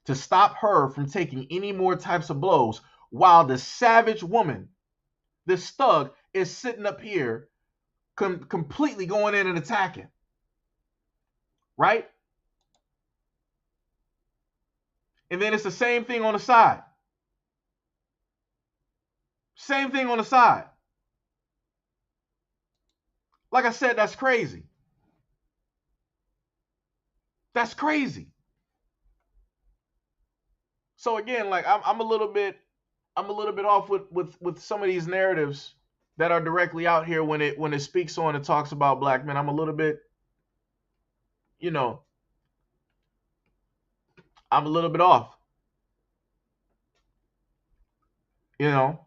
to stop her from taking any more types of blows, while the savage woman, this thug, is sitting up here completely going in and attacking. Right? And then it's the same thing on the side. Same thing on the side. Like I said, that's crazy. That's crazy. So again, like I'm a little bit off with some of these narratives that are directly out here when it speaks on and talks about black men. I'm a little bit, you know, I'm a little bit off. You know,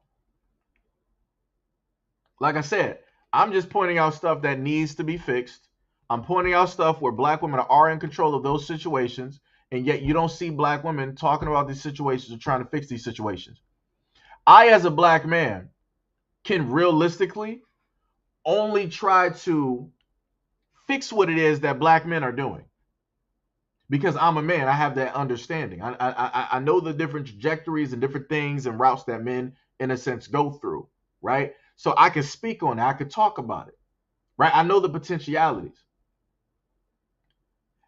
like I said, I'm just pointing out stuff that needs to be fixed. I'm pointing out stuff where black women are in control of those situations, and yet you don't see black women talking about these situations or trying to fix these situations. I, as a black man, can realistically only try to fix what it is that black men are doing because I'm a man. I have that understanding. I know the different trajectories and different things and routes that men, in a sense, go through, right? So I can speak on it. I can talk about it, right? I know the potentialities.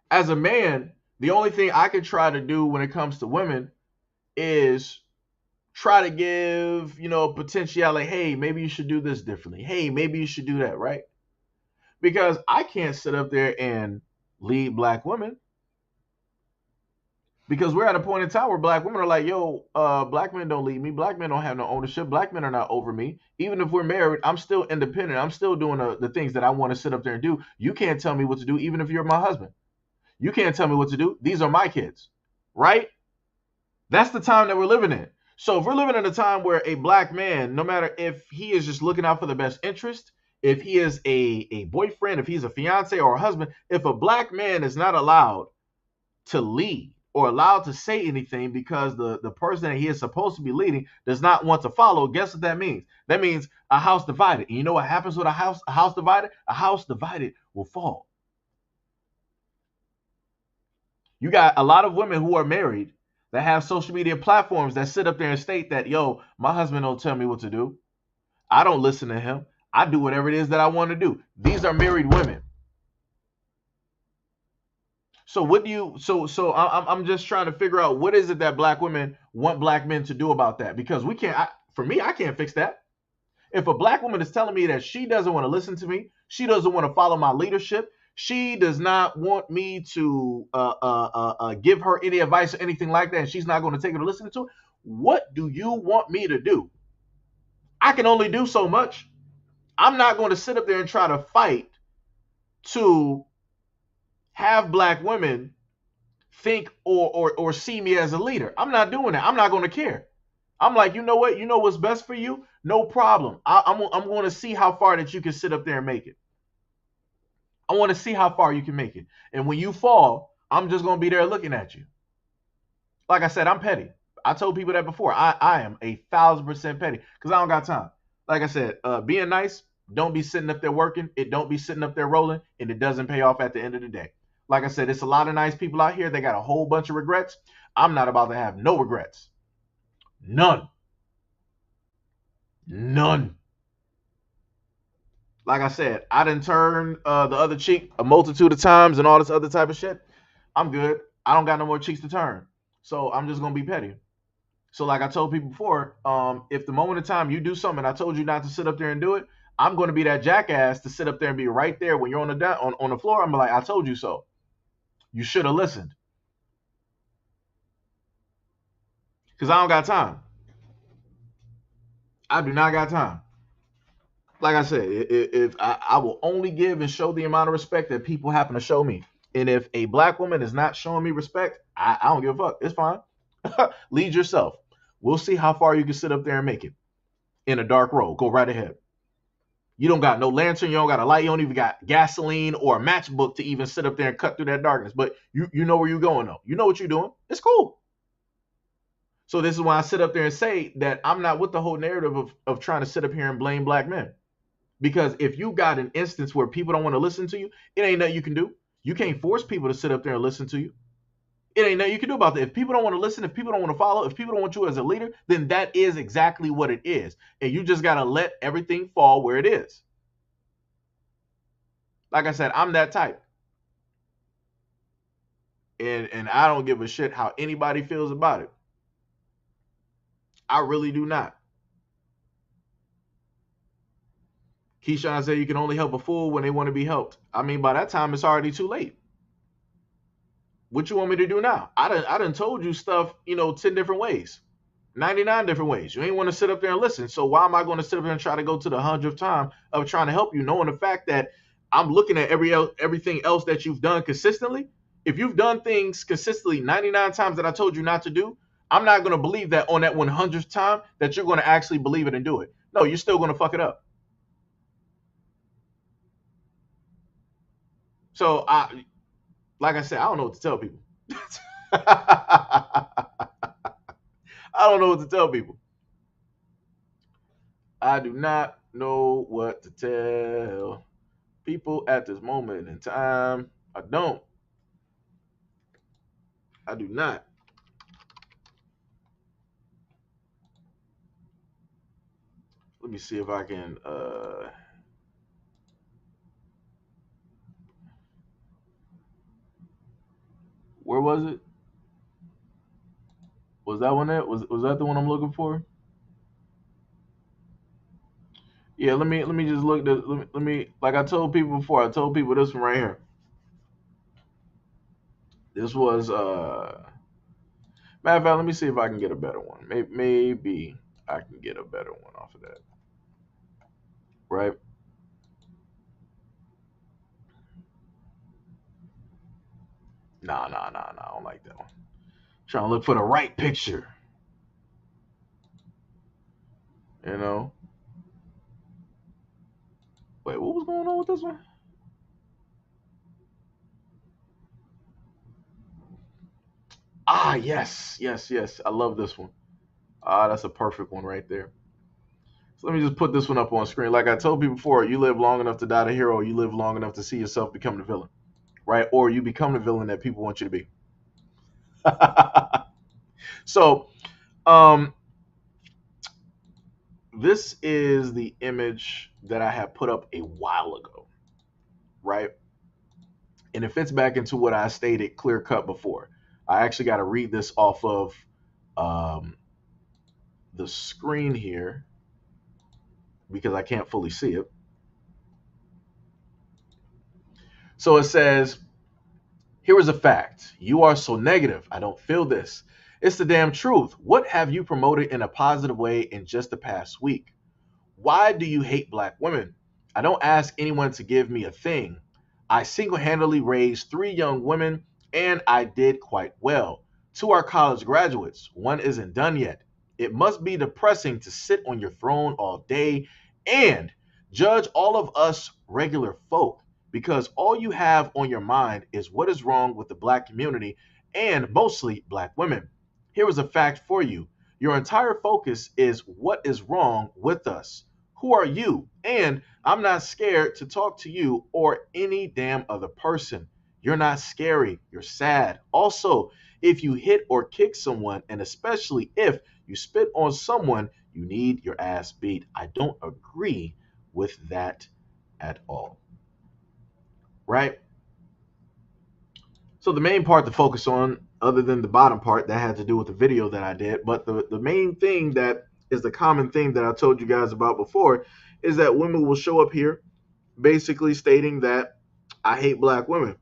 As a man, the only thing I can try to do when it comes to women is try to give, potentiality. Hey, maybe you should do this differently. Hey, maybe you should do that, right? Because I can't sit up there and lead black women because we're at a point in time where black women are like, yo, black men don't lead me. Black men don't have no ownership. Black men are not over me. Even if we're married, I'm still independent. I'm still doing the things that I want to sit up there and do. You can't tell me what to do, even if you're my husband. You can't tell me what to do. These are my kids, right? That's the time that we're living in. So if we're living in a time where a black man, no matter if he is just looking out for the best interest, if he is a boyfriend, if he's a fiance or a husband, if a black man is not allowed to lead or allowed to say anything because the person that he is supposed to be leading does not want to follow, guess what that means? That means a house divided. And you know what happens with a house divided? A house divided will fall. You got a lot of women who are married that have social media platforms that sit up there and state that, yo, my husband don't tell me what to do. I don't listen to him. I do whatever it is that I want to do. These are married women. So what do you I'm just trying to figure out what is it that black women want black men to do about that? Because we can't for me, I can't fix that. If a black woman is telling me that she doesn't want to listen to me, she doesn't want to follow my leadership, she does not want me to give her any advice or anything like that, and she's not going to take it or listen to it, what do you want me to do? I can only do so much. I'm not going to sit up there and try to fight to have black women think or see me as a leader. I'm not doing that. I'm not going to care. I'm like, you know what? You know what's best for you? No problem. I'm going to see how far that you can sit up there and make it. I want to see how far you can make it. And when you fall, I'm just going to be there looking at you. Like I said, I'm petty. I told people that before. I am 1,000% petty because I don't got time. Like I said, being nice, don't be sitting up there working. It don't be sitting up there rolling, and it doesn't pay off at the end of the day. Like I said, it's a lot of nice people out here. They got a whole bunch of regrets. I'm not about to have no regrets. None. None. Like I said, I didn't turn the other cheek a multitude of times and all this other type of shit. I'm good. I don't got no more cheeks to turn. So I'm just gonna be petty. So like I told people before, if the moment of time you do something, I told you not to sit up there and do it, I'm gonna be that jackass to sit up there and be right there when you're on the floor. I'm like, I told you so. You should have listened. Cause I don't got time. I do not got time. Like I said, if I will only give and show the amount of respect that people happen to show me. And if a black woman is not showing me respect, I don't give a fuck. It's fine. Lead yourself. We'll see how far you can sit up there and make it in a dark road. Go right ahead. You don't got no lantern. You don't got a light. You don't even got gasoline or a matchbook to even sit up there and cut through that darkness. But you know where you're going, though. You know what you're doing. It's cool. So this is why I sit up there and say that I'm not with the whole narrative of trying to sit up here and blame black men. Because if you got an instance where people don't want to listen to you, it ain't nothing you can do. You can't force people to sit up there and listen to you. It ain't nothing you can do about that. If people don't want to listen, if people don't want to follow, if people don't want you as a leader, then that is exactly what it is. And you just got to let everything fall where it is. Like I said, I'm that type. And I don't give a shit how anybody feels about it. I really do not. Keyshawn said you can only help a fool when they want to be helped. I mean, by that time, it's already too late. What you want me to do now? I done told you stuff, 10 different ways, 99 different ways. You ain't want to sit up there and listen. So why am I going to sit up there and try to go to the 100th time of trying to help you, knowing the fact that I'm looking at everything else that you've done consistently? If you've done things consistently 99 times that I told you not to do, I'm not going to believe that on that 100th time that you're going to actually believe it and do it. No, you're still going to fuck it up. So like I said, I don't know what to tell people. I don't know what to tell people. I do not know what to tell people at this moment in time. I don't. I do not. Let me see if I can. Where was it? Was that one? Was that the one I'm looking for? Yeah. Let me just look. Let me like I told people before. I told people this one right here. This was matter of fact. Let me see if I can get a better one. Maybe I can get a better one off of that. Right. Nah. I don't like that one. Trying to look for the right picture. You know. Wait, what was going on with this one? Ah, yes. I love this one. Ah, that's a perfect one right there. So let me just put this one up on screen. Like I told people before, you live long enough to die the hero, you live long enough to see yourself become the villain, right? Or you become the villain that people want you to be. So, um, this is the image that I had put up a while ago, right? And it fits back into what I stated clear cut before. I actually got to read this off of um, the screen here because I can't fully see it. So it says, here is a fact. You are so negative. I don't feel this. It's the damn truth. What have you promoted in a positive way in just the past week? Why do you hate black women? I don't ask anyone to give me a thing. I single handedly raised 3 young women and I did quite well. 2 are college graduates. 1 isn't done yet. It must be depressing to sit on your throne all day and judge all of us regular folk because all you have on your mind is what is wrong with the black community and mostly black women. Here is a fact for you. Your entire focus is what is wrong with us. Who are you? And I'm not scared to talk to you or any damn other person. You're not scary. You're sad. Also, if you hit or kick someone, and especially if you spit on someone, you need your ass beat. I don't agree with that at all. Right? So the main part to focus on, other than the bottom part, that had to do with the video that I did, but the main thing that is the common thing that I told you guys about before is that women will show up here basically stating that I hate black women.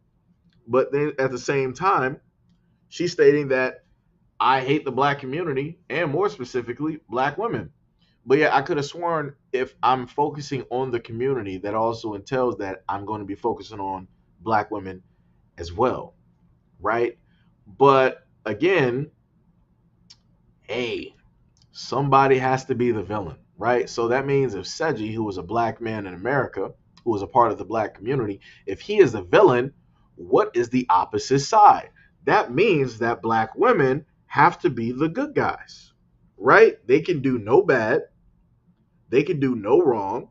But then at the same time, she's stating that I hate the black community and more specifically, black women. But yeah, I could have sworn if I'm focusing on the community, that also entails that I'm going to be focusing on black women as well, right? But again, hey, somebody has to be the villain, right? So that means if Seji, who was a black man in America, who was a part of the black community, if he is the villain, what is the opposite side? That means that black women have to be the good guys, right? They can do no bad, they can do no wrong.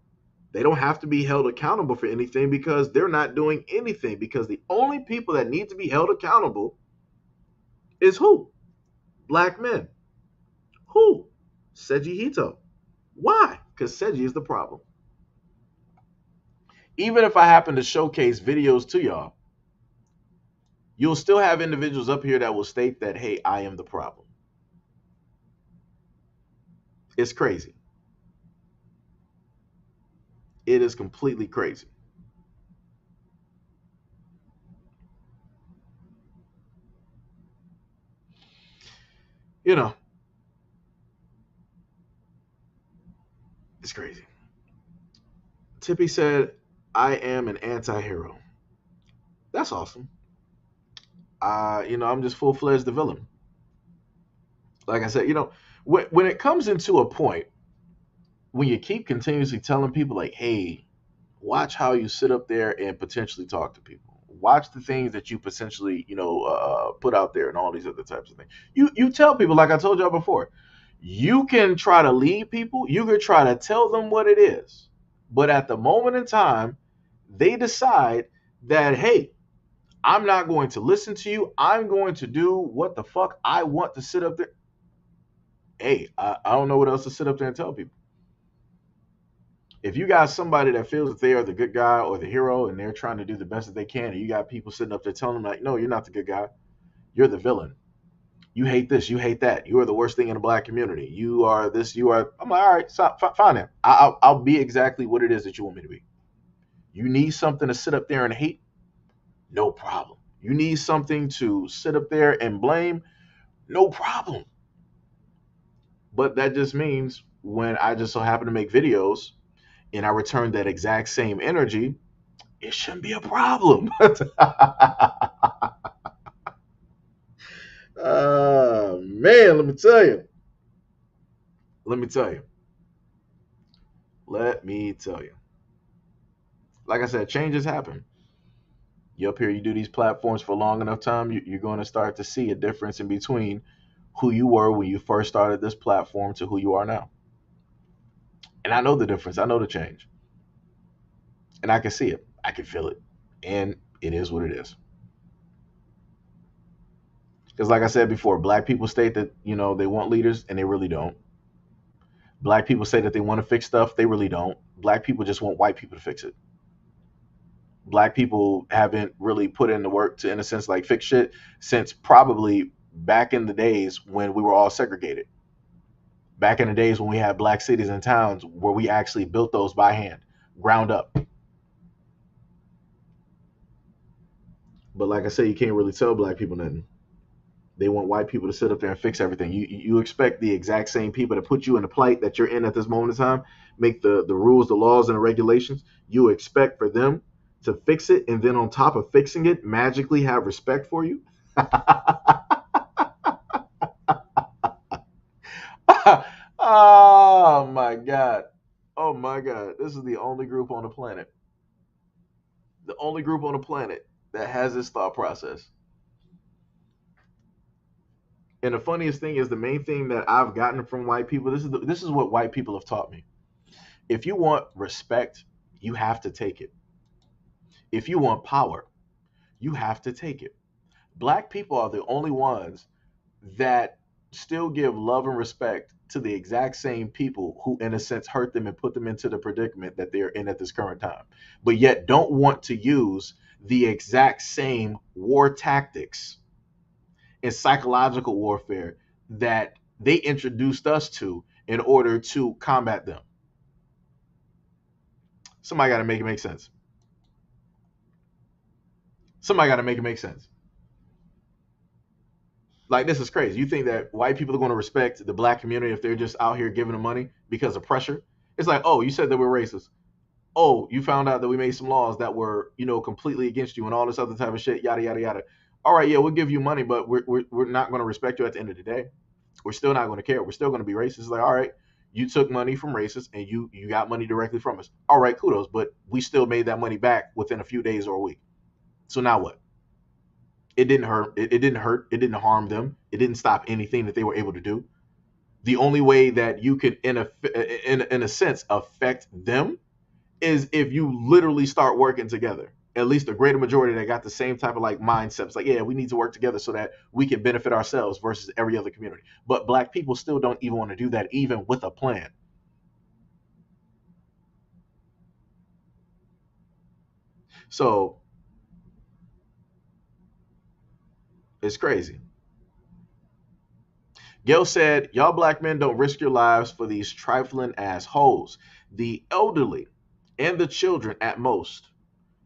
They don't have to be held accountable for anything because they're not doing anything. Because the only people that need to be held accountable is who? Black men. Who? SEIJIHITO. Why? Because Seji is the problem. Even if I happen to showcase videos to y'all, you'll still have individuals up here that will state that, hey, I am the problem. It's crazy. It is completely crazy. You know, it's crazy. Tippy said, I am an anti hero. That's awesome. I'm just full fledged the villain. Like I said, when it comes into a point when you keep continuously telling people, like, hey, watch how you sit up there and potentially talk to people. Watch the things that you potentially, put out there and all these other types of things. You tell people, like I told y'all before, you can try to lead people, you can try to tell them what it is. But at the moment in time, they decide that, hey, I'm not going to listen to you. I'm going to do what the fuck I want to sit up there. Hey, I don't know what else to sit up there and tell people. If you got somebody that feels that they are the good guy or the hero and they're trying to do the best that they can, and you got people sitting up there telling them, like, no, you're not the good guy. You're the villain. You hate this. You hate that. You are the worst thing in the black community. You are this. You are. I'm like, all right, so, fine then. I'll be exactly what it is that you want me to be. You need something to sit up there and hate? No problem. You need something to sit up there and blame? No problem. But that just means when I just so happen to make videos and I return that exact same energy, it shouldn't be a problem. Man, let me tell you. Let me tell you. Let me tell you. Like I said, changes happen. You up here, you do these platforms for long enough time, you're going to start to see a difference in between who you were when you first started this platform to who you are now. And I know the difference. I know the change. And I can see it. I can feel it. And it is what it is. Because, like I said before, black people state that, they want leaders and they really don't. Black people say that they want to fix stuff. They really don't. Black people just want white people to fix it. Black people haven't really put in the work to, in a sense, like fix shit since probably back in the days when we were all segregated. Back in the days when we had black cities and towns where we actually built those by hand, ground up. But like I say, you can't really tell black people nothing. They want white people to sit up there and fix everything. You expect the exact same people to put you in the plight that you're in at this moment in time, make the rules, the laws, and the regulations. You expect for them to fix it, and then on top of fixing it, magically have respect for you. Oh my god. Oh my god. This is the only group on the planet. The only group on the planet that has this thought process. And the funniest thing is the main thing that I've gotten from white people. This is what white people have taught me. If you want respect, you have to take it. If you want power, you have to take it. Black people are the only ones that still give love and respect to the exact same people who, in a sense, hurt them and put them into the predicament that they're in at this current time, but yet don't want to use the exact same war tactics and psychological warfare that they introduced us to in order to combat them. Somebody got to make it make sense. Somebody got to make it make sense. Like, this is crazy. You think that white people are going to respect the black community if they're just out here giving them money because of pressure? It's like, oh, you said that we're racist. Oh, you found out that we made some laws that were, completely against you and all this other type of shit, yada yada yada. All right, yeah, we'll give you money, but we're not going to respect you at the end of the day. We're still not going to care. We're still going to be racist. It's like, all right, you took money from racists and you got money directly from us. All right, kudos, but we still made that money back within a few days or a week. So now what? It didn't hurt. It didn't hurt. It didn't harm them. It didn't stop anything that they were able to do. The only way that you could, in a sense, affect them is if you literally start working together. At least the greater majority that got the same type of like mindsets, like, yeah, we need to work together so that we can benefit ourselves versus every other community. But black people still don't even want to do that, even with a plan. So it's crazy. Gail said, y'all black men don't risk your lives for these trifling assholes. The elderly and the children at most.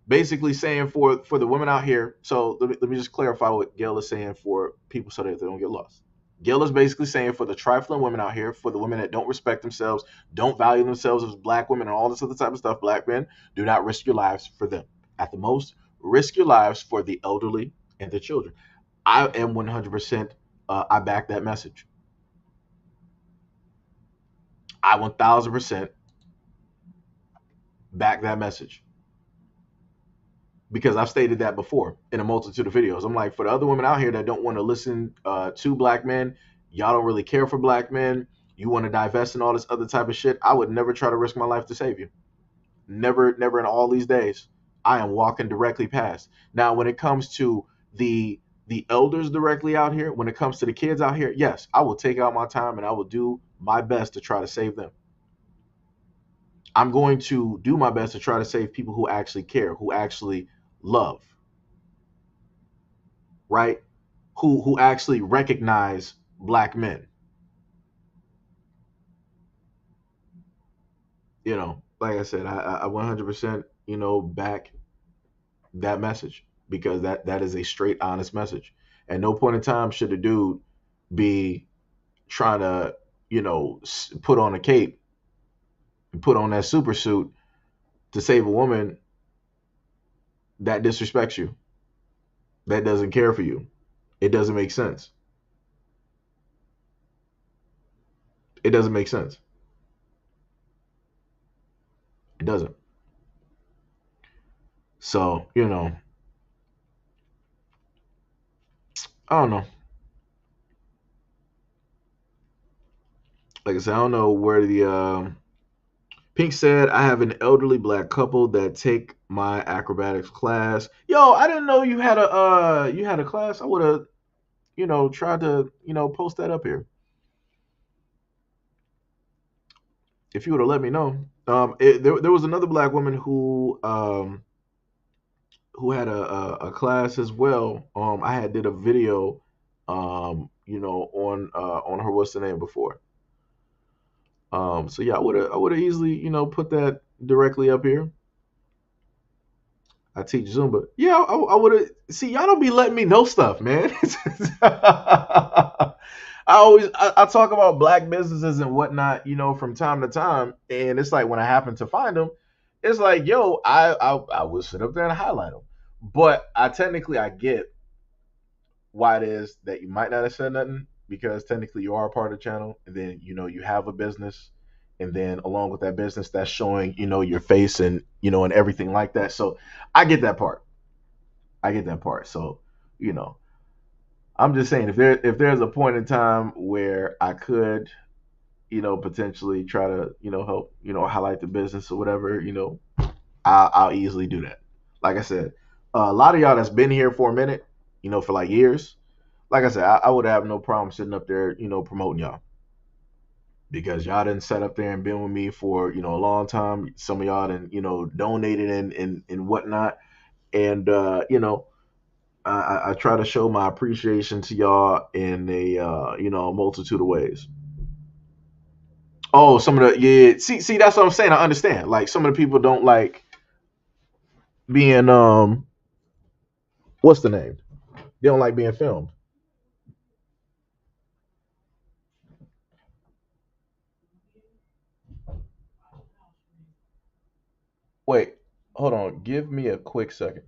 Basically saying for the women out here. So let me just clarify what Gail is saying for people so that they don't get lost. Gail is basically saying for the trifling women out here, for the women that don't respect themselves, don't value themselves as black women, and all this other type of stuff, black men, do not risk your lives for them. At the most, risk your lives for the elderly and the children. I am 100%. I back that message. I 1000% back that message because I've stated that before in a multitude of videos. I'm like, for the other women out here that don't want to listen to black men, y'all don't really care for black men, you want to divest and all this other type of shit, I would never try to risk my life to save you. Never, never in all these days. I am walking directly past. Now, when it comes to the elders directly out here, when it comes to the kids out here, yes, I will take out my time and I will do my best to try to save them. I'm going to do my best to try to save people who actually care, who actually love, right? Who actually recognize black men. Like I said, I 100% back that message because that is a straight honest message. At no point in time should a dude be trying to put on a cape and put on that super suit to save a woman that disrespects you, that doesn't care for you. It doesn't make sense. It doesn't make sense. It doesn't. So I don't know. Like I said, I don't know where the Pink said, I have an elderly black couple that take my acrobatics class. Yo, I didn't know you had a class. I would have, tried to, post that up here. If you would have let me know. There was another black woman who had a class as well. I had did a video on her what's the name before. So yeah, I would have easily, put that directly up here. I teach Zumba. Yeah, I would have. See, y'all don't be letting me know stuff, man. I talk about black businesses and whatnot, from time to time, and it's like when I happen to find them, it's like, yo, I would sit up there and highlight them. But I get why it is that you might not have said nothing because technically you are a part of the channel, and then you have a business, and then along with that business, that's showing your face and and everything like that. So I get that part. I get that part. So you know, I'm just saying if there's a point in time where I could potentially try to help highlight the business or whatever I'll easily do that. Like I said, a lot of y'all that's been here for a minute, for like years. Like I said, I would have no problem sitting up there, promoting y'all because y'all didn't set up there and been with me for a long time. Some of y'all didn't donated and whatnot, and I try to show my appreciation to y'all in a multitude of ways. Oh, some of the yeah. See, that's what I'm saying. I understand. Like some of the people don't like being what's the name? They don't like being filmed. Wait, hold on. Give me a quick second.